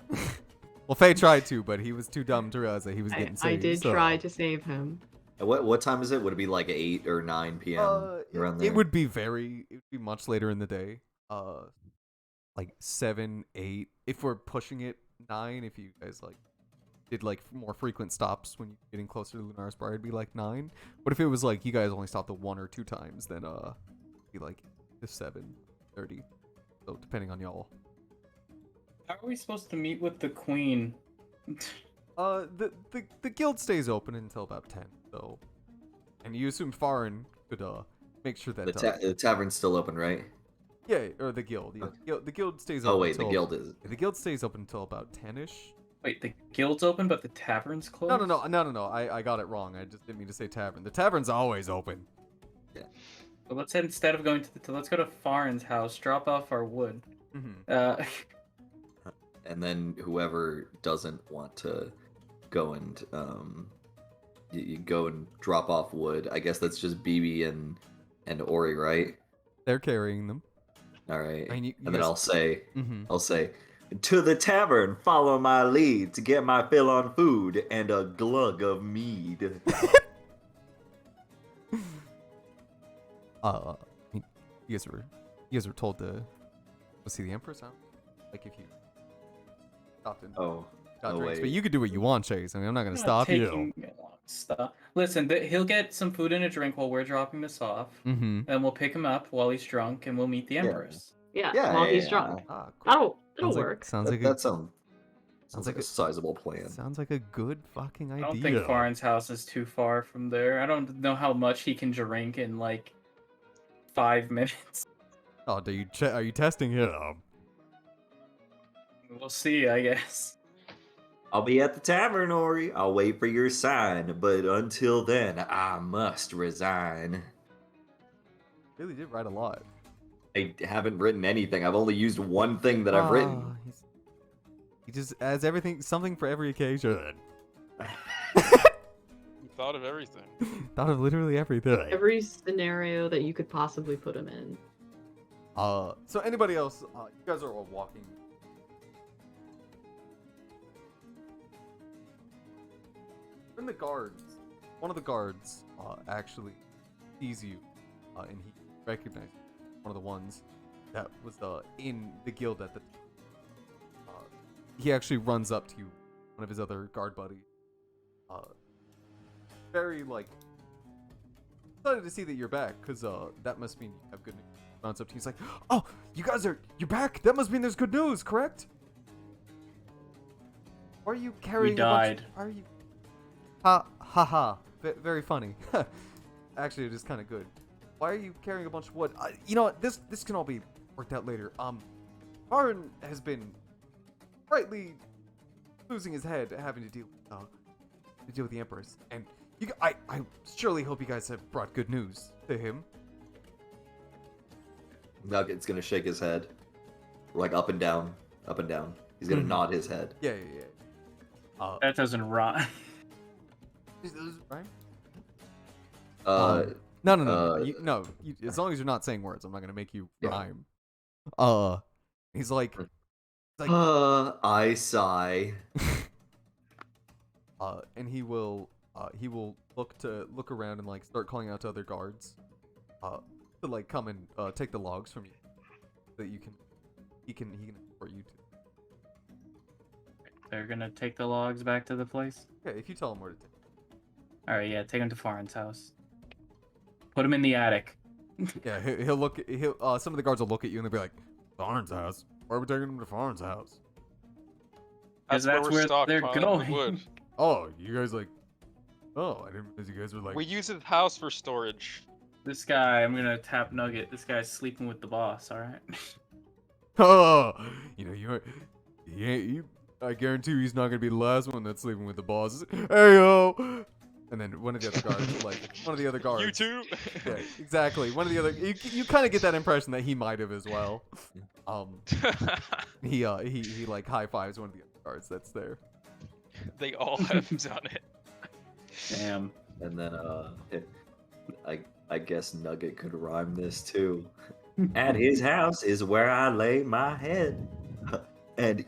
Well, Faye tried to, but he was too dumb to realize that he was getting I saved. did so. try to save him. What time is it? Would it be like 8 or 9 p.m. around there? It would be much later in the day. Like 7, 8. If we're pushing it 9, if you guys like did like more frequent stops when you're getting closer to Lunar Spire, it'd be like 9. But if it was like you guys only stopped the 1 or 2 times, then it'd be like the 7:30. So depending on y'all. How are we supposed to meet with the queen? The guild stays open until about 10. So, and you assume Farin could make sure that the tavern's still open, right? yeah, or the guild. Yeah, the guild stays open. Oh wait, the till- guild is. The guild stays open until about 10ish. Wait, the guild's open, but the tavern's closed? No. I got it wrong. I just didn't mean to say tavern. The tavern's always open. But let's head, instead of going to let's go to Farin's house, drop off our wood. Mm-hmm. And then whoever doesn't want to go and you go and drop off wood. I guess that's just BB and Ori, right? They're carrying them. All right. I mean, you And then guys- I'll say, to the tavern, follow my lead to get my fill on food and a glug of mead. I mean, you guys were told to go see the Empress. Huh? Like if you stopped and Oh, got no drinks, way. but you could do what you want, Chase. I mean, I'm not gonna stop you. Stop. Listen, he'll get some food and a drink while we're dropping this off, Mm-hmm. and we'll pick him up while he's drunk, and we'll meet the Empress. Yeah, Yeah, while he's yeah. drunk. Ah, cool. It'll Sounds like- work. Sounds like That sounds like like a sizable plan. sounds like a good fucking idea. I don't think Farin's house is too far from there. I don't know how much he can drink in like 5 minutes. Oh, are you testing him? We'll see, I guess. I'll be at the tavern, Ori. I'll wait for your sign, but until then, I must resign. Really did write a lot. I haven't written anything. I've only used one thing that I've written. He just has something for every occasion. You thought of everything. Thought of literally everything. Every scenario that you could possibly put him in. So anybody else? You guys are all walking. When the guards, one of the guards, actually sees you, and he recognizes one of the ones that was in the guild at the. He actually runs up to you, one of his other guard buddies. Very like excited to see that you're back, cause that must mean you have good news. Runs up to you, he's like, "Oh, you're back. That must mean there's good news, correct? Why are you carrying? died. Why are you? Ha ha ha! Very funny. Actually, it is kind of good. Why are you carrying a bunch of wood? You know what? This can all be worked out later. Farin has been rightly losing his head, having to deal with the Empress, and I surely hope you guys have brought good news to him. Nugget's gonna shake his head, like up and down, up and down. He's gonna nod his head. Yeah. That doesn't rhyme. Right? Uh, No. As long as you're not saying words, I'm not gonna make you Yeah. rhyme. He's like, I sigh. and he will look around and like start calling out to other guards, to like come and take the logs from you, so that he can support you too. They're gonna take the logs back to the place? Yeah, if you tell him where to take. Alright, yeah, take him to Farin's house. Put him in the attic. Yeah, he'll look. Some of the guards will look at you and they'll be like, "Farin's house? Why are we taking him to Farin's house?" Because That's where that's where they're stockpiling the going. wood. Oh, you guys like. Oh, I didn't realize you guys were like. We use his house for storage. This guy, I'm gonna tap Nugget. This guy's sleeping with the boss. All right. Oh, you know I guarantee you he's not gonna be the last one that's sleeping with the boss. Hey yo! And then one of the other guards, You too? Yeah, exactly. One of the other. You kind of get that impression that he might have as well. He like high fives one of the other guards that's there. They all have done it. Damn. And then I guess Nugget could rhyme this too. At his house is where I lay my head, and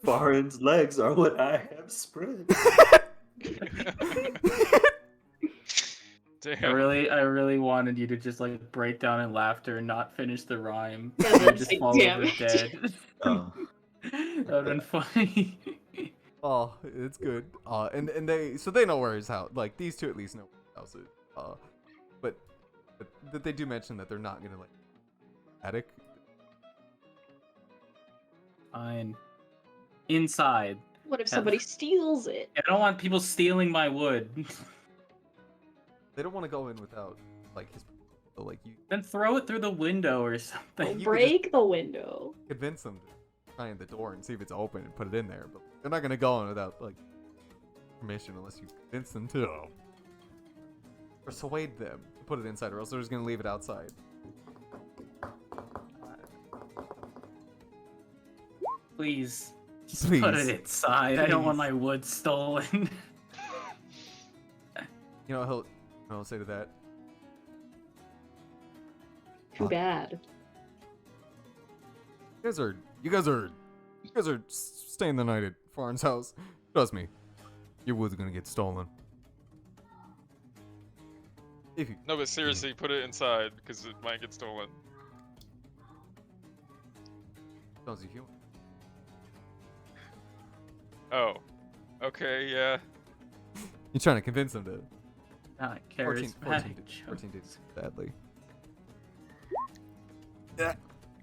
Farin's legs are what I have spread. I Damn. really wanted you to just like break down in laughter and not finish the rhyme. Yeah, And that's just like, fall damn over it. dead. Oh. That would've been funny. Oh, it's good. And they know where his house. Like these two at least know where his house is. But they do mention that they're not gonna like attic. Fine. Inside. What if somebody steals it? I don't want people stealing my wood. They don't want to go in without like his. So, like you Then throw it through the window or something. you could Break the window. convince them to try in the door and see if it's open and put it in there. But they're not gonna go in without like permission unless you convince them to. Persuade them to put it inside, or else they're just gonna leave it outside. Please. Just Please. put it inside. I don't want Please. my wood stolen. You know what he'll say to that? Too bad. You guys are staying the night at Farin's house. Trust me, your wood's gonna get stolen. If you No, but seriously, put it inside because it might get stolen. don't you feel. Oh. Okay, yeah. You're trying to convince them to. Not 14 charismatic. did sadly.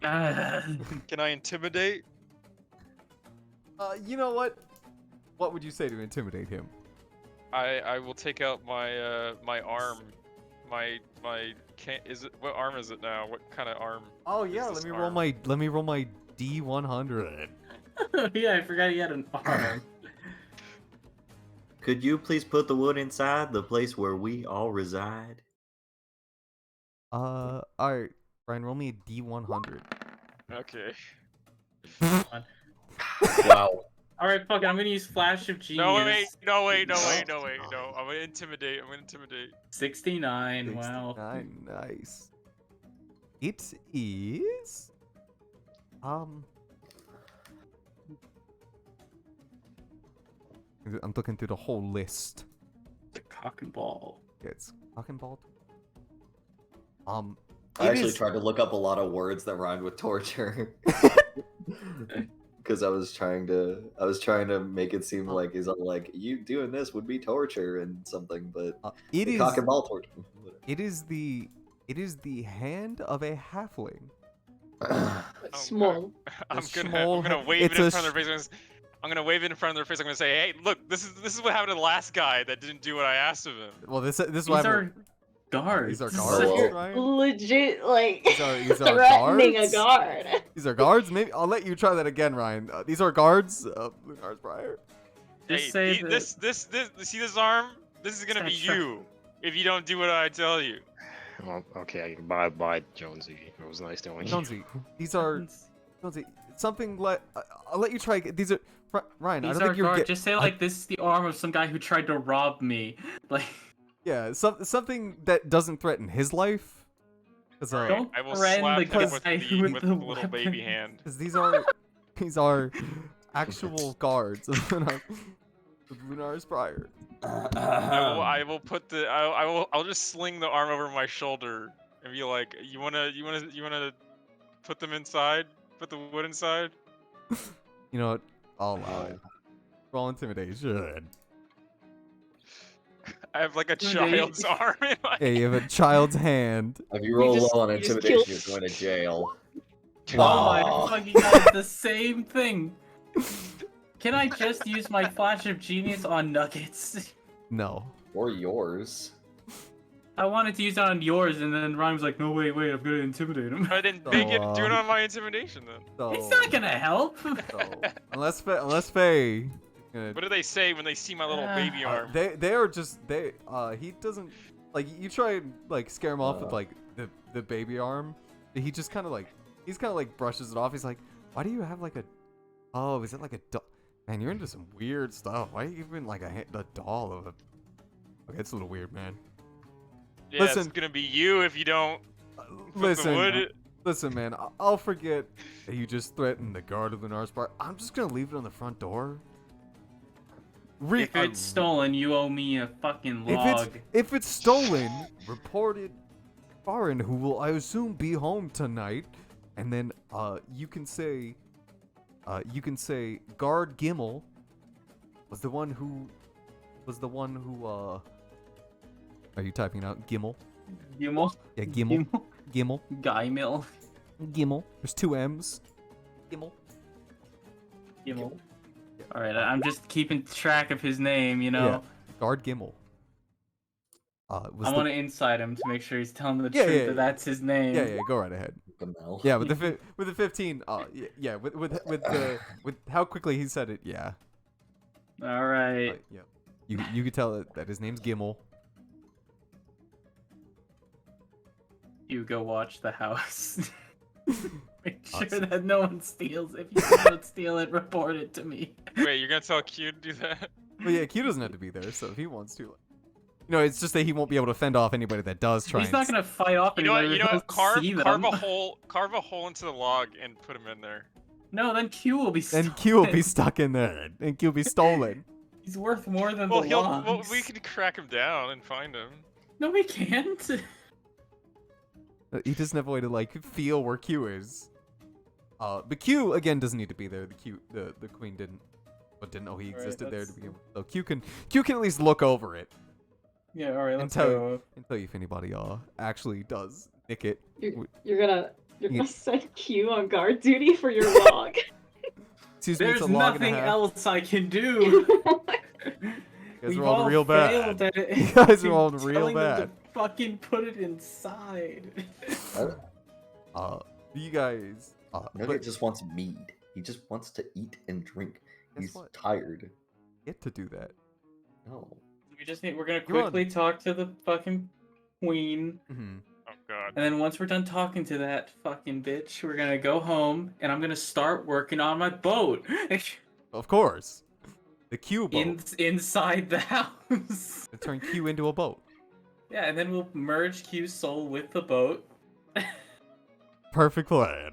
Ah. Can I intimidate? You know what? What would you say to intimidate him? I will take out my my arm. My is it what arm is it now? What kind of arm? Oh is yeah, this let me roll my D100. Yeah, I forgot he had an arm. Could you please put the wood inside the place where we all reside? Alright, Ryan, roll me a D100. Okay. Wow. Alright, fuck it, I'm gonna use Flash of Genius. No wait, no wait, no wait, no wait, no. I'm gonna intimidate. 69, wow. 69, nice. It is. I'm looking through the whole list. The cock and ball. It's cock and ball. I it actually is- tried to look up a lot of words that rhymed with torture. Because I was trying to make it seem like he's like you doing this would be torture and something, but it is. cock and ball torture. It is the hand of a halfling. Small. I'm small gonna ha- wave it's it in a front of their face. I'm gonna wave it in front of their face. I'm gonna say, hey, look, this is what happened to the last guy that didn't do what I asked of him. Well, this is These what are guards. These are So guards, you're Ryan? Legit, like These are threatening guards? a guard. These are guards. Maybe I'll let you try that again, Ryan. These are guards. Lunar's Briar. Just Hey, say that- this see this arm? This is gonna be Sure. you if you don't do what I tell you. Well, okay, bye, Jonesy. It was nice knowing you. Jonesy, these are Jonesy. Something let I'll let you try. These are Ryan. I These don't are think you're guards. get. Just say like this is the arm of some guy who tried to rob me. Like Yeah, something that doesn't threaten his life. Because Don't I will threaten slap the him guy with the with the little baby weapon. hand. these are actual guards of Lunar's Briar. I will put the I'll just sling the arm over my shoulder and be like, you wanna put them inside? Put the wood inside? You know what? I'll allow it. Roll intimidation. I have like a Dude, child's arm in my Hey, you have a child's hand. If you roll just- low on you just intimidation, killed- you're going to jail. Oh my fucking god, it's the same thing. Can I just use my flash of genius on Nuggets? No. Or yours. I wanted to use it on yours, and then Ryan's like, no, wait, I'm gonna intimidate him. I didn't make it. Do it So, on my intimidation then. So, It's not gonna help. so, unless Faye. What do they say when they see my little baby arm? They are just he doesn't like you try and like scare him off with like the baby arm. He just kind of like brushes it off. He's like, why do you have like a is it like a doll? Man, you're into some weird stuff. Why are you even like a doll of a? Okay, it's a little weird, man. Yeah, Listen. it's gonna be you if you don't. Listen, man. I'll forget that you just threatened the guard of the Nars Bar. I'm just gonna leave it on the front door. If it's stolen, you owe me a fucking log. If it's stolen, reported Farin, who will I assume be home tonight, and then you can say Guard Gimmel was the one who are you typing out Gimmel? Gimmel? Yeah, Gimmel. Gimmel. Gimmel. Gimmel. There's 2 M's. Gimmel. Gimmel. Alright, I'm just keeping track of his name, you know. Yeah. Guard Gimmel. I want to inside him to make sure he's telling the Yeah, truth yeah, that that's his name. Yeah, go right ahead. Yeah, with the 15, with how quickly he said it, yeah. All right. Yeah. You could tell that his name's Gimmel. You go watch the house. Make sure that no one steals. If you don't steal it, report it to me. Wait, you're gonna tell Q to do that? Well, yeah, Q doesn't have to be there, so if he wants to. It's just that he won't be able to fend off anybody that does try. He's not gonna fight off anybody. You know what? Carve Them. a hole into the log and put him in there. No, then Q will be stolen. Then Q will be stuck in there, and Q will be stolen. He's worth more than Well, the logs. we could crack him down and find him. No, we can't. He doesn't have a way to like feel where Q is. But Q again doesn't need to be there. The queen didn't know he existed there to begin with. So Q can at least look over it. Yeah, all right. Let's and go. tell you if anybody actually does nick it. You're gonna send Q on guard duty for your log. Excuse me, There's it's a log nothing and a half. else I can do. You guys are all real bad. You You guys are all real bad. Fucking put it inside. You guys. Nugget just wants mead. He just wants to eat and drink. He's tired. Get to do that. No. We're gonna quickly talk to the fucking queen. Mm-hmm. Oh god. And then once we're done talking to that fucking bitch, we're gonna go home and I'm gonna start working on my boat. Of course. The Q boat. Inside the house. And turn Q into a boat. Yeah, and then we'll merge Q's soul with the boat. Perfect plan.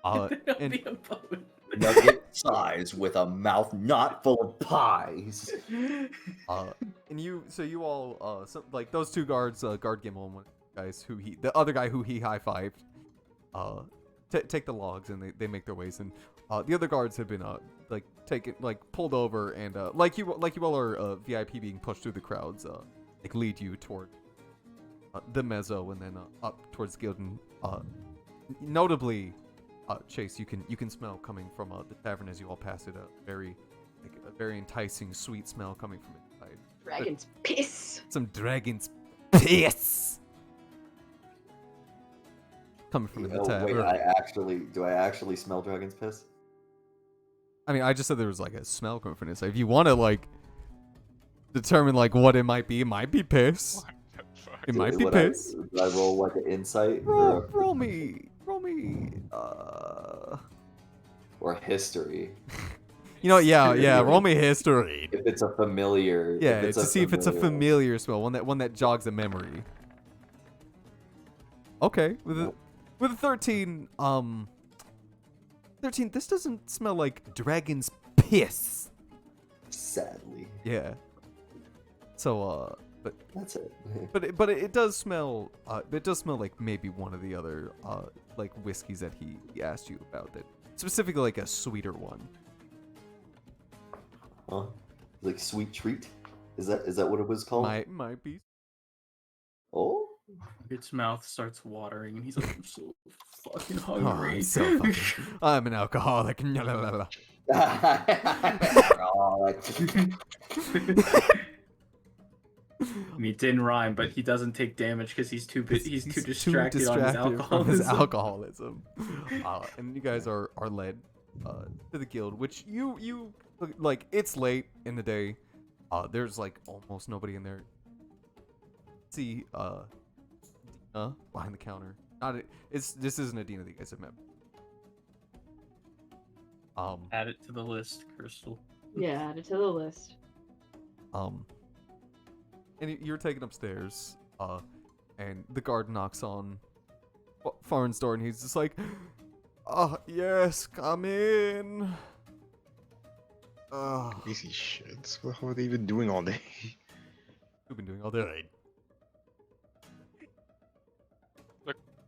It'll be a boat. Nugget size with a mouth not full of pies. And you all, like those 2 guards, Guard Gimmel and one guys the other guy who he high-fived, take the logs and they make their ways, and the other guards have been pulled over, and like you all are VIP being pushed through the crowds, lead you toward the mezzo and then up towards Gildan. Notably, Chase, you can smell coming from the tavern as you all pass it, a very enticing, sweet smell coming from inside. Dragon's piss. Some dragon's piss coming from the tavern. Wait, do I actually smell dragon's piss? I mean, I just said there was like a smell coming from inside. If you want to determine what it might be piss. It might be piss. Do I roll like an insight? Roll me. Or history. Roll me history. If it's a familiar. Yeah, to see if it's a familiar smell, one that jogs a memory. Okay, with a 13, 13. This doesn't smell like dragon's piss. Sadly. Yeah. So but that's it. but it does smell. It does smell like maybe one of the other whiskeys that he asked you about. That specifically like a sweeter one. Huh? Like sweet treat? Is that what it was called? Might be. Oh, Its mouth starts watering, and he's like, "I'm so fucking Oh, hungry." I'm so fucking. I'm an alcoholic. I mean, it didn't rhyme, but he doesn't take damage because he's too He's too distracted on his from his alcoholism. alcoholism. And you guys are led to the guild, which you like. It's late in the day. There's like almost nobody in there. See, Dina behind the counter. This isn't a Dina that you guys have met. Add it to the list, Crystal. Yeah, add it to the list. And you're taken upstairs, and the guard knocks on Farn's door, and he's just like, yes, come in. Crazy shit. What the hell are they even doing all day? We've been doing all day.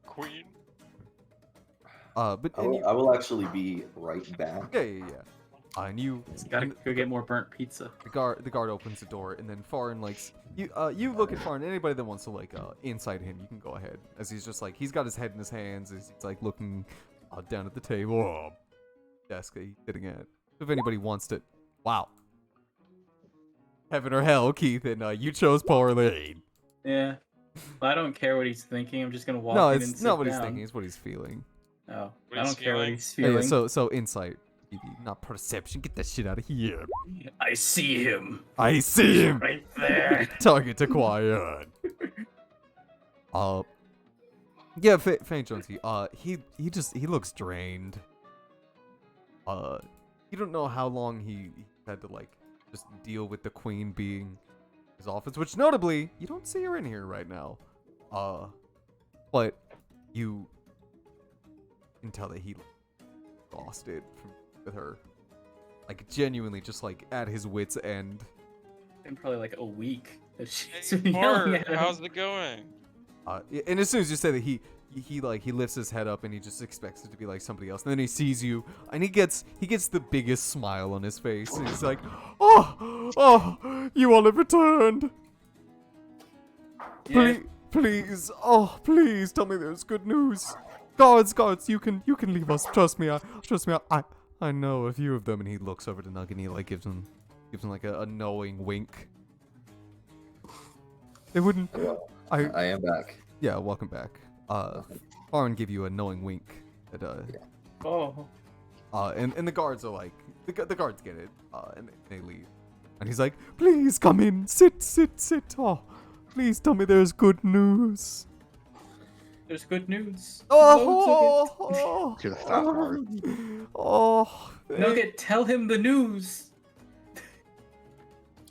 Queen. But I and will, I will actually be right back. yeah. And you, He's gotta go get more burnt pizza. the guard opens the door, and then Farn you look at Farn. Anybody that wants to inside him, you can go ahead. As he's just like he's got his head in his hands, as he's like looking down at the table, desk that he's sitting at. If anybody wants to, wow. Heaven or hell, Keith, and you chose poorly. Yeah. I don't care what he's thinking. I'm just gonna walk No, in and it's sit not what he's down. thinking. It's what he's feeling. Oh, What I he's don't care what feeling? he's Yeah, feeling. so insight, not perception. Get that shit out of here. I see him I see him. right there. Target acquired. Yeah, Fane Jonesy. He looks drained. You don't know how long he had to just deal with the queen being his office, which notably you don't see her in here right now. But you can tell that he exhausted with her, genuinely just at his wits' end. In probably like a week that she's Hey, been yelling Bart, at him. how's it going? And as soon as you say that, he lifts his head up and he just expects it to be somebody else. And then he sees you and he gets the biggest smile on his face. And he's like, "Oh, you all have returned. Yeah. Please, please tell me there's good news. Guards, you can leave us. Trust me, I know a few of them." And he looks over to Nug and he gives him a knowing wink. They wouldn't. I am back. Yeah, welcome back. Farn give you a knowing wink. At, Oh. and the guards are the guards get it. And they leave. And he's like, "Please come in. Sit. Oh, please tell me there's good news." There's good news. Oh, To the fat part. Nugget, tell him the news.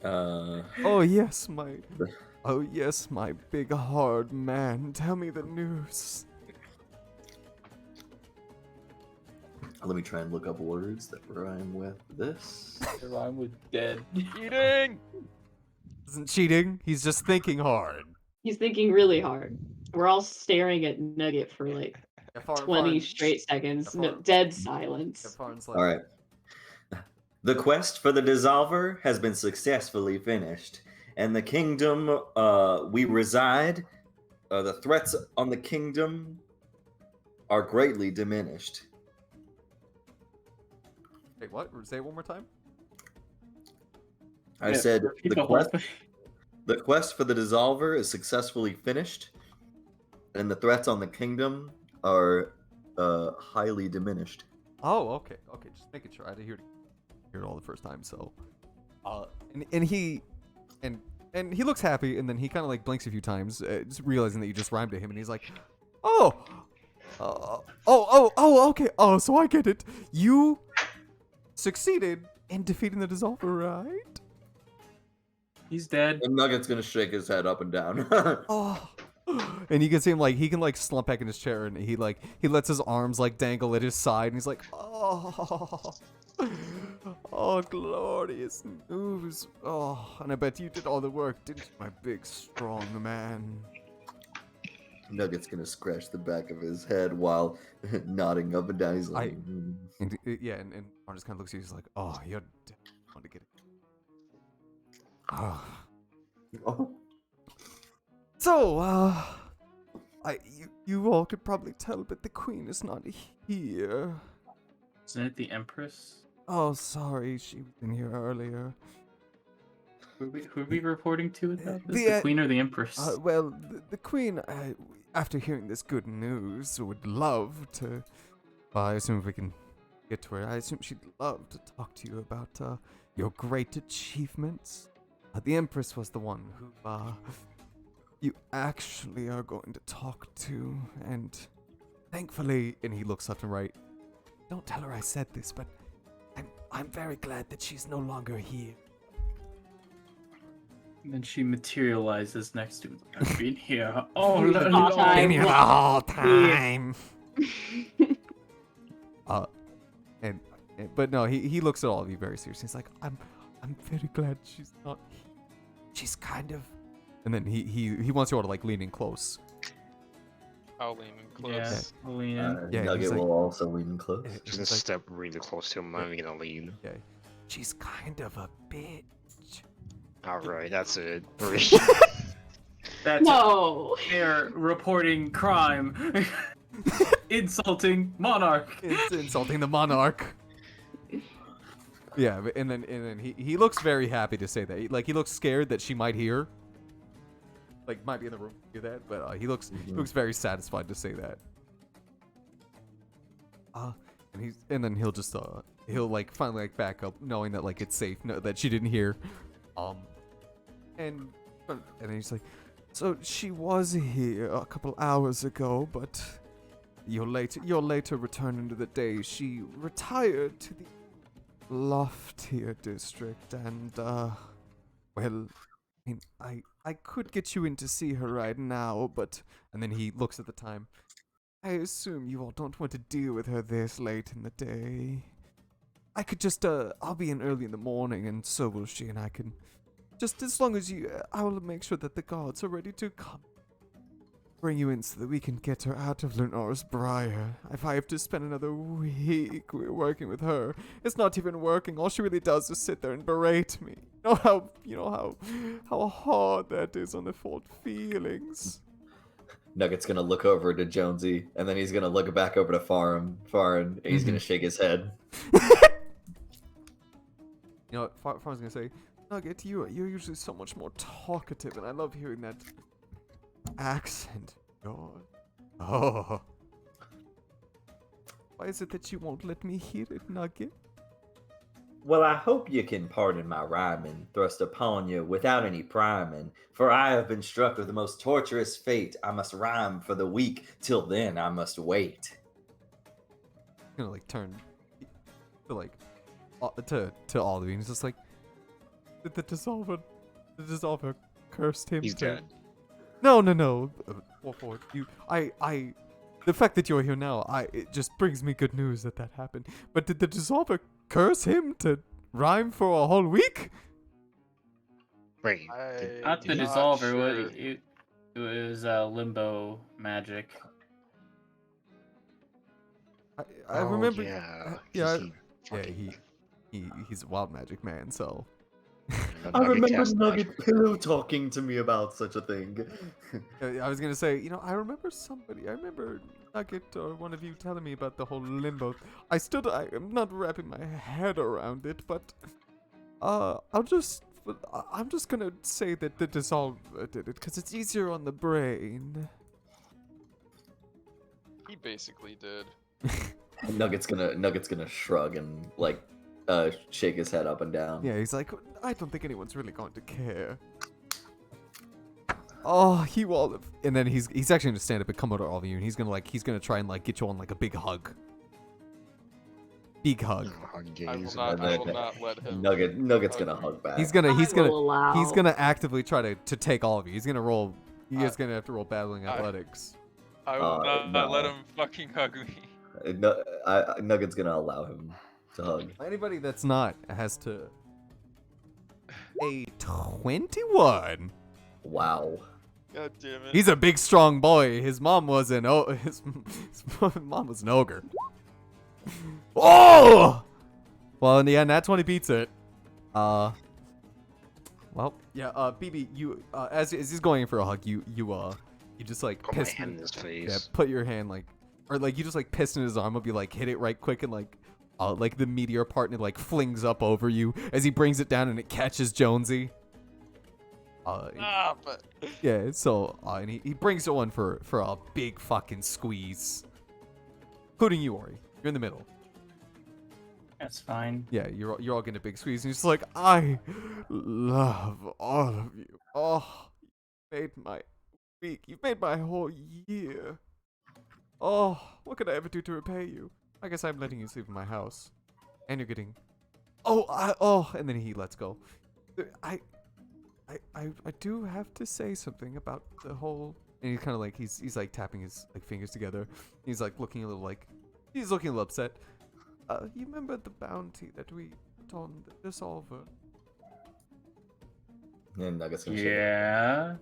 Oh yes, my big hard man. Tell me the news. Let me try and look up words that rhyme with this. I'm with dead. Eating. Isn't cheating. He's just thinking hard. He's thinking really hard. We're all staring at Nugget for 20 straight seconds. No, dead silence. All right. The quest for the dissolver has been successfully finished, and the kingdom we reside, the threats on the kingdom are greatly diminished. Wait, what? Say it one more time. I Yeah, said repeat the the whole quest for the dissolver is successfully finished, and the threats on the kingdom are highly diminished. Oh, okay. Just making sure. I didn't hear it all the first time. So, and he looks happy, and then he kind of blinks a few times, just realizing that you just rhymed to him, and he's like, okay. Oh, so I get it. You succeeded in defeating the dissolver, right? He's dead. And Nugget's gonna shake his head up and down. Oh. And you can see him he can slump back in his chair, and he lets his arms dangle at his side, and he's like, oh, glorious news. Oh, and I bet you did all the work, didn't you, my big strong man? Nugget's gonna scratch the back of his head while nodding up and down. He's like, And Arn just kind of looks at you. He's like, "Oh, you're want to get it." Oh. Oh. So, you all could probably tell, but the queen is not here. Isn't it the Empress? Oh, sorry, she was in here earlier. Who are we reporting to about this? The, The Queen or the Empress? Well, the queen, after hearing this good news, would love to. I assume if we can get to her, I assume she'd love to talk to you about your great achievements. The Empress was the one who you actually are going to talk to, and thankfully, and he looks left and right. Don't tell her I said this, but I'm very glad that she's no longer here. And then she materializes next to him. I've been here all All along. time. Been here the whole time. But no, he looks at all of you very seriously. He's like, I'm very glad she's not here. She's kind of. And then he wants you all to like lean in close. I'll lean in close. Yeah, I'll lean in. Yeah, Nugget he's like- will also lean close. Yeah, Just he's gonna like, step really close to him. I'm gonna lean. yeah, she's kind of a bitch. Alright, that's it. That's No. they're reporting crime. Insulting monarch. It's insulting the monarch. Yeah, and then he looks very happy to say that. He looks scared that she might hear. Like might be in the room to hear that, but he looks very satisfied to say that. And then he'll just he'll like finally like back up, knowing that like it's safe, that she didn't hear. And then he's like, so she was here a couple hours ago, but your later return into the day, she retired to the loftier district, and well, I mean, I could get you in to see her right now, but and then he looks at the time. I assume you all don't want to deal with her this late in the day. I could just I'll be in early in the morning, and so will she, and I can just as long as you, I will make sure that the guards are ready to come. Bring you in so that we can get her out of Lunaris Briar. If I have to spend another week working with her, it's not even working. All she really does is sit there and berate me. You know how hard that is on the fault feelings. Nugget's gonna look over to Jonesy, and then he's gonna look back over to Farin, and he's gonna shake his head. You know what Farin's gonna say? Nugget, you're usually so much more talkative, and I love hearing that accent. Oh. Why is it that you won't let me hear it, Nugget? Well, I hope you can pardon my rhyming thrust upon you without any priming, for I have been struck with the most torturous fate. I must rhyme for the week, till then I must wait. I'm gonna like turn to like to all of you, and he's just like, did the dissolver cursed him? He's dead. No. The fact that you're here now, it just brings me good news that happened. But did the dissolver curse him to rhyme for a whole week? Wait. Not the dissolver. It was limbo magic. I remember. Yeah. He's a wild magic man, so. I remember Nugget Pillow talking to me about such a thing. I was gonna say, I remember Nugget or one of you telling me about the whole limbo. I'm not wrapping my head around it, but I'm just gonna say that the dissolver did it because it's easier on the brain. He basically did. Nugget's gonna shrug and like shake his head up and down. Yeah, he's like, I don't think anyone's really going to care. Oh, he will. And then he's actually gonna stand up and come over to all of you, and he's gonna try and like get you on like a big hug. Big hug. I will not let him. Nugget's gonna hug back. He's gonna actively try to take all of you. He's gonna roll. You guys gonna have to roll battling athletics. I will not let him fucking hug me. Nugget's gonna allow him to hug. Anybody that's not has to. A 21. Wow. God damn it. He's a big, strong boy. His mom was his mom was an ogre. Oh! Well, in the end, that 20 beats it. Well, yeah. BB, you as he's going in for a hug, he You just like Put my piss hand in his face. Yeah, put your hand like, or like you just like piss in his arm. Will be like hit it right quick and like the meteor part and it like flings up over you as he brings it down and it catches Jonesy. But Yeah, so and he brings it one for a big fucking squeeze, including you, Ori. You're in the middle. That's fine. Yeah, you're all getting a big squeeze, and he's just like, I love all of you. Oh, you made my week. You've made my whole year. Oh, what could I ever do to repay you? I guess I'm letting you sleep in my house, and you're getting. And then he lets go. I do have to say something about the whole. And he's kind of like he's like tapping his like fingers together. He's like looking a little upset. You remember the bounty that we put on the dissolver? And Nuggets gonna shake it. Yeah.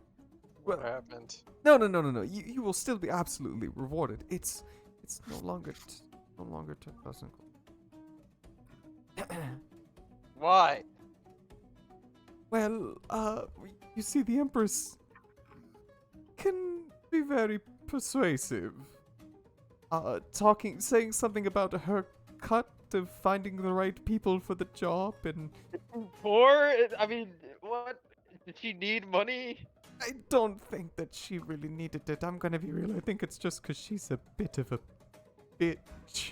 what happened? No. You will still be absolutely rewarded. It's no longer 10,000. Why? Well, you see, the Empress can be very persuasive. Saying something about her cut of finding the right people for the job, and Poor? I mean, what? Did she need money? I don't think that she really needed it. I'm gonna be real. I think it's just because she's a bit of a bitch.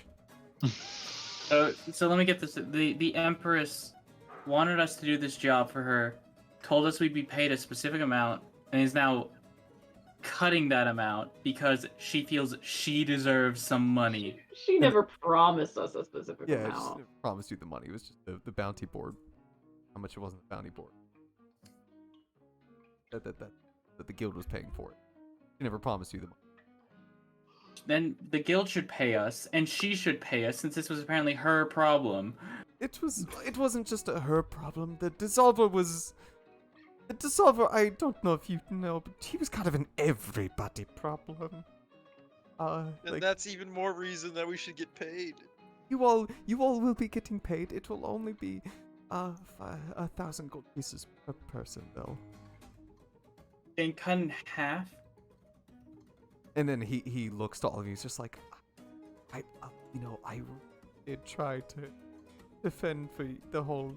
So let me get this. The Empress wanted us to do this job for her, told us we'd be paid a specific amount, and is now cutting that amount because she feels she deserves some money. She never promised us a specific Yeah, I just amount. never promised you the money. It was just the bounty board. How much it was in the bounty board. That the guild was paying for it. She never promised you the money. Then the guild should pay us, and she should pay us since this was apparently her problem. It wasn't just her problem. The dissolver, I don't know if you know, but he was kind of an everybody problem. And Like, that's even more reason that we should get paid. you all will be getting paid. It will only be 1,000 gold pieces per person, though. And cut in half. And then he looks to all of you. He's just like, I did try to defend for the whole.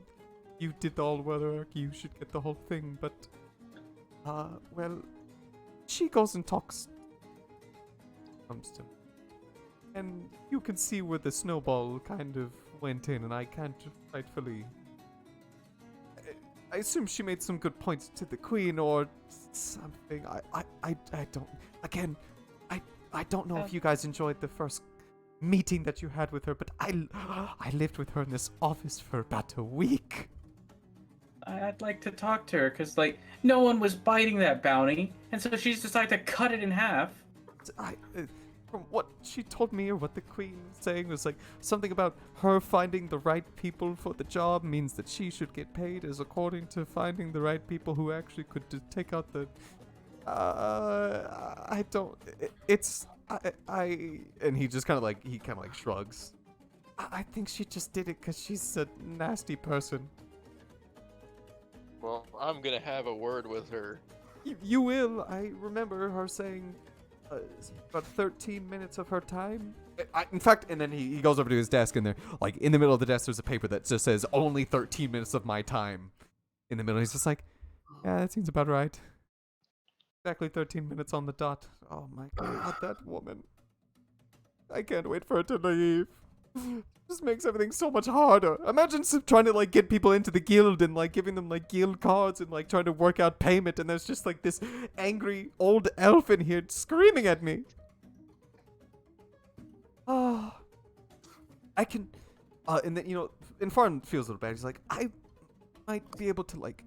You did all the work. You should get the whole thing, but well, she goes and talks. Comes to me. And you can see where the snowball kind of went in, and I can't rightfully. I assume she made some good points to the queen or something. I don't. Again, I don't know if you guys enjoyed the first meeting that you had with her, but I lived with her in this office for about a week. I'd like to talk to her because, like, no one was biting that bounty, and so she's decided to cut it in half. From what she told me or what the queen was saying was like something about her finding the right people for the job means that she should get paid as according to finding the right people who actually could take out the. I don't. It's and he just kind of shrugs. I think she just did it because she's a nasty person. Well, I'm gonna have a word with her. You will. I remember her saying about 13 minutes of her time. In fact, and then he goes over to his desk, and there, like in the middle of the desk, there's a paper that just says only 13 minutes of my time. In the middle, he's just like, yeah, that seems about right. Exactly 13 minutes on the dot. Oh my god, that woman. I can't wait for her to leave. Just makes everything so much harder. Imagine trying to like get people into the guild and like giving them like guild cards and like trying to work out payment, and there's just like this angry old elf in here screaming at me. Oh, I can. And then and Farn feels a little bad. He's like, I might be able to like.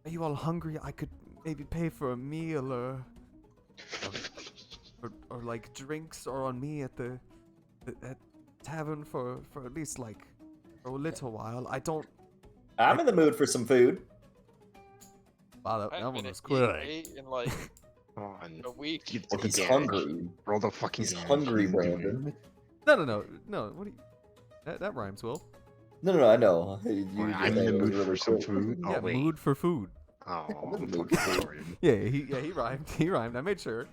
Are you all hungry? I could maybe pay for a meal or like drinks or on me at the tavern for at least like for a little while. I'm in the mood for some food. Wow, that I'm one gonna was eat quick. 8 in like On. a week. He's hungry. Roll the fucking. He's damage. hungry, He's doing Brandon. No. What do you? That rhymes, Will. No, I know. You it. I'm did in the that mood really for some quick. food. Yeah, Oh wait. mood for food. Oh, I'm in I'm the mood fucking for it. sorry. He rhymed. He rhymed. I made sure.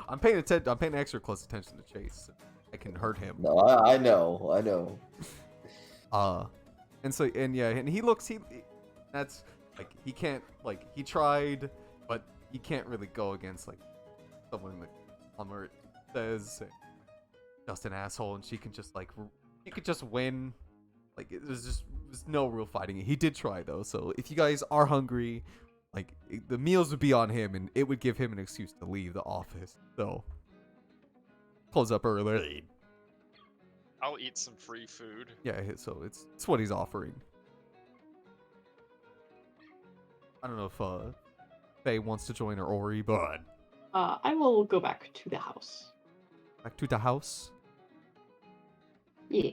I'm paying attention. I'm paying extra close attention to Chase. I can hurt him. No, I know. And so and that's like he can't like he tried, but he can't really go against like someone like Plumber says just an asshole, and she could just win. Like there's no real fighting. He did try though, so if you guys are hungry, like the meals would be on him, and it would give him an excuse to leave the office. So close up early. I'll eat some free food. Yeah, so it's what he's offering. I don't know if Faye wants to join or Ori, but I will go back to the house. back to the house. Yeah.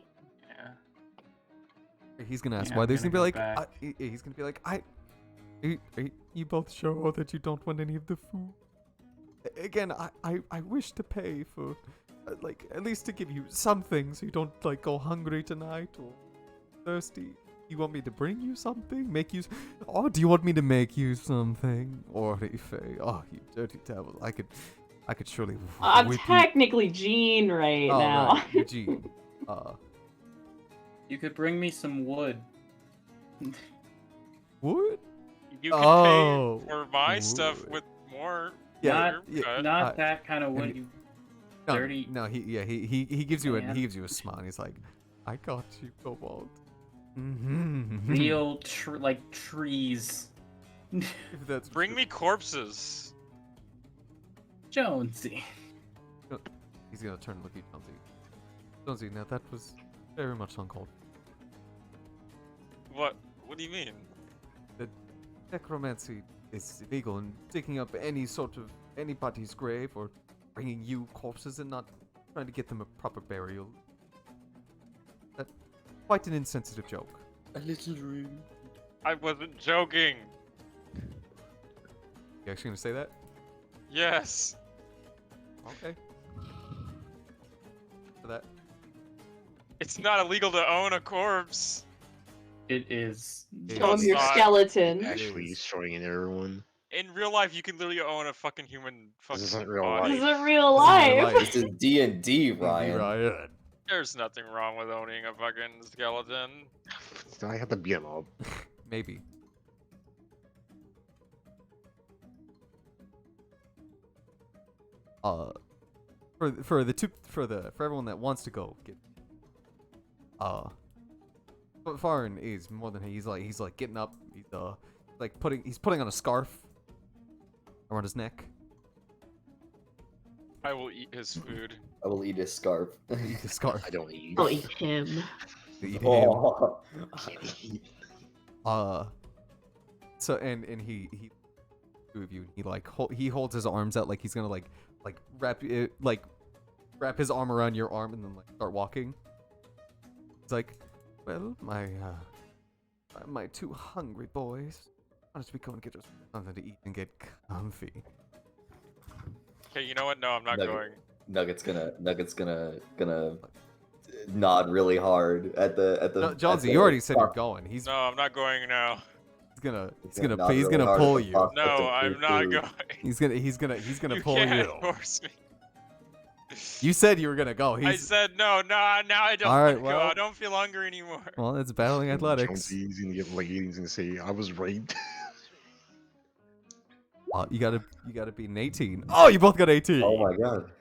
Yeah. He's gonna ask Yeah, why. I'm He's gonna be gonna like, go back. he's gonna be like, you both show that you don't want any of the food. Again, I wish to pay for, like, at least to give you something so you don't, like, go hungry tonight or thirsty. You want me to bring you something? Oh, do you want me to make you something? Or Faye, oh, you dirty devil. I could surely I'm whip you. technically Jean right Oh, now. right, Eugene. You could bring me some wood. Wood? You can Oh, pay for my stuff wood. with more. Yeah, beer, yeah, but- Not that kind of wood, you No, dirty. No, he gives you man. he gives you a smile. And he's like, I got you, Cobalt. Mm-hmm. Real like trees. If that's Bring me corpses. Jonesy. He's gonna turn and look at Jonesy. Jonesy, now that was very much uncalled. What? What do you mean? Necromancy is illegal, and digging up anybody's grave or bringing you corpses and not trying to get them a proper burial. That's quite an insensitive joke. A little rude. I wasn't joking. You actually gonna say that? Yes. Okay. For that. It's not illegal to own a corpse. It is. Show him your Not- skeleton. Actually showing it everyone. In real life, you can literally own a fucking human fucking isn't real body. This isn't real life. This is D&D, Ryan. Ryan. There's nothing wrong with owning a fucking skeleton. I have to beat him up. Maybe. For everyone that wants to go get but Farin is more than he's like getting up, he's putting on a scarf around his neck. I will eat his food. I will eat his scarf. Eat the scarf. I don't eat. I'll eat him. Eat him. Oh. So and he two of you, he holds his arms out like he's gonna like wrap his arm around your arm and then like start walking. He's like, well, my two hungry boys. Why don't we go and get us something to eat and get comfy? Okay, you know what? No, I'm not going. Nugget's gonna nod really hard at the. No, at Jonesy, the you already said you're scarf. going. He's No, I'm not going now. gonna nod he's really gonna hard pull at the you. prospect No, of I'm free not food. going. He's gonna You pull can't you. force me. You said you were gonna go. I said no. Now I don't All right, want to go. well- I don't feel hungry anymore. Well, it's battling athletics. Jonesy's gonna get laid. He's gonna say, "I was raped." You gotta be an 18. Oh, you both got 18. Oh my god,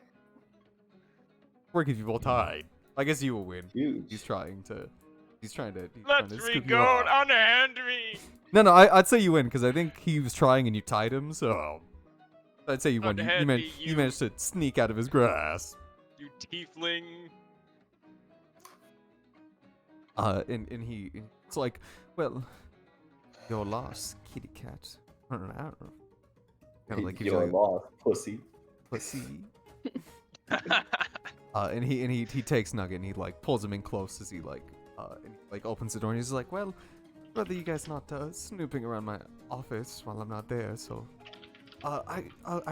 Work if you both tied. I guess you will win. huge. He's trying to Let me scoop you go. off. Unhand me. No, I'd say you win because I think he was trying and you tied him. So I'd say you won. Unhand me, You you- managed to sneak out of his grasp. You tiefling. And it's like, well, your loss, kitty cat. Kind of like You're lost, pussy. pussy. And he takes Nugget and he like pulls him in close as he and he, like opens the door and he's like, well, brother, you guys not snooping around my office while I'm not there, so I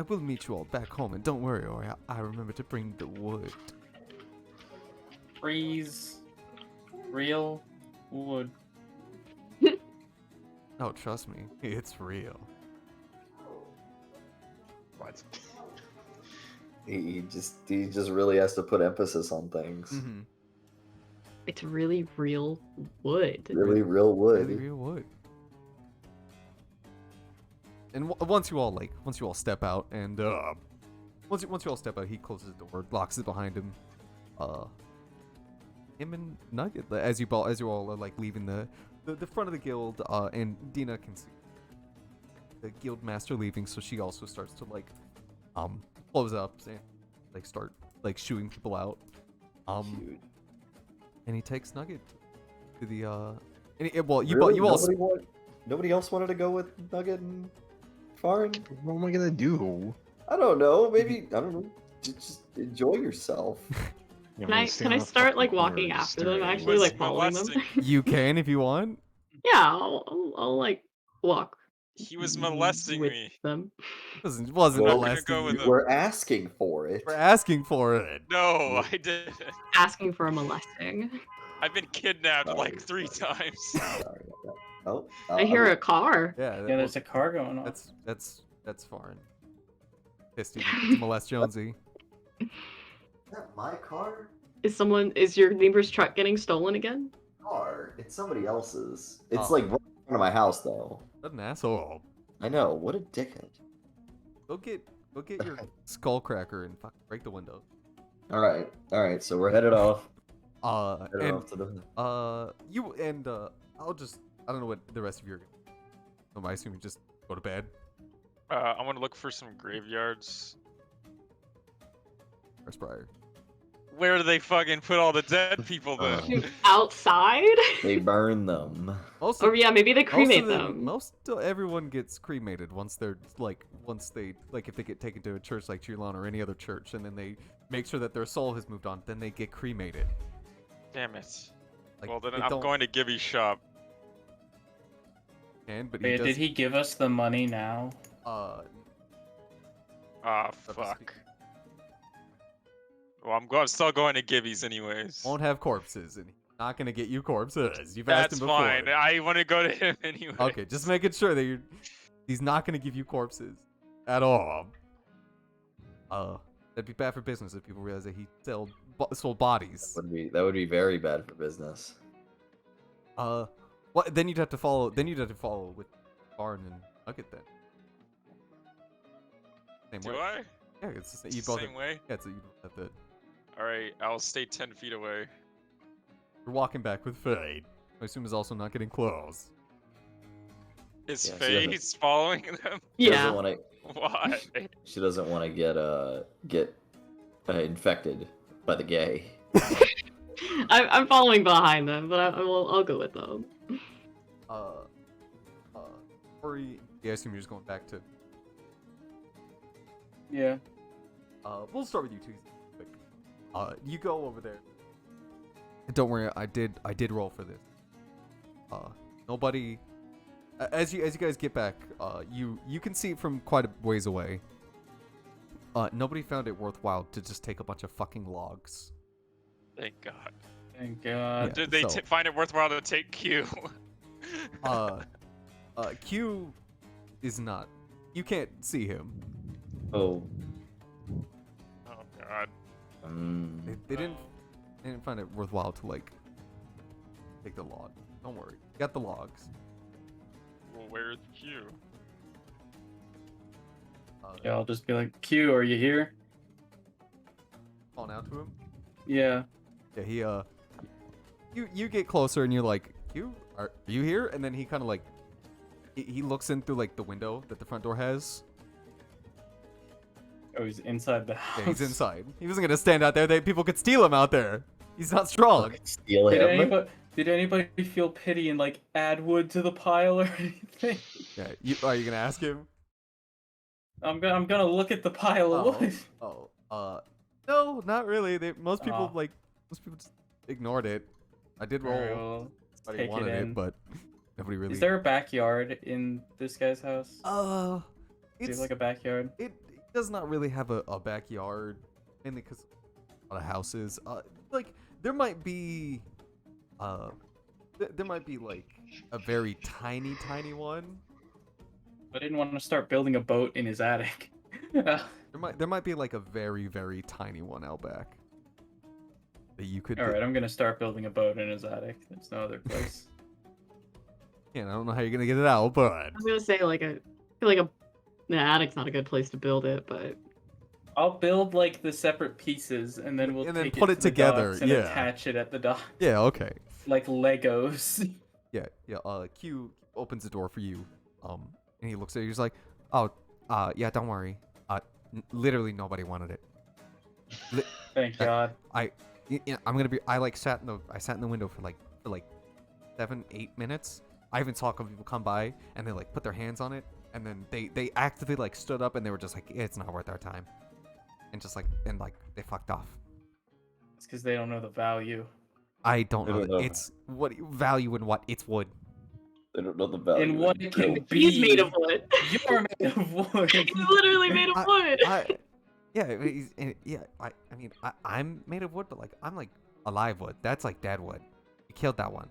will meet you all back home, and don't worry, or I remember to bring the wood. Freeze. Real wood. Oh, trust me, it's real. What? He just really has to put emphasis on things. Mm-hmm. It's really real wood. Really real wood. Really real wood. And once you all step out, and once you all step out, he closes the door, locks it behind him. Him and Nugget, as you all are like leaving the front of the guild, and Dina can see the guild master leaving, so she also starts to like close up and like start like shooing people out. Cute. And he takes Nugget to the well, Really? you all Nobody else wanted to go with Nugget and Farin? What am I gonna do? I don't know. Maybe I don't know. Just enjoy yourself. Can I start like walking after them? Actually, like following them. you can if you want. Yeah, I'll like walk. He was molesting with me. them. Wasn't Well, molesting go with you. him. We're asking for it. We're asking for it. No, I didn't. Asking for a molesting. I've been kidnapped Sorry. like 3 times. Sorry about that. Oh, I hear a car. Yeah, Yeah, there's a car going on. that's foreign. Pissed to molest Jonesy. Is that my car? Is your neighbor's truck getting stolen again? Car? It's somebody else's. It's Oh. like right in front of my house, though. What an asshole. I know. What a dickhead. Go get your skull cracker and fucking break the window. All right. So we're headed off. Headed And off to the. you and I don't know what the rest of you are gonna. I assume you just go to bed. I want to look for some graveyards. Or Spire. Where do they fucking put all the dead people then? Outside? They burn them. Most Or yeah, maybe they cremate of them. Everyone gets cremated once they if they get taken to a church like Chirlon or any other church, and then they make sure that their soul has moved on, then they get cremated. Damn it. Like, Well, then they I'm don't- going to Gibby's shop. but Wait, did he give us the money now? Ah, so to fuck. speak. Well, I'm still going to Gibby's anyways. Won't have corpses, and he's not gonna get you corpses. You've asked That's him before. fine. I want to go to him anyway. Okay, just making sure that he's not gonna give you corpses at all. That'd be bad for business if people realize that he sold bodies. That would be very bad for business. What? Then you'd have to follow. With Barn and Nugget then. Same Do way. I? Yeah, it's the same. It's You the both same way? Yeah, so you have to. Alright, I'll stay 10 feet away. You're walking back with Fade. I assume is also not getting close. Is Yeah, she doesn't- Faye's following them? She doesn't Yeah. wanna- Why? She doesn't want to get infected by the gay. I'm following behind them, but I'll go with them. Ori, yeah, I assume you're just going back to. Yeah. We'll start with you two. Quick. You go over there. Don't worry, I did roll for this. Nobody. As you guys get back, you can see from quite a ways away. Nobody found it worthwhile to just take a bunch of fucking logs. Thank God. Thank God. Yeah, Did they so- find it worthwhile to take Q? Q is not. You can't see him. Oh. Oh God. They didn't find it worthwhile to like take the log. Don't worry, you got the logs. Well, where's Q? Yeah, I'll just be like, Q, are you here? Calling out to him. Yeah. Yeah, you get closer and you're like, Q, are you here? And then he kind of like, he looks in through like the window that the front door has. Oh, he's inside the house. Yeah, he's inside. He wasn't gonna stand out there. People could steal him out there. He's not strong. Steal him. Did anybody feel pity and like add wood to the pile or anything? Yeah, are you gonna ask him? I'm gonna look at the pile of wood. No, not really. Most people Aw. just ignored it. I did roll. Alright, well, Somebody take it wanted in. but nobody really. Is there a backyard in this guy's house? Do you It's have like a backyard? it does not really have a backyard, mainly because a lot of houses. Like there might be, there might be like a very tiny one. I didn't want to start building a boat in his attic. There might be like a very, very tiny one out back that you could. All right, I'm gonna start building a boat in his attic. There's no other place. Yeah, I don't know how you're gonna get it out, but I was gonna say like I feel like the attic's not a good place to build it, but I'll build like the separate pieces, and then we'll And then take put it it to the together, docks and yeah. attach it at the dock, yeah, okay. like Legos. Yeah. Q opens the door for you, and he looks at you. He's like, "Oh, yeah, don't worry. Literally nobody wanted it. Thank God. I'm gonna be. I sat in the window for like 7-8 minutes. I even saw a couple people come by and they like put their hands on it, and then they actively like stood up and they were just like, it's not worth our time, and just like they fucked off. It's because they don't know the value. I don't They know. don't know. It's what value in what? It's wood. They don't know the value. And what it can be. he's made of wood. You're made of wood. He's literally made of wood. I'm made of wood, but like I'm like alive wood. That's like dead wood. You killed that one.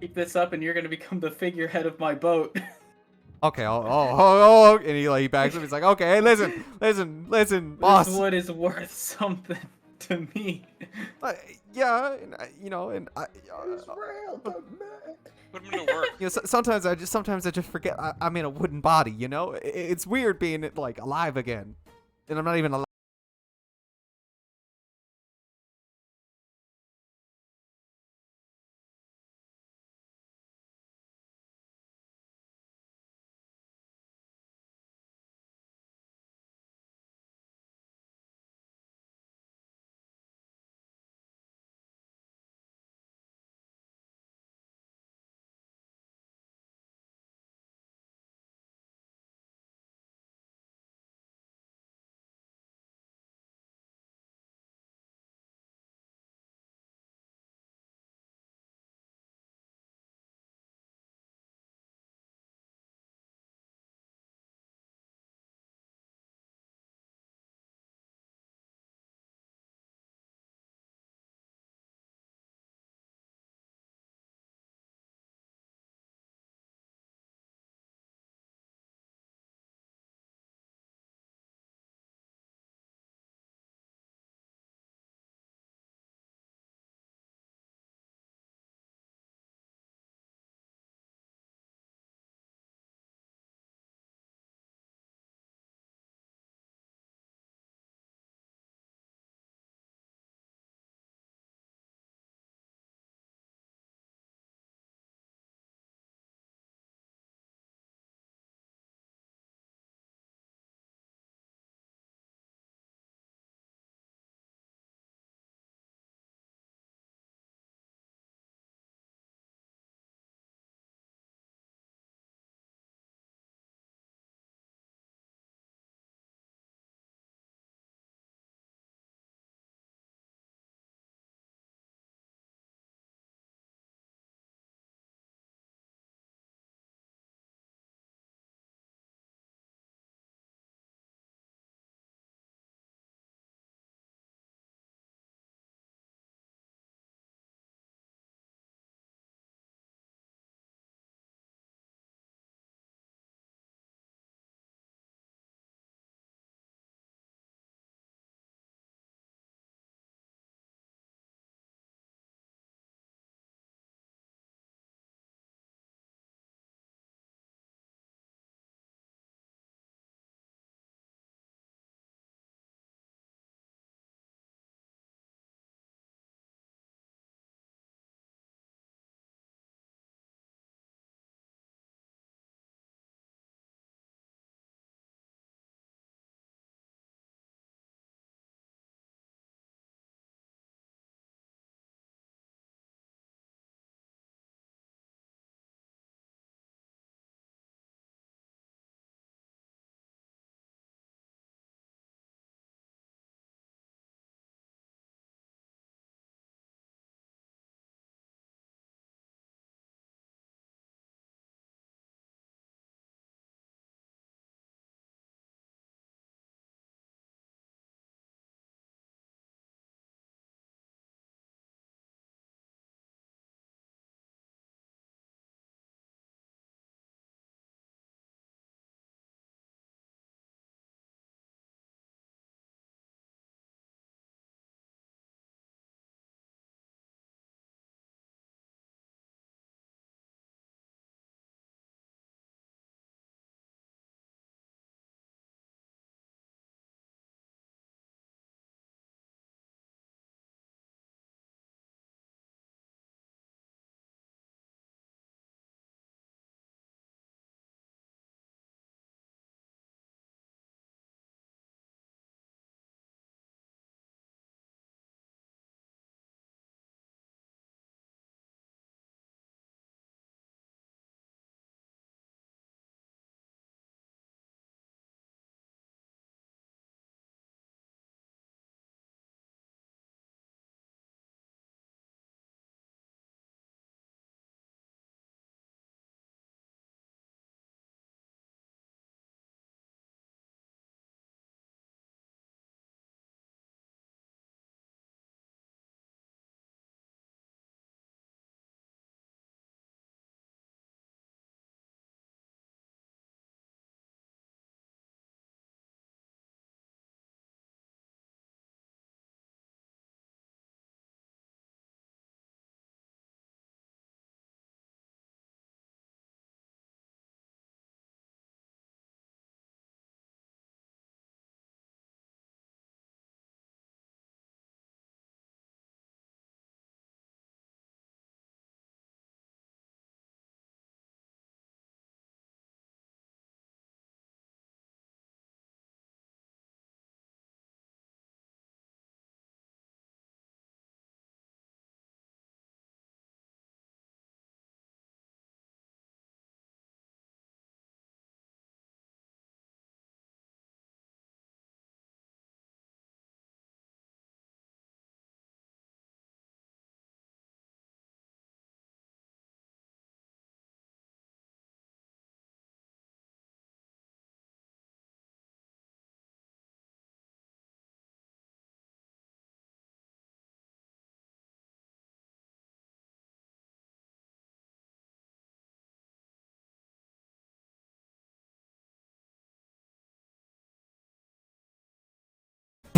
Keep this up, and you're gonna become the figurehead of my boat. Okay, and he backs up. He's like, okay, hey, listen, boss. This wood is worth something to me. Yeah, and Put him into work. sometimes I just forget I'm in a wooden body. It's weird being like alive again, and I'm not even alive.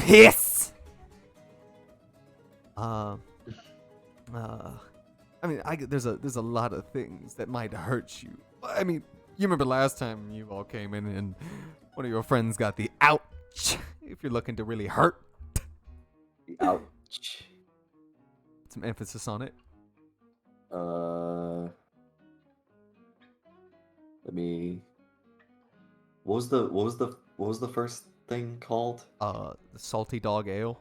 piss. I mean, there's a lot of things that might hurt you. I mean, you remember last time you all came in and one of your friends got the ouch. If you're looking to really hurt, Ouch. some emphasis on it. Let me. What was the first thing called? The salty dog ale.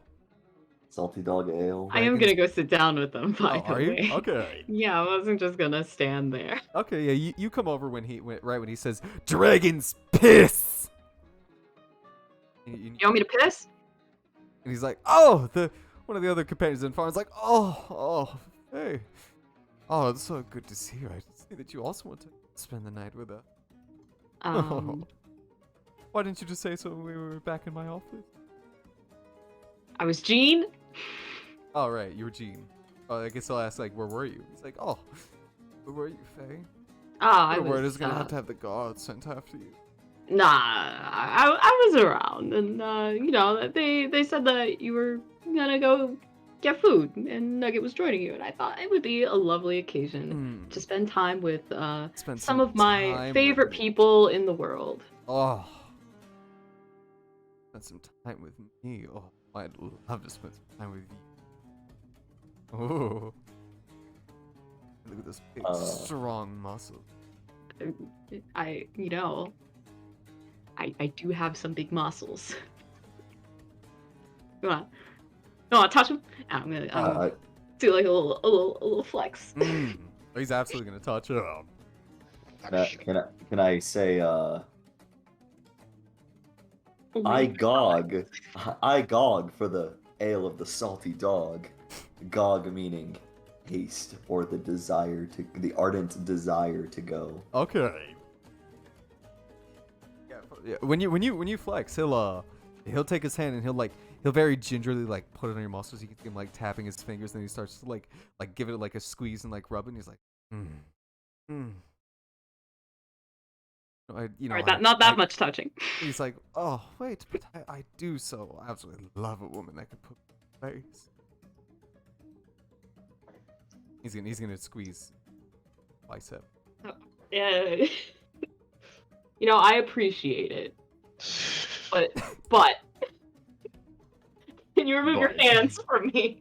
Salty dog ale. I am gonna go sit down with them, by the are you? way. Okay. Yeah, I wasn't just gonna stand there. Okay, yeah, you come over when when he says dragon's piss. You want me to piss? And he's like, oh, one of the other companions in farm is like, oh, hey, oh, it's so good to see you. I see that you also want to spend the night with us. Why didn't you just say so when we were back in my office? I was Jean. Oh, right, you were Jean. Oh, I guess I'll ask, like, where were you? He's like, oh, where were you, Faye? I Word was. is gonna have to have the guards sent after you. Nah, I was around, and you know, they said that you were gonna go get food, and Nugget was joining you, and I thought it would be a lovely occasion to spend time with some of my favorite people in the world. Oh, spend some time with me. Oh, I'd love to spend some time with you. Oh, look at this big, strong muscle. You know, I do have some big muscles. You wanna touch him? I'm gonna do like a little flex. He's absolutely gonna touch him. Can I say I gog for the ale of the salty dog. Gog meaning haste or the ardent desire to go. Okay. Yeah, when you flex, he'll take his hand and he'll very gingerly like put it on your muscles. You can see him like tapping his fingers, and then he starts to like give it like a squeeze and like rub it. And he's like, Alright, not that much touching. He's like, oh wait, but I do so absolutely love a woman that could put my face. He's gonna squeeze bicep. Yeah. You know, I appreciate it. But can you remove your hands from me?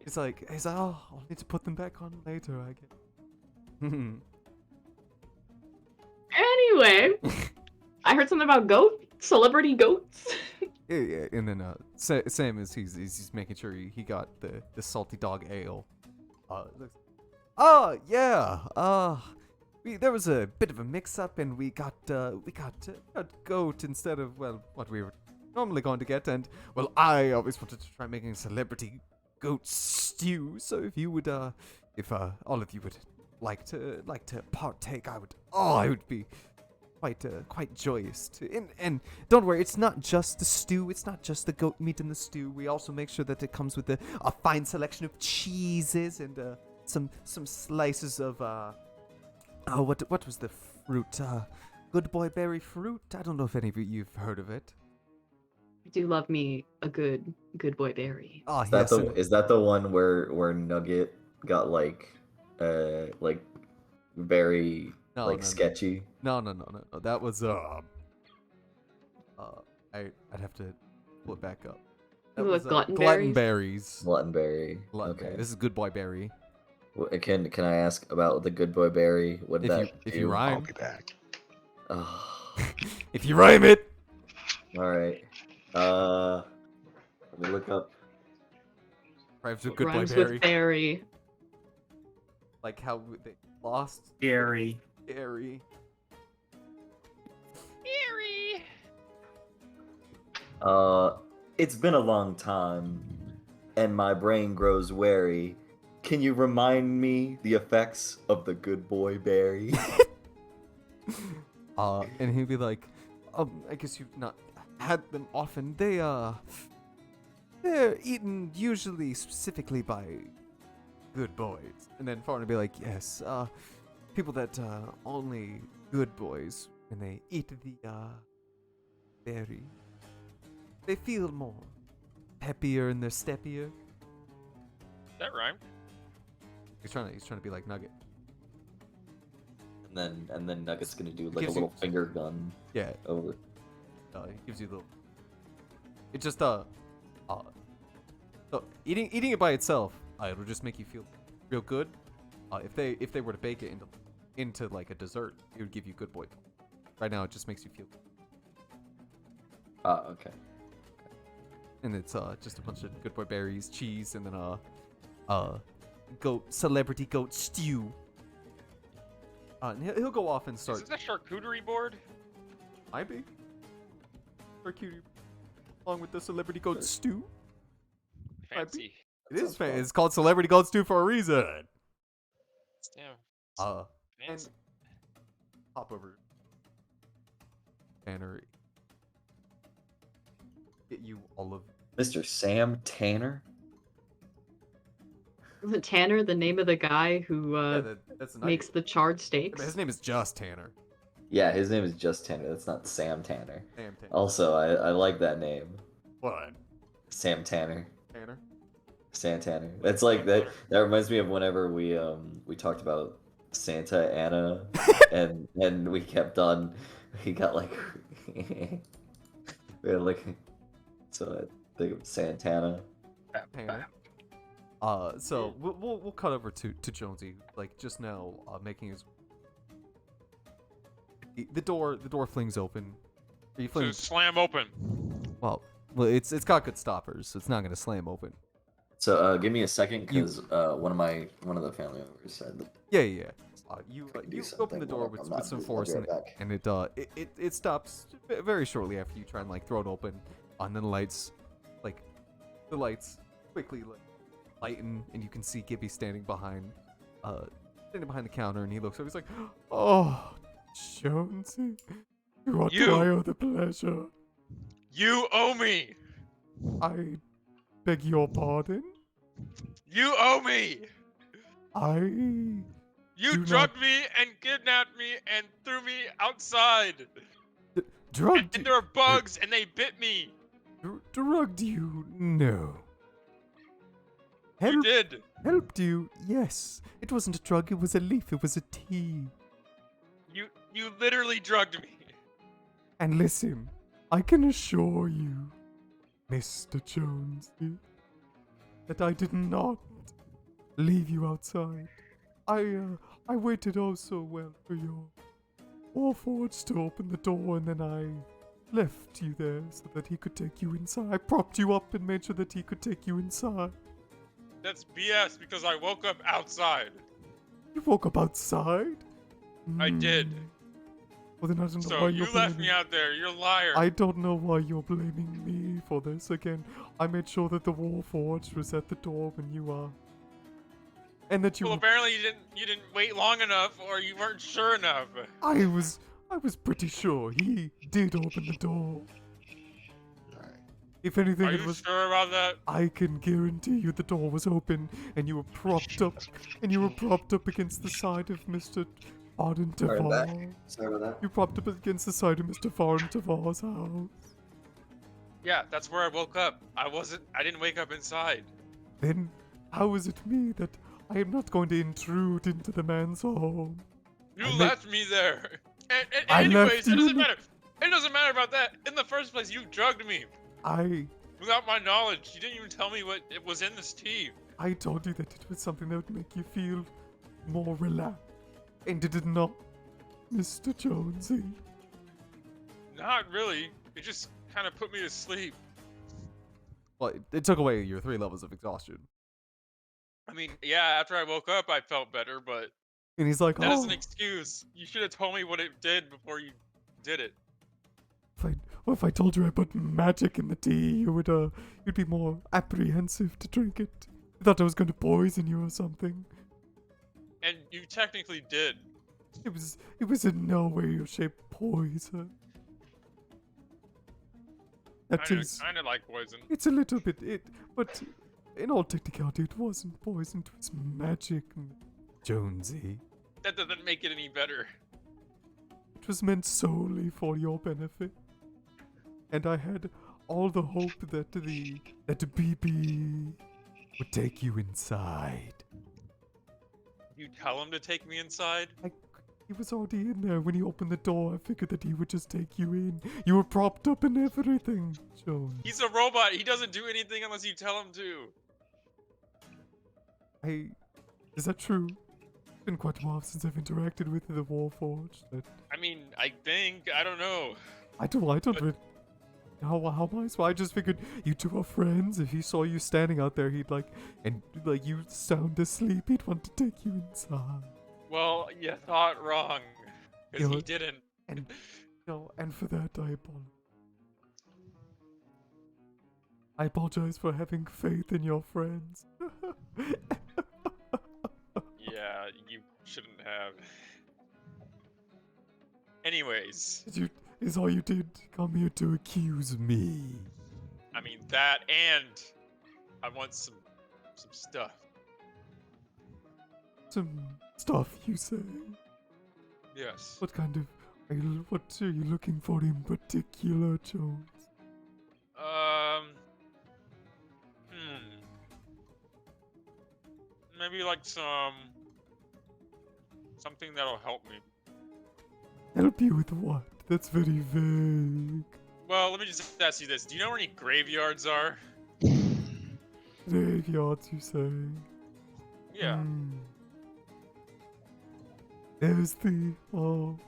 He's like, oh, I'll need to put them back on later, I guess. Anyway, I heard something about celebrity goats. Yeah, and then Sam is he's making sure he got the salty dog ale. There was a bit of a mix-up, and we got a goat instead of what we were normally going to get, and I always wanted to try making celebrity goat stew. So if you would if all of you would like to partake, I would be quite joyous to. And don't worry, it's not just the stew. It's not just the goat meat in the stew. We also make sure that it comes with a fine selection of cheeses and some slices of what was the fruit? Good boy berry fruit. I don't know if any of you've heard of it. I do love me a good boy berry. Oh, Is that the one where Nugget got like very sketchy? No. That was I'd have to pull it back up. That was Gluttonberries. Gluttonberry. Okay. This is Good Boy Berry. Can I ask about the Good Boy Berry? What did that do? If you rhyme. I'll be back. If you rhyme it. All right. Let me look up. Rhymes with Good Boy Rhymes Berry. with berry. Like how they lost Gary. Gary. It's been a long time, and my brain grows wary. Can you remind me the effects of the Good Boy Berry? And he'd be like, I guess you've not had them often. They're eaten usually specifically by good boys. And then Farn would be like, yes, people that only good boys when they eat the berry. they feel more peppier in their steppier. That rhymed. He's trying to be like Nugget. And then Nugget's gonna do like a Gives you- little finger gun Yeah, over. it gives you the. It just so eating it by itself, it'll just make you feel real good. If they were to bake it into like a dessert, it would give you good boy. Right now, it just makes you feel. Okay. And it's just a bunch of good boy berries, cheese, and then celebrity goat stew. And he'll go off and Is start. this a charcuterie board? Might be. Charcuterie, along with the celebrity goat stew. Fancy. It is sounds fun. It's called celebrity goat stew for a reason. Damn. And Fancy. hop over. Tanner. Get you all of. Mr. Sam Tanner. Isn't Tanner the name of the guy who That's makes the charred steaks? His name is just Tanner. Yeah, his name is just Tanner. That's not Sam Tanner. Sam Tanner. Also, I like that name, What? Sam Tanner. Tanner. Sam Tanner. That's like that. That reminds me of whenever we talked about Santa Anna, and we kept on. We got like we had like so I think of Santana. Tanner. So we'll cut over to Jonesy, like just now, making his. The door flings open. Are you So fling? slam open. Well, it's got good stoppers, so it's not gonna slam open. So give me a second, because one of the family members said that. Yeah. You Could do open something the door while with I'm not some busy. I'll force, be and, right back. and it stops very shortly after you try and like throw it open. And then the lights quickly like lighten, and you can see Gibby standing behind the counter, and he looks over. He's like, "Oh, Jonesy, what You. do I owe the pleasure? You owe me. I beg your pardon. You owe me. You Do not- drugged me and kidnapped me and threw me outside. Drugged And there were bugs and they bit me. drugged you? No. You did. Helped you? Yes. It wasn't a drug, it was a leaf, it was a tea. You literally drugged me. And listen, I can assure you, Mr. Jonesy, that I did not leave you outside. I waited oh so well for your Warforged to open the door, and then I left you there so that he could take you inside. I propped you up and made sure that he could take you inside. That's BS because I woke up outside. You woke up outside? I did. Well, then I don't know So why you you're left blaming me out there. You're a liar. I don't know why you're blaming me for this again. I made sure that the Warforged was at the door when you are. And that you Well, apparently you didn't wait long enough, or you weren't sure enough. I was pretty sure he did open the door. If anything, Are it you was. sure about that? I can guarantee you the door was open, and you were propped up, against the side of Mr. Varden Sorry about Tavar. Sorry about that. You propped up against the side of Mr. Varden Tavar's house. Yeah, that's where I woke up. I didn't wake up inside. Then, how is it me that I am not going to intrude into the man's home? You I ma- left me there. And I anyways, left it you doesn't in the- matter. It doesn't matter about that. In the first place, you drugged me without my knowledge. You didn't even tell me what it was in this tea. I told you that it was something that would make you feel more relaxed. And did it not, Mr. Jonesy? Not really. It just kind of put me to sleep. Well, it took away your 3 levels of exhaustion. I mean, yeah, after I woke up, I felt better, but And he's like, that is oh, an excuse. You should have told me what it did before you did it. if I told you I put magic in the tea, you'd be more apprehensive to drink it. You thought I was going to poison you or something. And you technically did. It was in no way or shape poison. That is, Kind of like poison. it's a little bit, but in all technicality, it wasn't poison, it was magic, Jonesy. That doesn't make it any better. It was meant solely for your benefit. And I had all the hope that the BB would take you inside. You tell him to take me inside? He was already in there when he opened the door. I figured that he would just take you in. You were propped up and everything, Jones. He's a robot. He doesn't do anything unless you tell him to. Is that true? It's been quite a while since I've interacted with the Warforged. I mean, I think. I don't know. I don't really. How am I? So I just figured you two are friends. If he saw you standing out there, he'd you sound asleep, he'd want to take you inside. Well, you thought wrong. Because he didn't. And for that, I apologize. I apologize for having faith in your friends. Yeah, you shouldn't have. Anyways. Is all you did come here to accuse me? I mean, that and I want some stuff. Some stuff, you say? Yes. What are you looking for in particular, Jones? Maybe like something that'll help me. Help you with what? That's very vague. Well, let me just ask you this. Do you know where any graveyards are? Graveyards, you say? Yeah. There's well,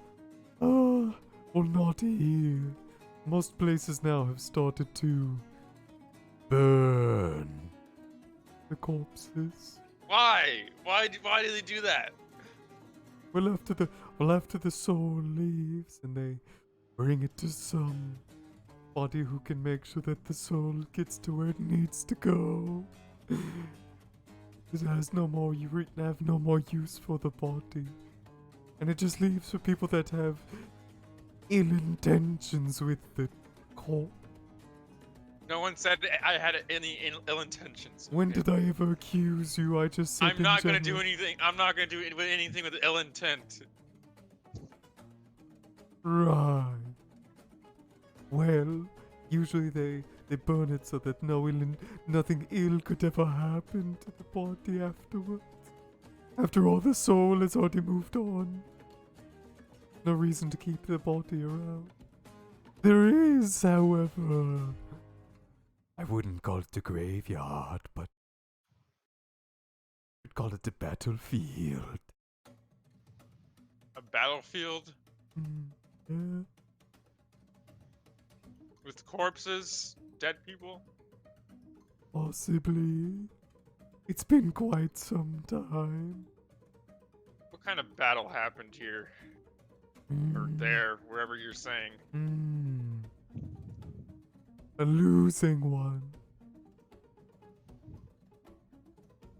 not here. Most places now have started to burn the corpses. Why? Why do they do that? Well, after the soul leaves, and they bring it to some body who can make sure that the soul gets to where it needs to go. It have no more use for the body, and it just leaves for people that have ill intentions with the corpse. No one said I had any ill intentions. When did I ever accuse you? I just said I'm not in gonna do general. anything. I'm not gonna do anything with ill intent. Right. Well, usually they burn it so that nothing ill could ever happen to the body afterwards. After all, the soul has already moved on. No reason to keep the body around. There is, however, I wouldn't call it a graveyard, but I'd call it a battlefield. A battlefield Yeah. with corpses, dead people. Possibly. It's been quite some time. What kind of battle happened here or there, wherever you're saying? A losing one.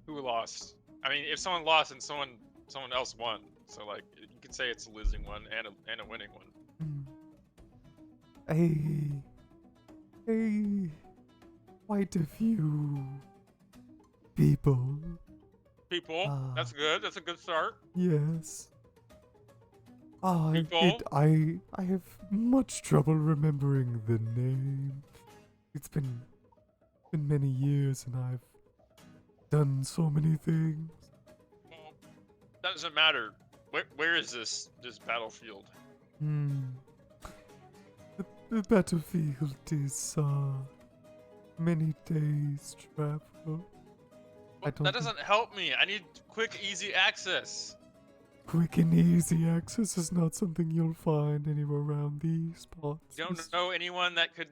Who lost? I mean, if someone lost and someone else won, so like you could say it's a losing one and a winning one. Quite a few people. People, that's good. That's a good start. Yes. People. I have much trouble remembering the name. It's been many years and I've done so many things. Well, that doesn't matter. Where is this battlefield? The battlefield is many days travel. Well, that doesn't help me. I need quick, easy access. Quick and easy access is not something you'll find anywhere around these parts. You don't know anyone that could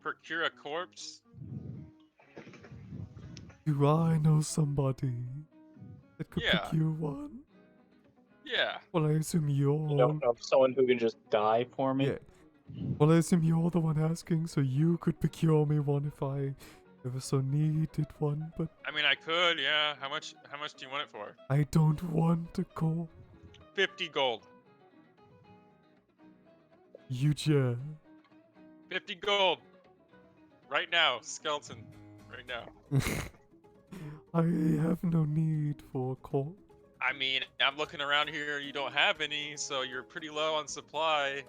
procure a corpse? Do I know somebody that could Yeah. procure one? Yeah. Well, I assume you're... You don't know of someone who can just die for me? Yeah. Well, I assume you're the one asking, so you could procure me one if I ever so needed one, but I mean, I could, yeah. How much do you want it for? I don't want a corpse. 50 gold. You just... 50 gold. Right now, skeleton. Right now. I have no need for a corpse. I mean, I'm looking around here, you don't have any, so you're pretty low on supply.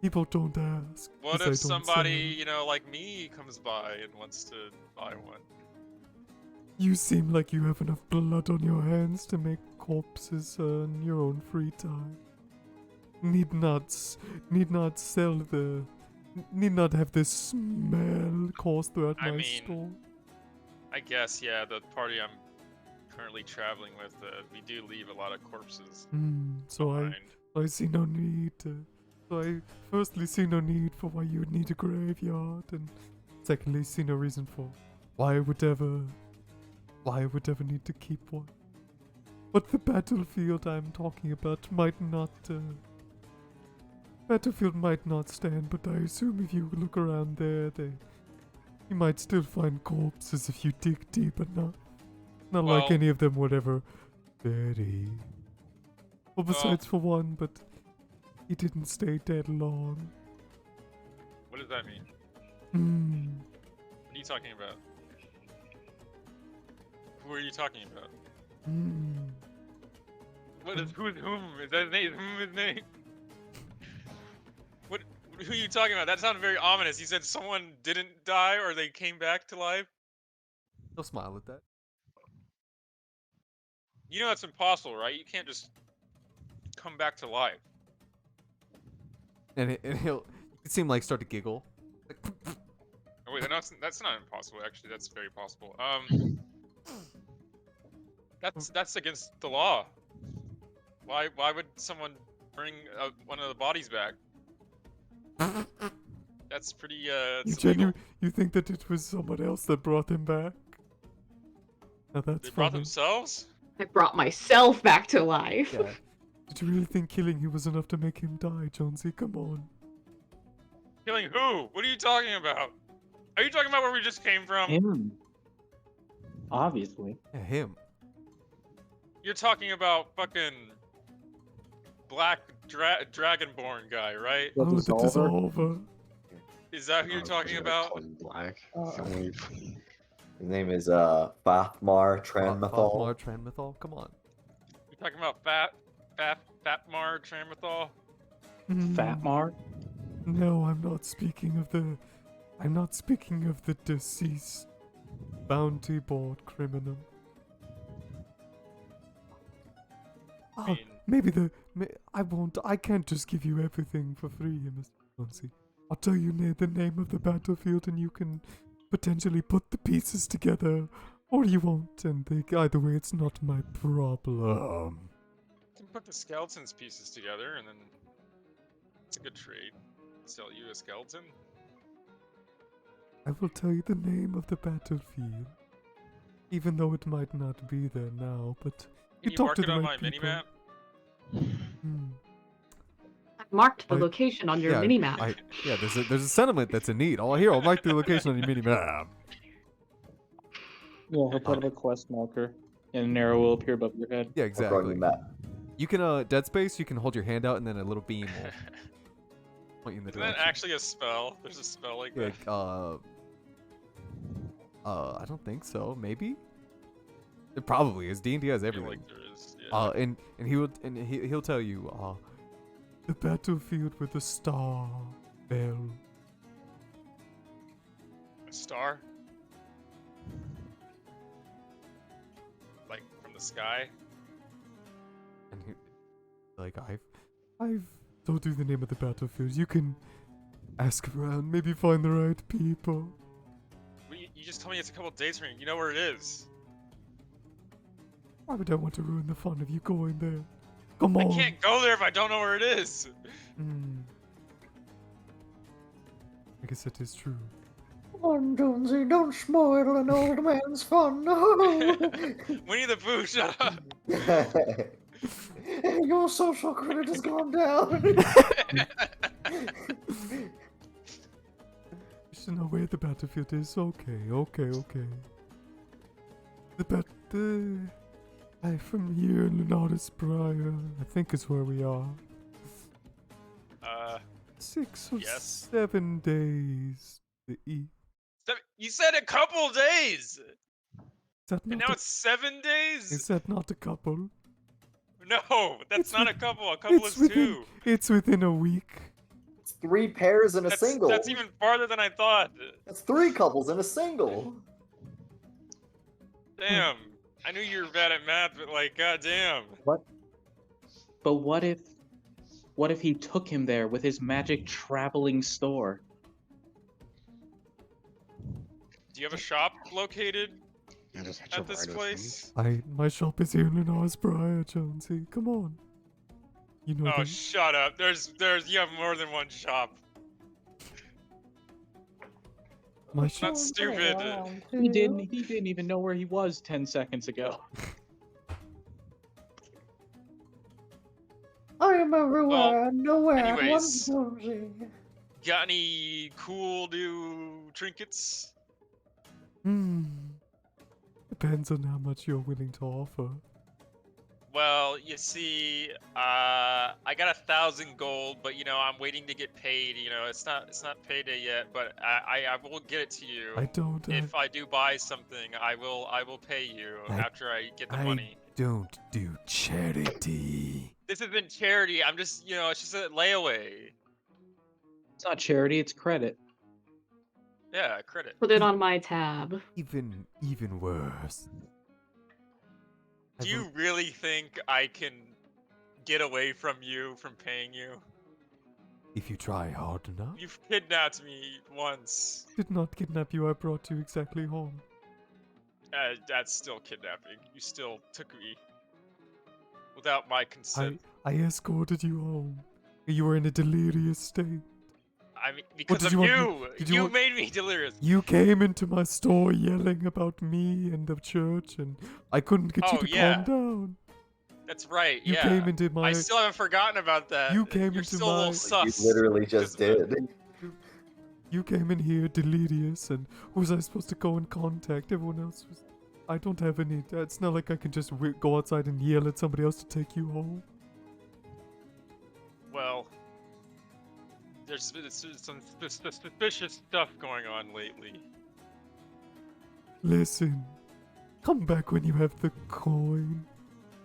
People don't ask. What 'cause I if don't somebody, say. you know, like me comes by and wants to buy one? You seem like you have enough blood on your hands to make corpses in your own free time. Need not sell the. Need not have this smell course throughout I my mean, store. I guess, yeah, the party I'm currently traveling with, we do leave a lot of corpses So behind. I see no need. So I firstly see no need for why you would need a graveyard, and secondly see no reason for why I would ever need to keep one. But the battlefield I'm talking about might not. Battlefield might not stand, but I assume if you look around there, you might still find corpses if you dig deep enough. Not like Well- any of them would ever bury. Well, besides for one, but he didn't stay dead long. What does that mean? Hmm. What are you talking about? Who are you talking about? Hmm. What is who's whom? Is that his name? Whom his name? What? Who are you talking about? That sounded very ominous. You said someone didn't die or they came back to life. He'll smile at that. You know that's impossible, right? You can't just come back to life. And he'll seem like start to giggle. Oh, wait, that's not impossible. Actually, that's very possible. That's against the law. Why would someone bring one of the bodies back? That's pretty that's illegal. You think that it was someone else that brought him back? Now that's They brought funny. themselves? I brought myself back to life. Yeah. Did you really think killing him was enough to make him die, Jonesy? Come on. Killing who? What are you talking about? Are you talking about where we just came from? Him. Obviously. Yeah, him. You're talking about fucking black dragonborn guy, right? The Oh, the Dissolver? dissolver. Is that who you're talking about? Black. His name is Fathmar Tranmethol. Fathmar Tranmethol. Come on. You're talking about Fatmar Tramothal? Hmm. Fatmar? No, I'm not speaking of the. I'm not speaking of the deceased bounty board criminal. I Oh, mean, maybe I won't. I can't just give you everything for free, Mr. Jonesy. I'll tell you the name of the battlefield, and you can potentially put the pieces together, or you won't. And either way, it's not my problem. you can put the skeleton's pieces together, and then it's a good trade. Sell you a skeleton. I will tell you the name of the battlefield, even though it might not be there now. But Can you talk mark to it the on right my people. minimap? Hmm. I marked the I- location on your yeah, minimap. Yeah, there's a sentiment that's in need. I'll mark the location on your mini map. Yeah, he'll put up a quest marker, and an arrow will appear above your head. Yeah, I'll draw you exactly. a map. You can Dead Space. You can hold your hand out, and then a little beam will point you in the Isn't that direction. actually a spell? There's a spell like Yeah, that. I don't think so. Maybe. It probably is. D&D has I feel everything. like there is. Yeah. And he'll tell you the battlefield with the star fell. A star? Like from the sky? And I've told you the name of the battlefield. You can ask around, maybe find the right people. You just told me it's a couple days from here. You know where it is. Why would I want to ruin the fun of you going there? Come I on. can't go there if I don't know where it is. I guess that is true. Come on, Jonesy, don't spoil an old man's fun. Winnie the Pooh, shut up. Your social credit has gone down. You should know where the battlefield is. Okay. From here, Lunatus Briar, I think is where we are. 6 or Yes. 7 days to eat. You said a couple days. Is that And not now it's 7 days? is that not a couple? No, that's It's not with- a couple. A couple is within, two. It's within a week. 3 pairs in a single. That's even farther than I thought. That's 3 couples in a single. Damn. I knew you were bad at math, but like, goddamn. But what if he took him there with his magic traveling store? Do you have a shop located I just had at to this write place? My shop is here in Osbriar, Jonesy. Come on. You know Oh, that. shut up. You have more than one shop. My Not shop. stupid. He didn't even know where he was 10 seconds ago. I am everywhere, nowhere at anyways. once, Jonesy. Got any cool new trinkets? Depends on how much you're willing to offer. Well, you see, I got 1,000 gold, but you know, I'm waiting to get paid. You know, it's not payday yet, but I will get it to you. I don't. If I do buy something, I will pay you after I get the money. Don't do charity. This isn't charity. I'm just, you know, it's just a layaway. It's not charity, it's credit. Yeah, credit. Put it on my tab. Even worse. Do you really think I can get away from paying you? If you try hard enough. You've kidnapped me once. Did not kidnap you. I brought you exactly home. That's still kidnapping. You still took me without my consent. I escorted you home. You were in a delirious state. I mean, because of you! You made me delirious! You came into my store yelling about me and the church, and I couldn't get you to calm down. That's right, You came into my... I still haven't forgotten about that. You came You're into still a little my... sus. You literally just did. You came in here delirious, and who was I supposed to go and contact? Everyone else was... I don't have any... It's not like I can just go outside and yell at somebody else to take you home. Well, there's some suspicious stuff going on lately. Listen, come back when you have the coin.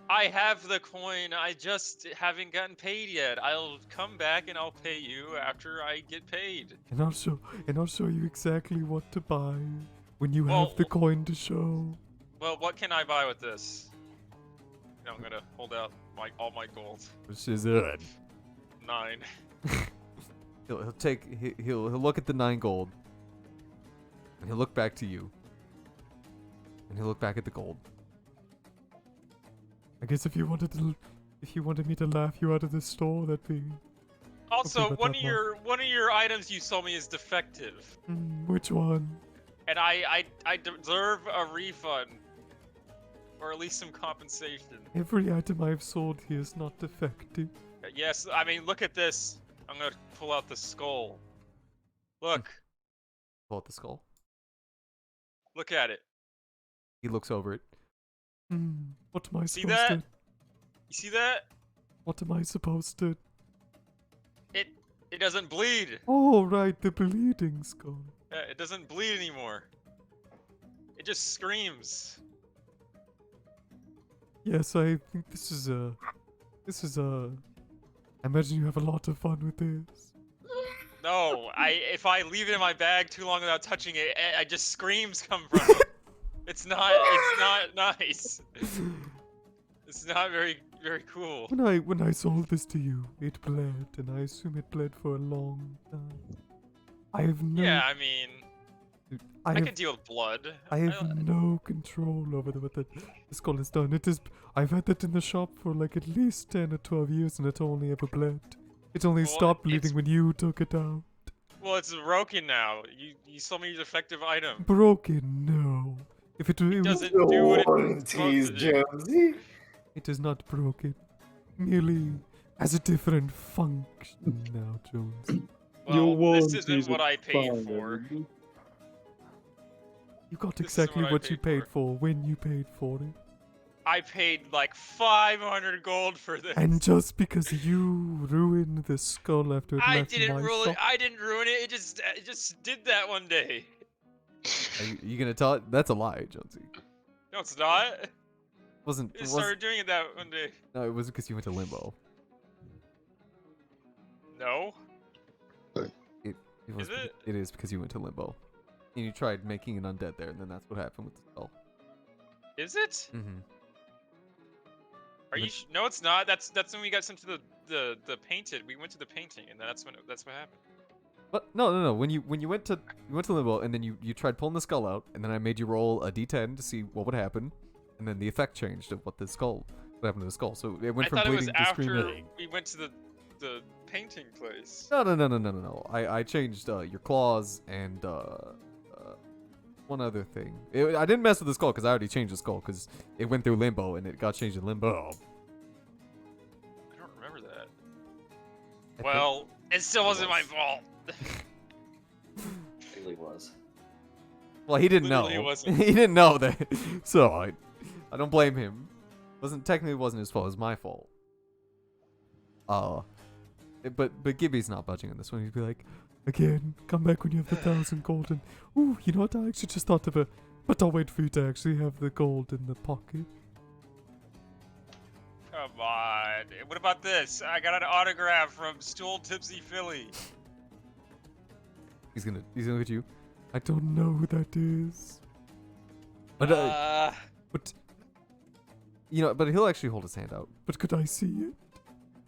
I have the coin, I just haven't gotten paid yet. I'll come back and I'll pay you after I get paid. And I'll show you exactly what to buy when you have the coin to show. Well, what can I buy with this? You know, I'm gonna hold out all my gold. Which is it? 9. He'll look at the 9 gold. And he'll look back to you. And he'll look back at the gold. I guess if you wanted me to laugh you out of the store, that'd be... Also, one of your items you sold me is defective. Which one? And I deserve a refund. Or at least some compensation. Every item I've sold here is not defective. Yes, I mean, look at this. I'm gonna pull out the skull. Look. Pull out the skull? Look at it. He looks over it. What am I See supposed that? to... You see that? What am I supposed to... It doesn't bleed. Oh, right, the bleeding skull. Yeah, it doesn't bleed anymore. It just screams. Yes, I think this is I imagine you have a lot of fun with this. No, if I leave it in my bag too long without touching it, I just screams come from it. It's not nice. It's not very cool. When I sold this to you, it bled, and I assume it bled for a long time. I have no... Yeah, I mean... I can deal with blood. I have no control over what the skull has done. I've had that in the shop for like at least 10 or 12 years, and it only ever bled. It only stopped bleeding when you took it out. Well, it's broken now. You sold me a defective item. Broken? No. If it doesn't do what it's supposed to do. Jonesy. It is not broken. Merely has a different function now, Jones. Well, this isn't what I paid for. You got exactly what you paid for when you paid for it. I paid like 500 gold for this. And just because you ruined the skull after it left my shop... I didn't ruin it. It just did that one day. Are you gonna tell it? That's a lie, Jonesy. No, it's not. It started doing it that one day. No, it wasn't because you went to limbo. No. Is it? It is because you went to limbo. And you tried making an undead there, and then that's what happened with the spell. Is it? Mm-hmm. Are you? No, it's not. That's when we got sent to the painted. We went to the painting, and that's what happened. But no. When you went to limbo, and then you tried pulling the skull out, and then I made you roll a d10 to see what would happen, and then the effect changed of what happened to the skull. So it went I from thought it was bleeding to after screaming. we went to the painting place. No. I changed your claws and one other thing. I didn't mess with the skull because I already changed the skull because it went through limbo and it got changed in limbo. I don't remember that. I Well, it still wasn't my fault. It really was. Well, he didn't know. Literally it wasn't. He didn't know that. So I don't blame him. Technically wasn't his fault. It was my fault. But Gibby's not budging on this one. He'd be like, again, come back when you have the 1,000 gold. And ooh, you know what? I actually just thought of but I'll wait for you to actually have the gold in the pocket. Come on. What about this? I got an autograph from Stool Tipsy Philly. He's gonna look at you. I don't know who that is. But but he'll actually hold his hand out. But could I see it?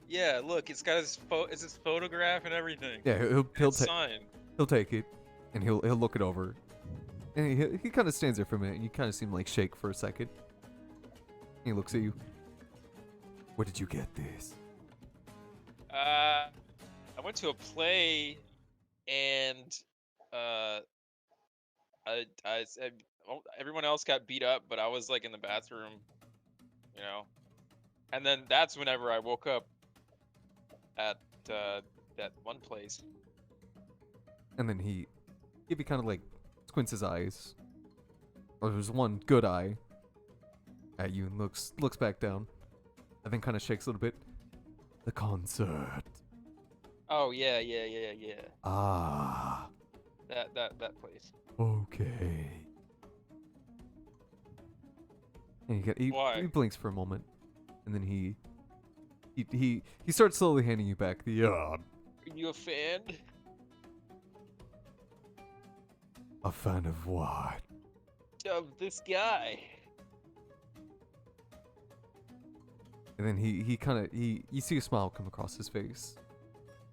Yeah, look, it's got his photograph and everything. Yeah, he'll take it, and he'll look it over, and he kind of stands there for a minute, and you kind of see him like shake for a second. He looks at you. Where did you get this? I went to a play, and everyone else got beat up, but I was like in the bathroom, you know. And then that's whenever I woke up at that one place. And then he kind of like squints his eyes, or there's one good eye at you, and looks back down, and then kind of shakes a little bit. The concert. Oh yeah. Ah. That place. Okay. And he blinks for a moment, and then he starts slowly handing you back the Are you a fan? A fan of what? Of this guy. And then you see a smile come across his face.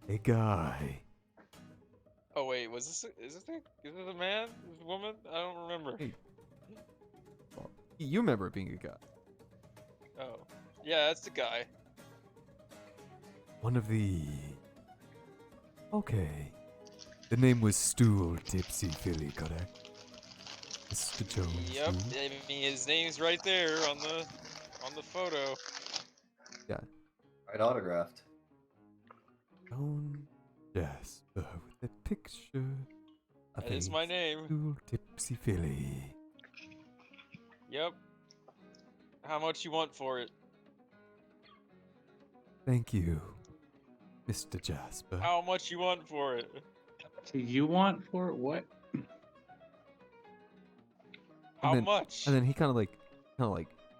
A guy. Oh wait, is this a man? Is this a woman? I don't remember. Hey. Well, you remember it being a guy. Oh. Yeah, that's the guy. One of the... Okay. The name was Stool Tipsy Philly, correct? Mr. Jones. Yep, I mean his name's right there on the photo. Yeah. Right, autographed. Joan Jasper with a picture of That is my name. Stool Tipsy Philly. Yep. How much you want for it? Thank you, Mr. Jasper. How much you want for it? Do you want for what? How much? And then he kind of like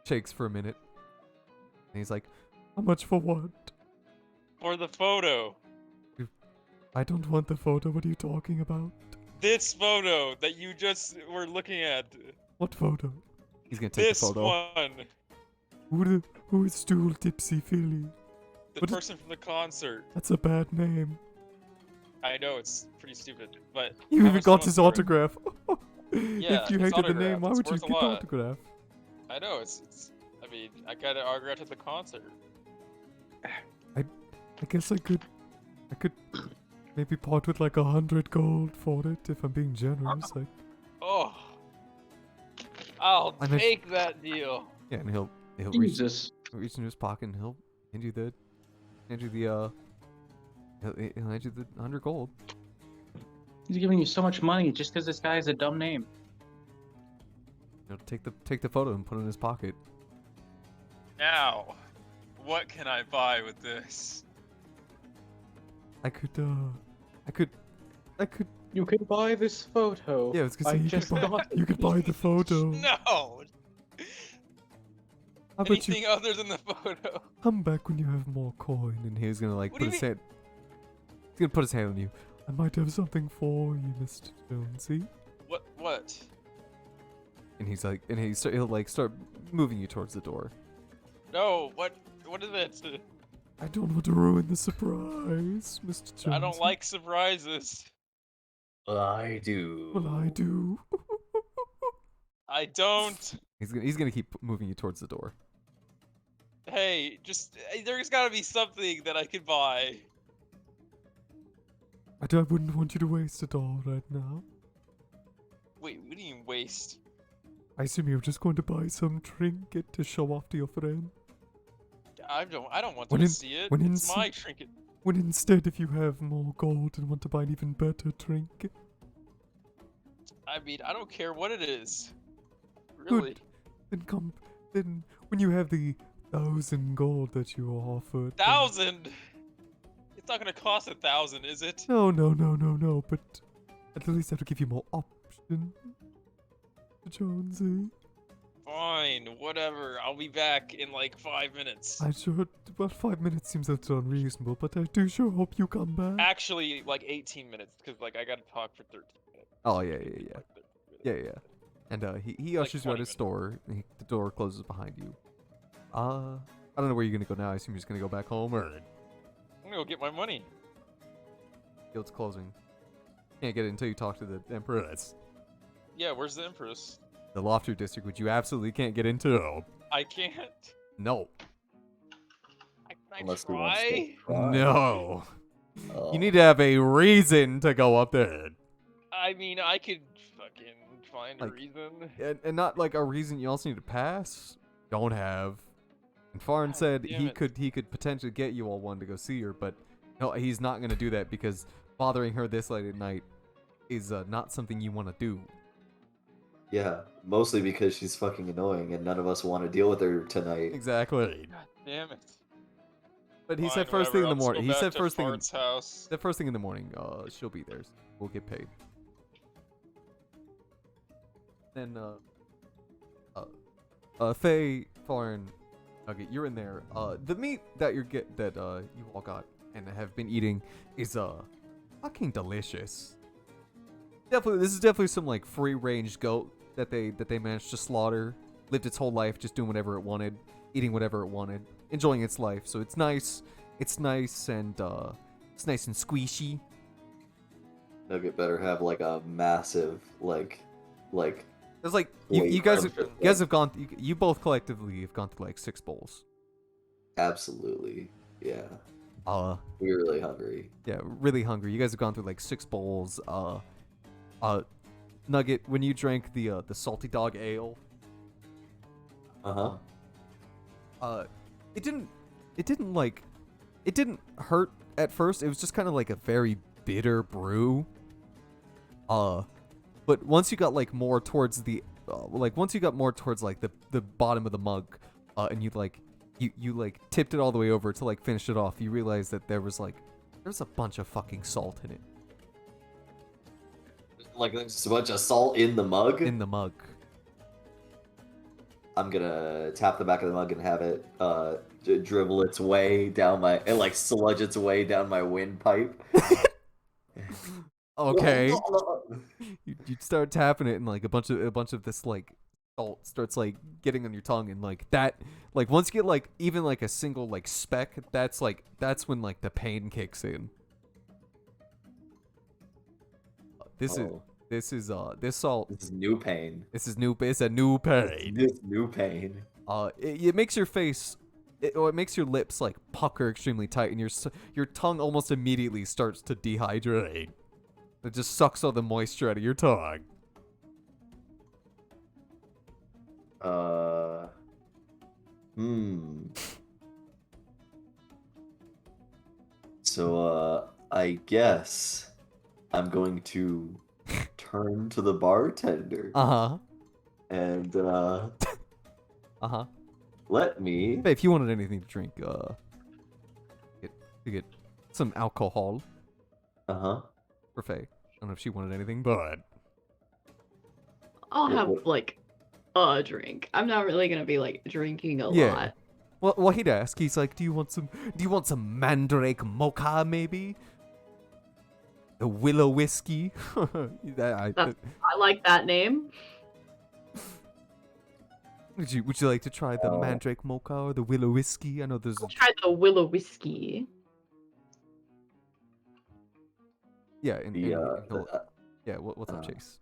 shakes for a minute, and he's like, "How much for what?" For the photo. I don't want the photo. What are you talking about? This photo that you just were looking at. What photo? He's gonna take This the photo. one. Who is Stool Tipsy Philly? The person from the concert. That's a bad name. I know it's pretty stupid, but You how even much got do his you want for it? autograph. Yeah, If you it's hated the name, autographed. why It's would you worth a get the lot. autograph? I know it's. I mean, I got it autographed at the concert. I guess I could maybe part with like 100 gold for it if I'm being generous. Like, Oh, I'll I meant- take that deal. yeah, and he'll Jesus. reach into his pocket and he'll hand you the he'll hand you the 100 gold. He's giving you so much money just because this guy has a dumb name. He'll take the photo and put it in his pocket. Now, what can I buy with this? I could You could buy this photo. yeah, I was gonna say I you just could, buy, got it. you could buy the photo. No, How about you anything other than the photo. come back when you have more coin? And he's gonna like What do put you his hand. He's gonna put his hand on you. I might have something for you, Mr. Jonesy. What? And he's like, and he'll like start moving you towards the door. No, what is it? I don't want to ruin the surprise, Mr. Jonesy. I don't like surprises. I do. Well, I do. I don't. He's gonna keep moving you towards the door. Hey, there's gotta be something that I could buy. I wouldn't want you to waste it all right now. Wait, what do you mean waste? I assume you're just going to buy some trinket to show off to your friend. I don't want When to in- see it. when in It's se- my trinket. When instead, if you have more gold and want to buy an even better trinket, I mean, I don't care what it is. Really. Good. Then when you have the 1,000 gold that you are offered. then- 1,000. It's not gonna cost 1,000, is it? No. But at least that'll give you more options, Jonesy. Fine, whatever. I'll be back in like 5 minutes. About 5 minutes seems a little unreasonable, but I do sure hope you come back. Actually, like 18 minutes, because like I gotta talk for 13 minutes. Oh, yeah. Like, 13 Yeah. minutes. And he Like ushers you out 20 his store. And the door closes behind you. I don't know where you're gonna go now. I assume you're just gonna go back home, or I'm gonna go get my money. guild's closing. Can't get it until you talk to the Empress. Yeah, where's the Empress? The Lofter District, which you absolutely can't get into. I can't. No. Can I Unless we want to try? No. Oh. You need to have a reason to go up there. I mean, I could fucking find a Like, reason. And not like a reason you also need to pass. Don't have. And Farn God said damn he it. could potentially get you all one to go see her, but no, he's not gonna do that because bothering her this late at night is not something you want to do. Yeah, mostly because she's fucking annoying and none of us want to deal with her tonight. Exactly. God damn it. But he Fine, said first thing in the whatever, I'll morning. just He go said back to first thing. Fart's house. The first thing in the morning. She'll be there. We'll get paid. Then Faye, Farn, Nugget, you're in there. The meat that you all got and have been eating is fucking delicious. This is definitely some like free range goat that they managed to slaughter. Lived its whole life just doing whatever it wanted, eating whatever it wanted, enjoying its life. So it's nice. It's nice and squishy. Nugget better have like a massive like It's like Wait, you guys I'm have gone. You both collectively have gone through like 6 bowls. absolutely, yeah. Uh, We're really hungry. yeah, really hungry. You guys have gone through like 6 bowls. Nugget, when you drank the salty dog ale, it didn't hurt at first. It was just kind of like a very bitter brew. But once you got like more towards the the bottom of the mug, and you tipped it all the way over to like finish it off, you realize that there's a bunch of fucking salt in it. Like there's just a bunch of salt in the mug. In the mug. I'm gonna tap the back of the mug and have it dribble its way down and like sludge its way down my windpipe. Okay. You start tapping it, and like a bunch of this like salt starts like getting on your tongue, and like that, like once you get like even like a single like speck, that's when like the pain kicks in. This salt. This is new pain. It's a new pain. This new pain. It makes your face, it makes your lips like pucker extremely tight, and your tongue almost immediately starts to dehydrate. It just sucks all the moisture out of your tongue. So, I guess I'm going to turn to the bartender. Uh-huh. And, Uh-huh. let me... Hey, if you wanted anything to drink, get some alcohol. Uh-huh. For Faye. I don't know if she wanted anything, but... I'll have like a drink. I'm not really gonna be like drinking a lot. Well, he'd ask. He's like, do you want some mandrake mocha, maybe? The Willow Whiskey. I like that name. Would you like to try the Mandrake Mocha or the Willow Whiskey? I know there's. I'll try the Willow Whiskey. Yeah. Yeah. What's up, Chase?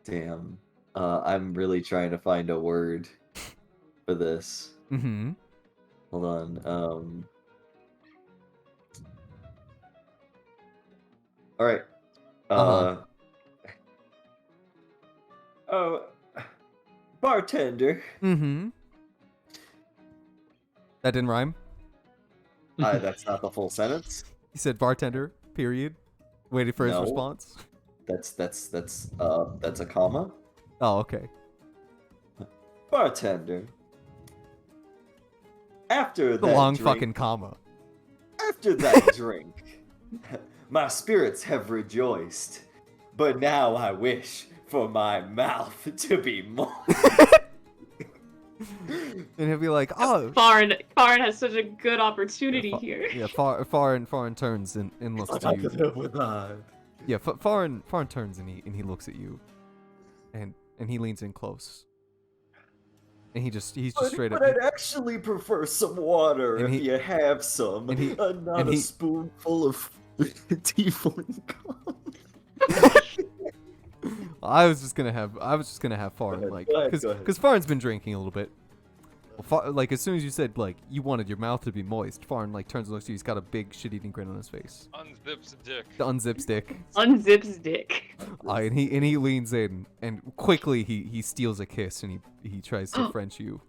Damn. I'm really trying to find a word for this. Mm-hmm. Hold on. All right. Oh, bartender. Mm-hmm. That didn't rhyme. That's not the full sentence. He said bartender. Period. Waited for his No. response. That's a comma. Oh, okay. Bartender. After The that long drink, fucking comma. After that drink, my spirits have rejoiced, but now I wish for my mouth to be moist. And he'll be like, oh. Farin has such a good opportunity here. Yeah, Farin turns and looks at you. Yeah, Farin turns and he looks at you, and he leans in close, and he's just straight up. But I'd actually prefer some water if you have some, not a spoonful of tiefling cum. I was just gonna have Farin like because Farin's been drinking a little bit. Well, like as soon as you said like you wanted your mouth to be moist, Farin like turns and looks at you. He's got a big shit-eating grin on his face. Unzips dick. Unzips dick. Unzips dick. And he leans in and quickly he steals a kiss and he tries to French you.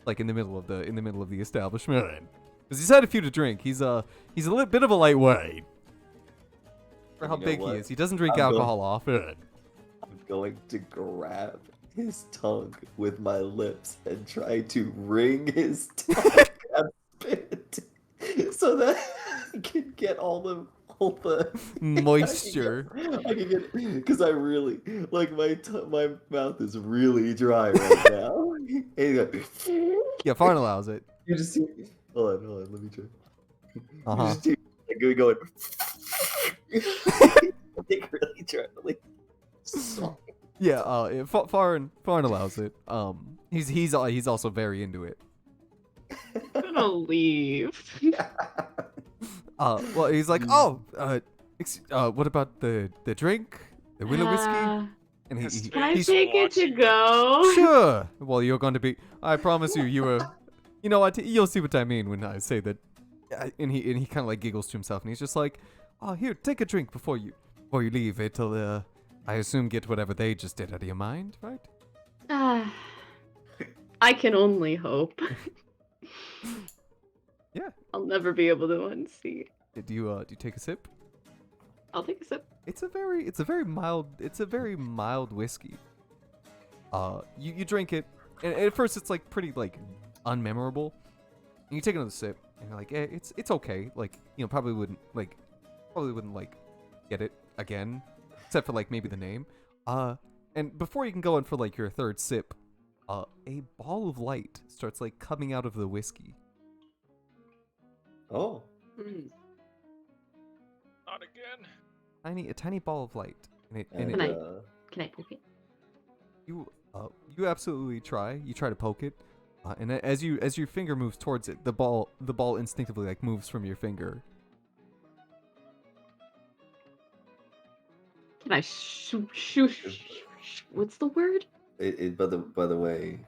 Like in the middle of the establishment. Because he's had a few to drink. He's a little bit of a lightweight. For how big he is. He doesn't drink alcohol often. I'm going to grab his tongue with my lips and try to wring his tongue and spit so that I can get all the moisture. I can get because I really like my mouth is really dry right now. Yeah, Farin allows it. You just see. Hold on, let me try. Uh-huh. You just see going. Like really trying to like. Yeah, Farin allows it. He's also very into it. I'm gonna leave. Well, he's like, what about the drink, the Willow Whiskey? And Can I take it to go? Sure. Well, you're going to be. I promise you, you were. You know what? You'll see what I mean when I say that. And he kind of like giggles to himself, and he's just like, "Oh, here, take a drink before you leave. It'll I assume get whatever they just did out of your mind, right?" I can only hope. Yeah. I'll never be able to unsee. Do you take a sip? I'll take a sip. It's a very mild whiskey. You drink it, and at first it's like pretty like unmemorable. And you take another sip, and you're like, it's okay. Like, you know, probably wouldn't like get it again, except for like maybe the name. And before you can go in for like your third sip, a ball of light starts like coming out of the whiskey. Oh. Not again. A tiny ball of light, and Can I poke it? You absolutely try. You try to poke it, and as your finger moves towards it, the ball instinctively like moves from your finger. Can I what's the word? By the way,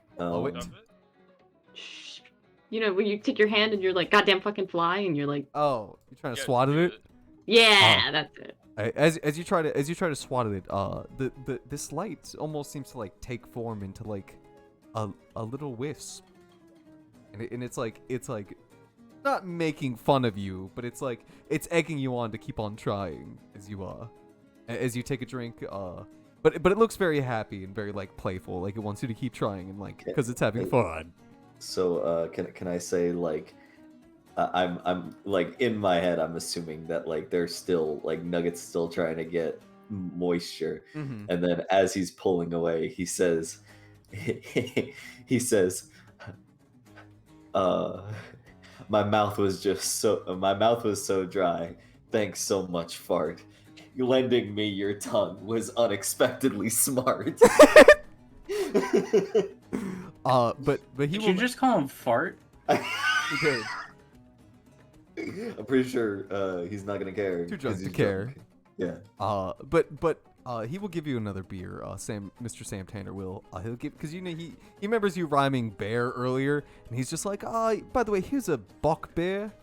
you know when you take your hand and you're like goddamn fucking fly and you're like, oh, you're trying to swat at it. Yeah, that's it. As you try to swat at it, this light almost seems to like take form into like a little wisp, and it's like not making fun of you, but it's like it's egging you on to keep on trying as you take a drink. But it looks very happy and very like playful, like it wants you to keep trying and like because it's having fun. So can I say like. I'm like in my head I'm assuming that like they're still like Nugget's still trying to get moisture, and then as he's pulling away he says My mouth was so dry. Thanks so much, fart. Lending me your tongue was unexpectedly smart. But he Did will. you just call him fart? He did. I'm pretty sure he's not gonna care. Too drunk 'cause to he's care. drunk. Yeah. But he will give you another beer. Mr. Sam Tanner will. He'll give because he remembers you rhyming bear earlier, and he's just like, by the way, here's a Bock bear.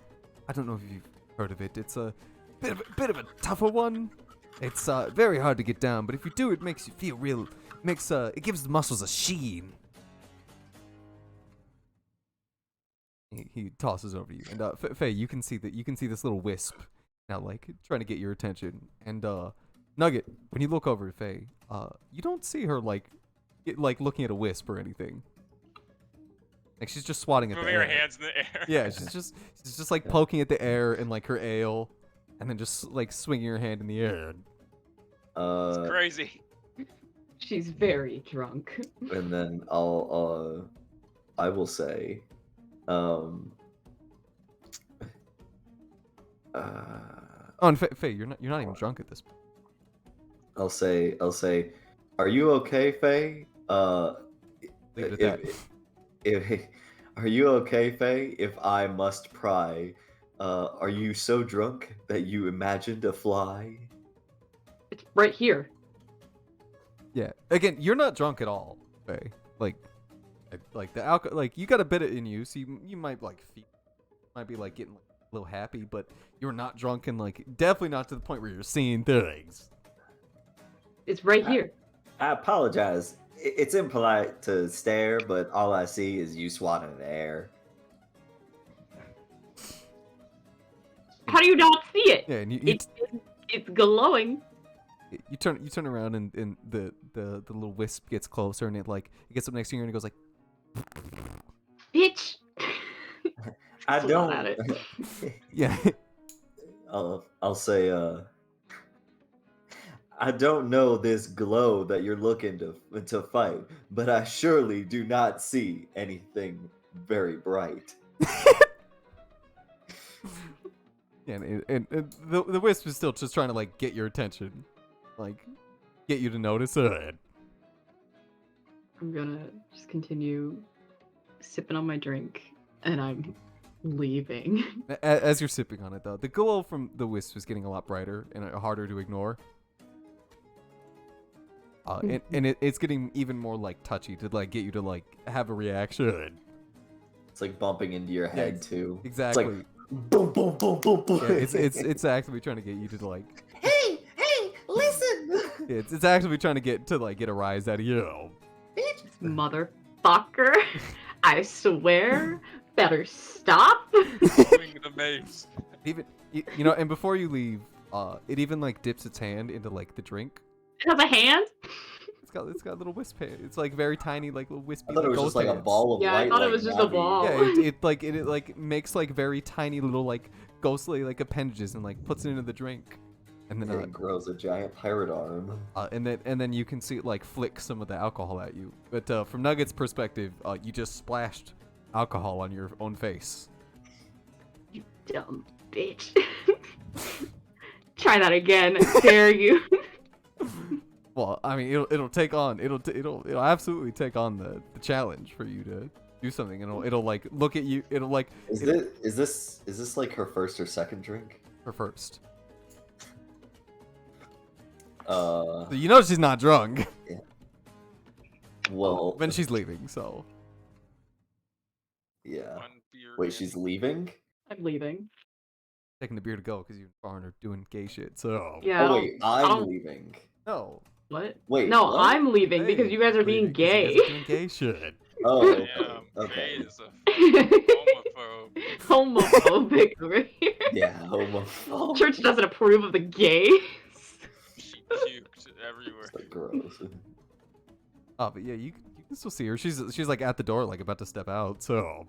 I don't know if you've heard of it. It's a bit of a tougher one. It's very hard to get down, but if you do, it makes you feel real. It gives the muscles a sheen. He tosses over to you, and Faye, you can see this little wisp now, like trying to get your attention. And Nugget, when you look over at Faye, you don't see her like looking at a wisp or anything. Like she's just swatting at the Moving air. her hands in the air. Yeah, she's just like poking at the air in like her ale, and then just like swinging her hand in the air. It's crazy. She's very drunk. And then I will say, Oh, and Faye, you're not even drunk at this point. I'll say, are you okay, Faye? Leave it at that. Are you okay, Faye? If I must pry, are you so drunk that you imagined a fly? It's right here. Yeah. Again, you're not drunk at all, Faye. Like the alcohol, like you got a bit in you, so you might like might be like getting a little happy, but you're not drunk and like definitely not to the point where you're seeing things. It's right here. I apologize. It's impolite to stare, but all I see is you swatting the air. How do you not see it? Yeah, and It's glowing. you turn around and the little wisp gets closer and it gets up next to you and it goes like, Bitch. I Swat don't. at it. yeah. I'll say, I don't know this glow that you're looking to fight, but I surely do not see anything very bright. Yeah, and the wisp is still just trying to like get your attention, like get you to notice it. I'm gonna just continue sipping on my drink, and I'm leaving. As you're sipping on it, though, the glow from the wisp is getting a lot brighter and harder to ignore. And it's getting even more like touchy to like get you to like have a reaction. It's like bumping into your head too. Exactly. It's like boom, boom, boom, boom, boom. Yeah, it's actively trying to get you to like. Hey, listen! It's actively trying to get a rise out of you. Motherfucker. I swear. Better stop. Moving the maze. Even you know, and before you leave, it even like dips its hand into like the drink. It has a hand? It's got little wisp hand. It's like very tiny, like little wispy. I thought it was ghost just like a hands. ball of Yeah, light. I thought it like was just a Navi. ball. Yeah, it makes like very tiny little like ghostly like appendages and like puts it into the drink, and then It grows a giant pirate arm. and then you can see it like flick some of the alcohol at you. But from Nugget's perspective, you just splashed alcohol on your own face. You dumb bitch. Try that again. Dare you? Well, I mean, it'll absolutely take on the challenge for you to do something. It'll like look at you. It'll like. Is this like her first or second drink? Her first. Uh, So you know she's not drunk well, when she's leaving. So yeah. One beer Wait, in. she's leaving? I'm leaving. taking the beer to go because you and Farn are doing gay shit. So Yeah. Oh wait, I'm don't- leaving. no. What? Wait, No, what? I'm leaving because Hey, you guys are being leaving 'cause you gay. guys are doing gay shit. Oh, Damn, okay. Jay is a homophobe. Homophobic over here. Yeah, homophobe. Church doesn't approve of the gays. She puked everywhere. So gross. Oh, but yeah, you can still see her. She's like at the door, like about to step out. So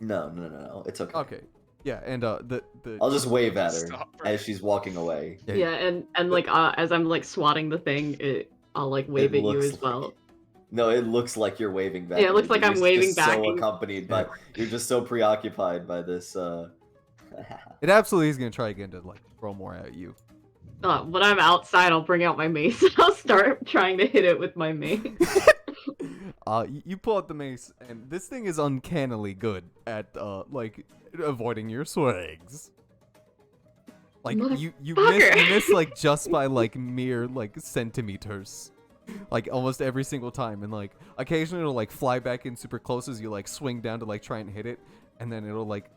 No. It's okay. okay, yeah, and the I'll just wave at her Stop her. as she's walking away. Yeah. Yeah, and like as I'm like swatting the thing, I'll like wave It at you looks as well. No, it looks like you're waving back. Yeah, it looks like You're I'm waving just back So and- accompanied by, you're just so preoccupied by this. It absolutely is gonna try again to like throw more at you. When I'm outside, I'll bring out my mace and I'll start trying to hit it with my mace. You pull out the mace, and this thing is uncannily good at like avoiding your swags. Like you miss like just by like mere like centimeters, like almost every single time, and like occasionally it'll like fly back in super close as you like swing down to like try and hit it, and then it'll like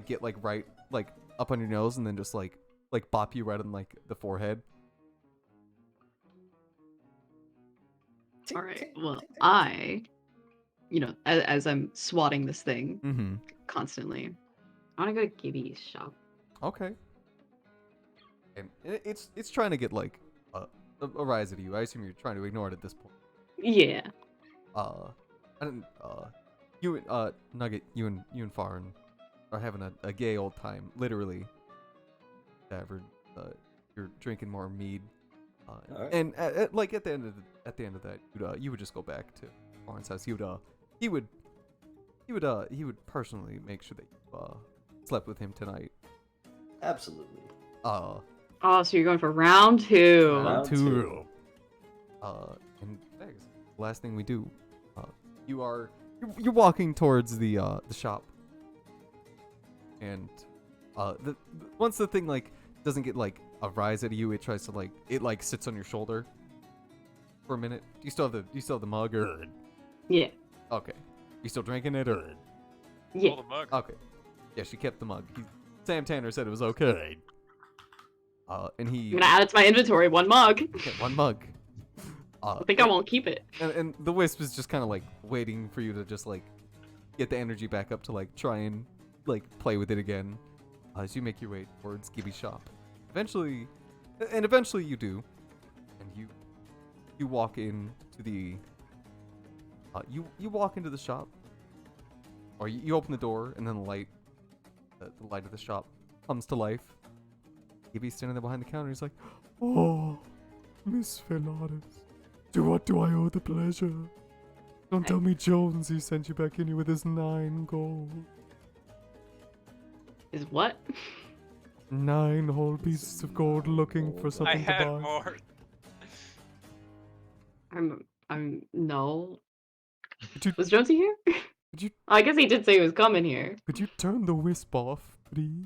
get like right like up on your nose, and then just like bop you right on like the forehead. All right. Well, as I'm swatting this thing Mm-hmm. constantly, I want to go to Gibby's shop. Okay. And it's trying to get like a rise out of you. I assume you're trying to ignore it at this point. Yeah. You and Nugget, you and Farn are having a gay old time, literally. Tavern. You're drinking more mead. Alright. And like at the end of that, you would just go back to Farn's house. He would personally make sure that you slept with him tonight. Absolutely. Oh, so you're going for round 2. Round two. And that is the last thing we do. You're walking towards the shop, and once the thing like doesn't get like a rise out of you, it tries to like sits on your shoulder for a minute. Do you still have the mug or? Yeah. Okay. You still drinking it or? Yeah. Pull the mug. Okay. Yeah, she kept the mug. Sam Tanner said it was okay. And he. I'm gonna add it to my inventory. 1 mug. Okay, 1 mug. I think I won't keep it. And the wisp is just kind of like waiting for you to just like get the energy back up to like try and like play with it again as you make your way towards Gibby's shop. Eventually you do, and you walk into the you walk into the shop, or you open the door, and then the light of the shop comes to life. Gibby's standing there behind the counter. He's like, Oh, Miss Philodis, to what do I owe the pleasure? Don't tell me Jonesy sent you back in here with his 9 gold. Is what? 9 whole pieces of gold looking for I something to had buy. more. I'm no. Could you, Was Jonesy here? could you I guess he did say he was coming here. could you turn the wisp off, please?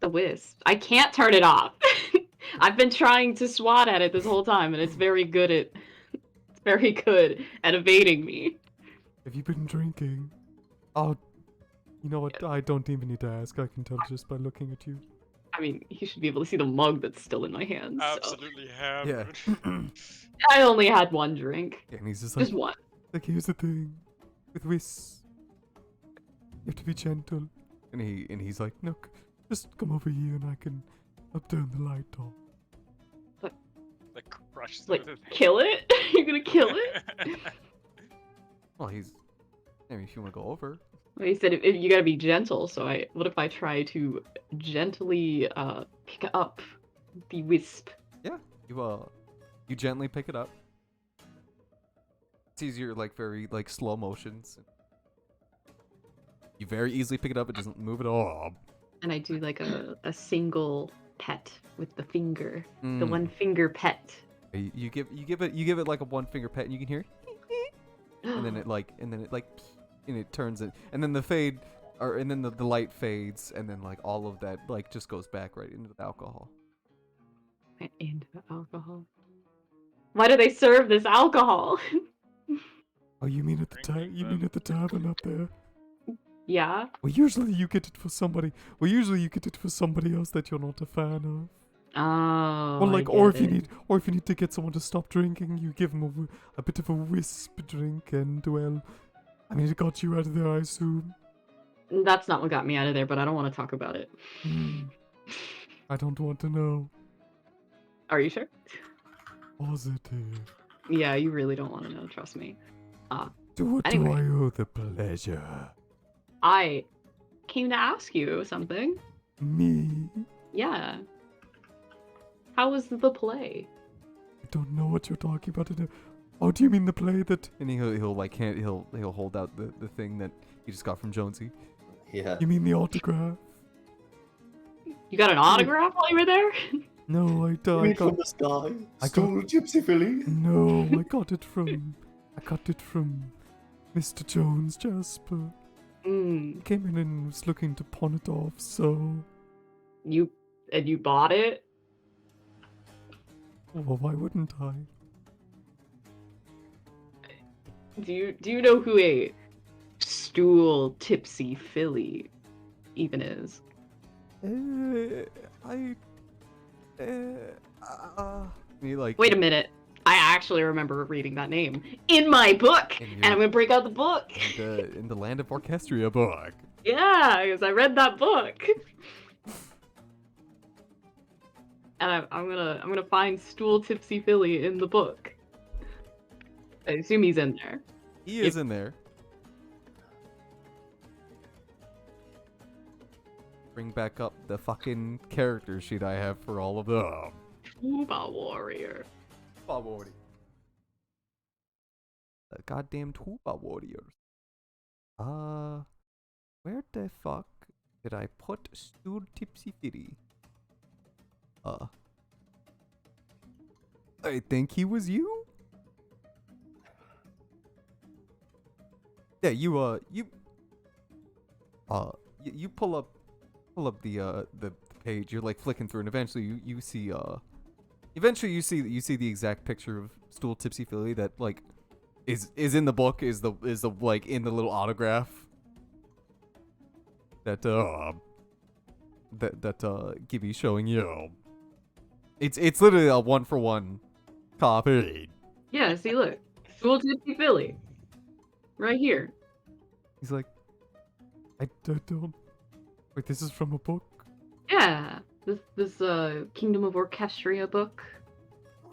The wisp. I can't turn it off. I've been trying to swat at it this whole time, and it's very good at evading me. Have you been drinking? Oh, you know what? I don't even need to ask. I can tell just by looking at you. I mean, you should be able to see the mug that's still in my hands. So. Absolutely have. yeah. I only had 1 drink. And he's just like, Just 1. Like, here's the thing. With wisps, you have to be gentle. and he's like, Look, just come over here and I can turn the light on. Like crush Like, through the kill it? You're gonna kill it? well, I mean, if you want to go over. Well, he said if you gotta be gentle, so what if I try to gently pick up the wisp? Yeah, you gently pick it up. It's easier, like very like slow motions. You very easily pick it up. It doesn't move at all. And I do like a single pet with the finger, the Mm. 1 finger pet. You give it like a 1 finger pet, and you can hear, and then it turns it, and then the light fades, and then like all of that like just goes back right into the alcohol. Went into the alcohol. Why do they serve this alcohol? Oh, you mean at the tavern up there? Yeah. Well, usually you get it for somebody. Well, usually you get it for somebody else that you're not a fan of. Oh. Or I like, or get if you it. need to get someone to stop drinking, you give them a bit of a wisp drink, and well, I mean, it got you out of there, I assume. That's not what got me out of there, but I don't want to talk about it. I don't want to know. Are you sure? Positive. Yeah, you really don't want to know. Trust me. To what Anyway. do I owe the pleasure? I came to ask you something. Me? Yeah. How was the play? I don't know what you're talking about. Oh, do you mean the play that? And he'll like he'll hold out the thing that he just got from Jonesy. Yeah. You mean the autograph? You got an autograph while you were there? No, I You mean from got. the sky? I Stool Gypsy Philly? No, I got it from. Mr. Jones Jasper. Mm. Came in and was looking to pawn it off, so. You bought it? Well, why wouldn't I? Do you know who a stool tipsy filly even is? Wait a minute. I actually remember reading that name in my book, and I'm gonna break out the book. In the Land of Orchestria book. Yeah, because I read that book. And I'm gonna find Stool Tipsy Philly in the book. I assume he's in there. He is in there. Bring back up the fucking character sheet I have for all of them. Tuba Warrior. Tuba Warrior. The goddamn Tuba Warriors. Where the fuck did I put Stool Tipsy Philly? I think he was you? Yeah, you pull up the page. You're like flicking through, and eventually you see the exact picture of Stool Tipsy Philly that like is in the book, is the like in the little autograph that Gibby's showing you. It's literally a 1-for-1 copy. Yeah, see, look. Stool Tipsy Philly. Right here. He's like, I don't. Wait, this is from a book? Yeah. This Kingdom of Orchestria book.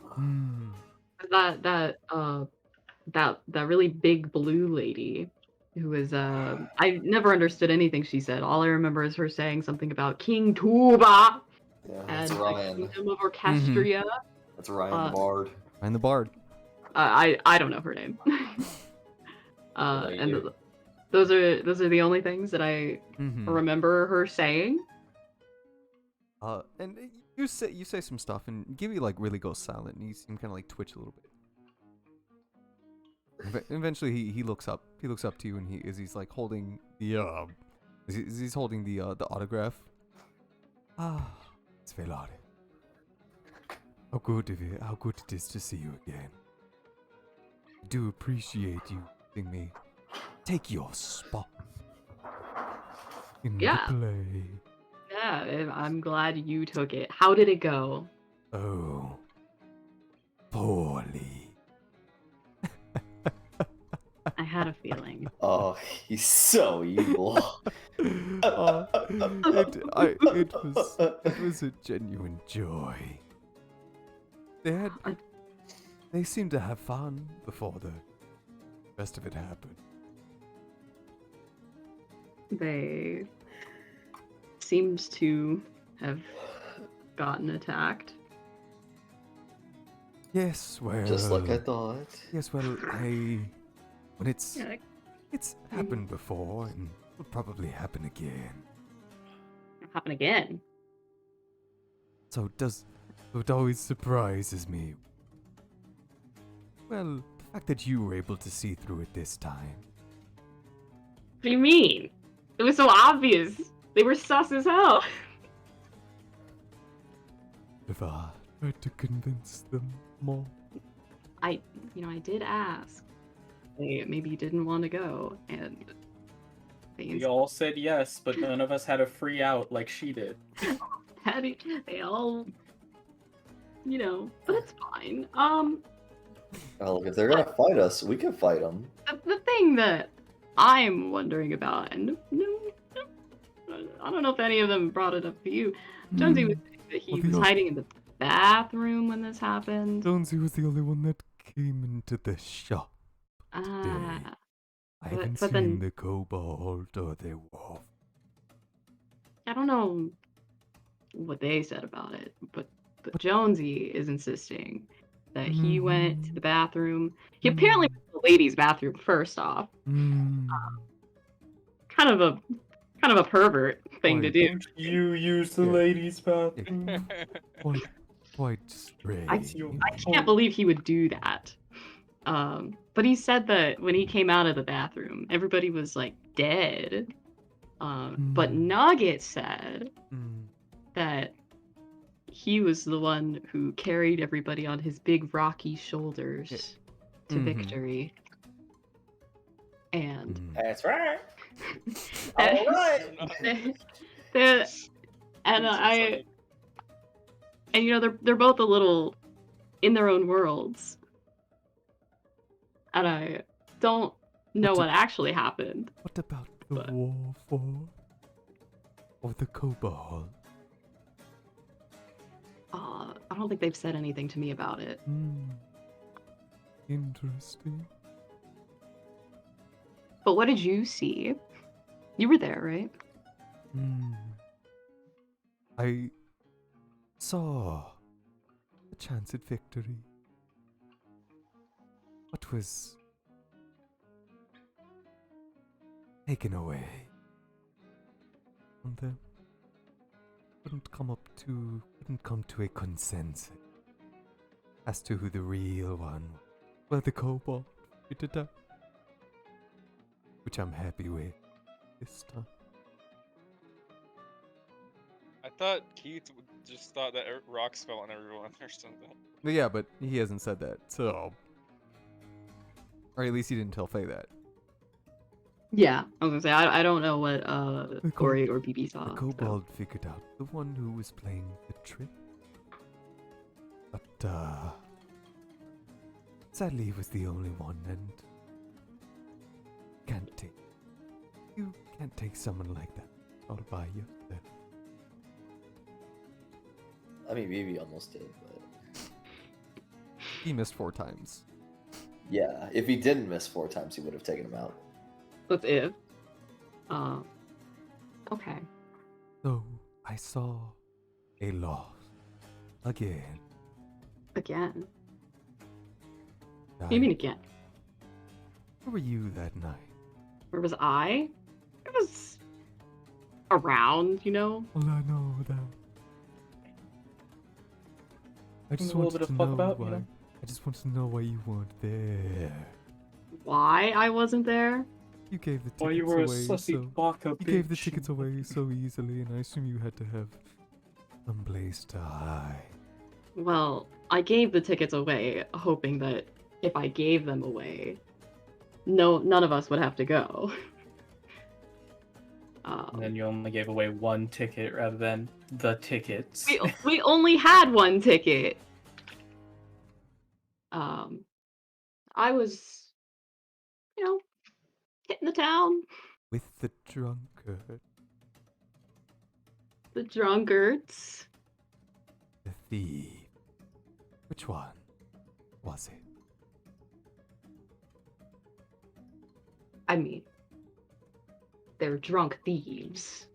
Hmm. That really big blue lady who was I never understood anything she said. All I remember is her saying something about King Tuba Yeah, and that's the Ryan. Kingdom of Orchestria. That's Ryan the Bard. Ryan the Bard. I don't know her name. And those are the only things that I remember her saying. And you say some stuff, and Gibby like really goes silent, and you see him kind of like twitch a little bit. Eventually, he looks up. He looks up to you, and he's like holding the he's holding the autograph. Ah, Svelade. How good it is to see you again. I do appreciate you letting me take your spot in the play. Yeah, I'm glad you took it. How did it go? Oh, poorly. I had a feeling. Oh, he's so evil. It was a genuine joy. They seemed to have fun before the rest of it happened. They seems to have gotten attacked. Yes, well. Just like I thought. Yes, well, when it's happened before and will probably happen again. Happen again. So it always surprises me. Well, the fact that you were able to see through it this time. What do you mean? It was so obvious. They were sus as hell. If I tried to convince them more. I did ask. They maybe didn't want to go, and we all said yes, but none of us had a free out like she did. They all, but it's fine. Oh, look, if they're gonna fight us, we can fight them. The thing that I'm wondering about, and no, I don't know if any of them brought it up to you. Jonesy was saying that he was hiding in the bathroom when this happened. Jonesy was the only one that came into the shop. I haven't seen the kobold or the wolf. I don't know what they said about it, but Jonesy is insisting that he went to the bathroom. He apparently went to the ladies' bathroom first off. Kind of a pervert thing to do. You use the Yeah. ladies' bathroom. Quite strange. I can't believe he would do that. But he said that when he came out of the bathroom, everybody was like dead. But Nugget said that he was the one who carried everybody on his big rocky shoulders to victory. And That's right. and, All right. and you know they're both a little in their own worlds. And I don't know what actually happened. What about the war for? Or the kobold? I don't think they've said anything to me about it. Interesting. But what did you see? You were there, right? I saw a chance at victory. What was taken away from them? Couldn't come to a consensus as to who the real one was. Well, the kobold figured it out, which I'm happy with this time. I thought Keith just thought that rocks fell on everyone or something. Yeah, but he hasn't said that, so. Or at least he didn't tell Faye that. Yeah, I was gonna say I don't know what Corey or BB saw. The kobold figured out the one who was playing the trick. But, sadly he was the only one, and you can't take someone like that out of by you. I mean, BB almost did, but He missed 4 times. yeah, if he didn't miss 4 times, he would have taken him out. That's if. Okay. So, I saw a loss. Again. Again. What do you mean again? Where were you that night? Where was I? I was around, you know? Well, I know that. I just A little wanted bit to of know fuck about, why. you know? I just wanted to know why you weren't there. Why I wasn't there? You gave the tickets While you were a away sussy so baka you gave the bitch. tickets away so easily, and I assume you had to have some place to hide. Well, I gave the tickets away, hoping that if I gave them away, none of us would have to go. And then you only gave away 1 ticket rather than the tickets. we only had 1 ticket. I was, you know, hitting the town. With the drunkard, The drunkards. the thief. Which one was it? I mean, they're drunk thieves.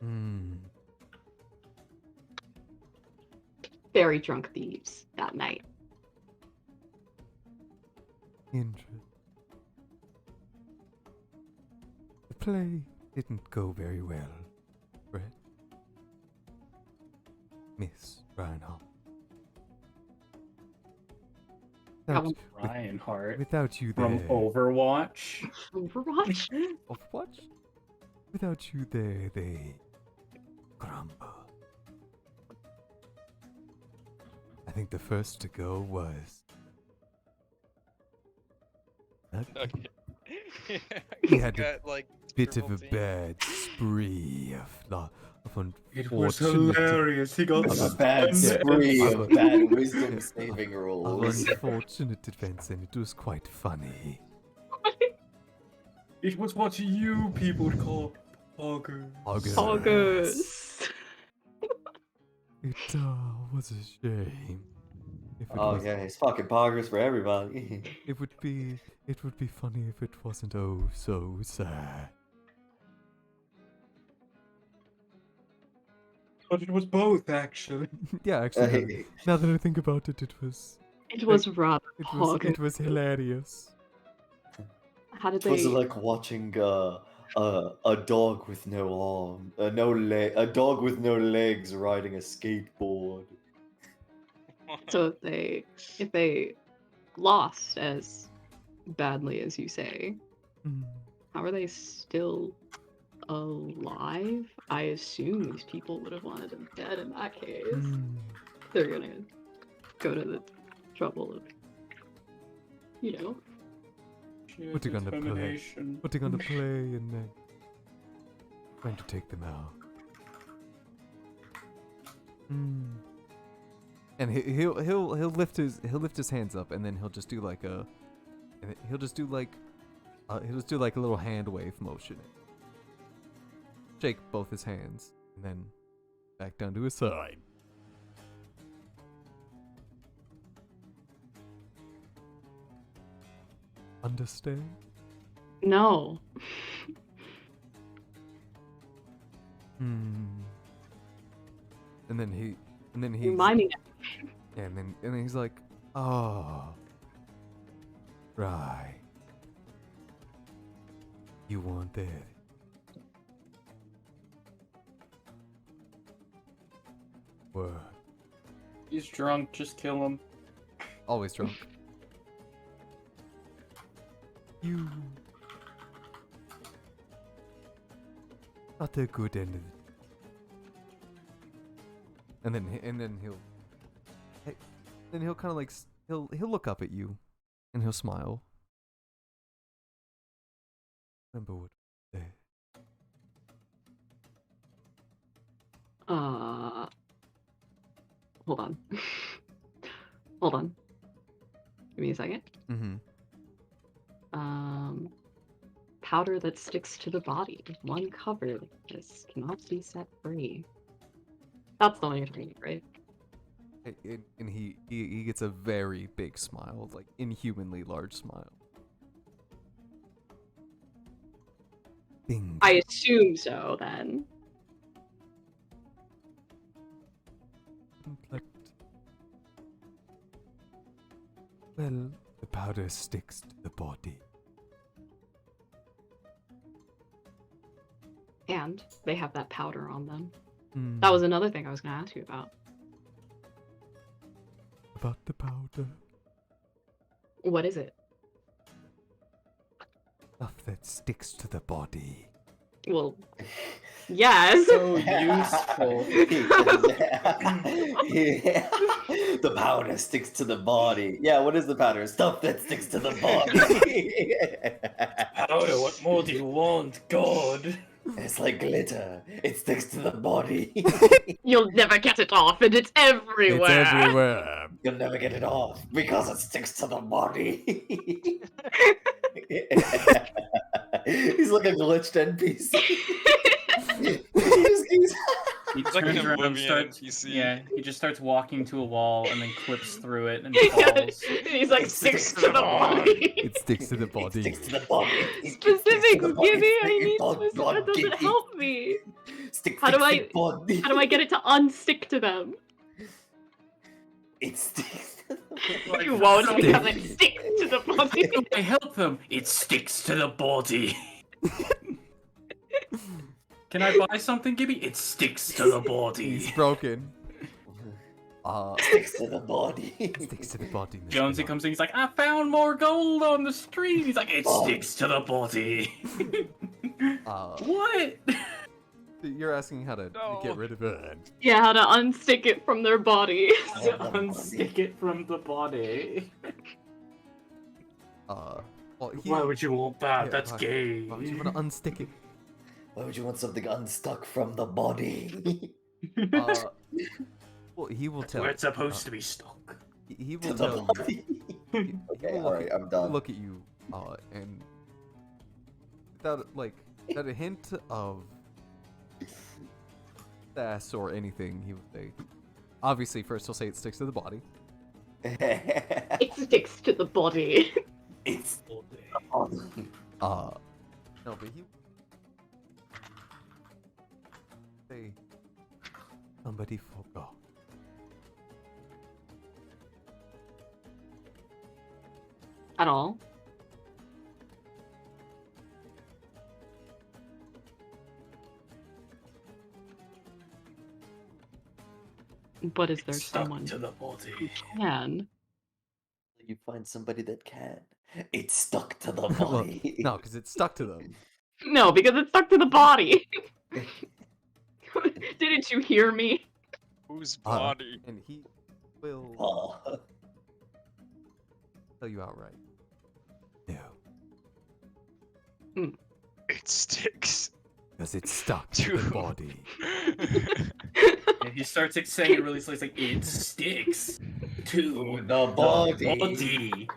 Very drunk thieves that night. Interesting. The play didn't go very well, right? Miss Reinhardt. Reinhardt. Without you From there. Overwatch. Overwatch? Overwatch? Without you there, they crumble. I think the first to go was. Okay. He had a got, like, bit of a triple team. bad spree of It was unfortunate. hilarious. He got A bad spree of bad wisdom saving Of rules. unfortunate events, and it was quite funny. It was what you people would call poggers. August. It was a shame. If it Oh was, yeah, it's fucking poggers for everybody. it would be funny if it wasn't so sad. But it was both, actually. Yeah, actually, Hey. now that I think about it, it was It was rather It was hilarious. How did Was they? it like watching a dog with no arm, a dog with no legs riding a skateboard? So if they lost as badly as you say, Mm. how are they still alive? I assume these people would have wanted them dead in that case. Mm. They're gonna go to the trouble of, Sheer Putting on the play. determination. Putting on a play and then trying to take them out. Mm. And he'll lift his hands up, and then he'll just do like a little hand wave motion. Shake both his hands, and then back down to his side. Understand? No. Hmm. And then he Remind me. yeah, and then he's like, oh, right. You want that? What? He's drunk, just kill him. Always drunk. You not a good end of it. And then he'll kind of like he'll look up at you, and he'll smile. Remember what I said. Hold on. Hold on. Give me a second. Mm-hmm. Powder that sticks to the body. One covered. This cannot be set free. That's the one you're talking about, right? And he gets a very big smile, like inhumanly large smile. Bingo. I assume so, then. Intellect. Well, the powder sticks to the body. And they have that powder on them. Hmm. That was another thing I was going to ask you about. About the powder. What is it? Stuff that sticks to the body. Well, yes. So useful. Yeah. The powder sticks to the body. Yeah, what is the powder? Stuff that sticks to the body. Powder, what more do you want, God? It's like glitter. It sticks to the body. You'll never get it off, and it's everywhere. It's everywhere. You'll never get it off because it sticks to the body. He's like a glitched NPC. He It's like an turns around and Oblivion starts. NPC. Yeah, he just starts walking to a wall and then clips through it and Yeah, falls. he's like, sticks to the body. It sticks to the It body. sticks to the body. Specifics, the body. Gibby. I Stick need to the specifics. That doesn't body. help me. Stick, How do stick, I- stick, body. How do I get it to unstick to them? It sticks to the Like, You won't so- because it sticks to the body. I help them. It sticks to the body. Can I buy something, Gibby? It sticks to the body. He's broken. sticks to the body. Sticks to the body. Mr. Jonesy Mark. comes in. He's like, I found more gold on the street. He's like, it Oh. sticks to the body. Uh, What? you're asking how to No. get rid of it. Yeah, how to unstick it from their body. Unstick it from the body. Well, Why would you want that? Yeah, That's why- gay. Why would you want to unstick it? Why would you want something unstuck from the body? Well, he will tell. Where it's supposed to be stuck. He to will the tell you. body. He Okay, will alright, I'm done. Look at you, and without without a hint of sass or anything, he will say. Obviously, first he'll say it sticks to the body. It sticks to the body. It's No, but he say Somebody forgot. at all. But is there someone to the who body. can? You find somebody that can. It's stuck to the Well, body. no, because it's stuck to them. No, because it's stuck to the body. Didn't you hear me? Whose body? And he will Oh. tell you outright. No, It sticks. because it's stuck to the body. And he starts saying it really slowly. It's like, it sticks to The body. body.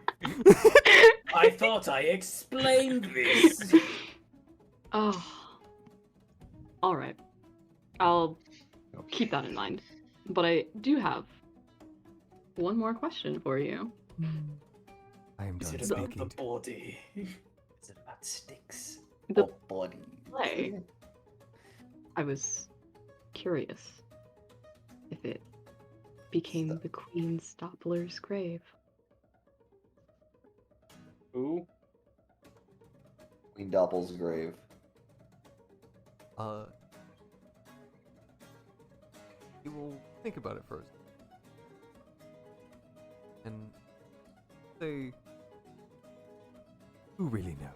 I thought I explained this. Oh. All right. I'll keep that in mind. But I do have one more question for you. I am Is done it about speaking. the body? Is it about sticks The or body? play. I was curious if it became the Queen Stoppler's grave. Who? Queen Doppel's grave. You will think about it first. And say, Who really knows?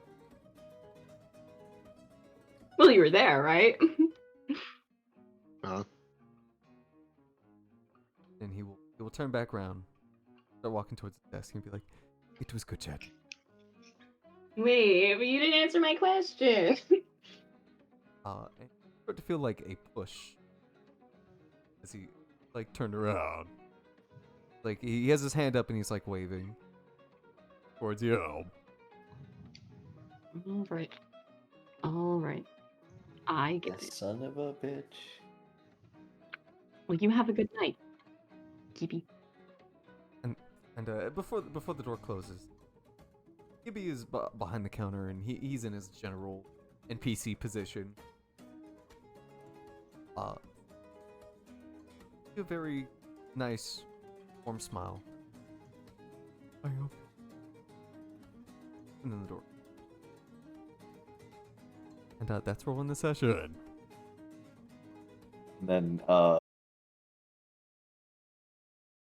Well, you were there, right? and he will turn back around, start walking towards the desk, and be like, It was good chat. Wait, but you didn't answer my question. and start to feel like a push as he like turned around. Like he has his hand up and he's like waving towards you. All right. All right. I get it. Son of a bitch. Well, you have a good night, Gibby. And before the door closes, Gibby is behind the counter and he's in his general NPC position. A very nice, warm smile. I hope. And then the door. And that's rolling the session. And then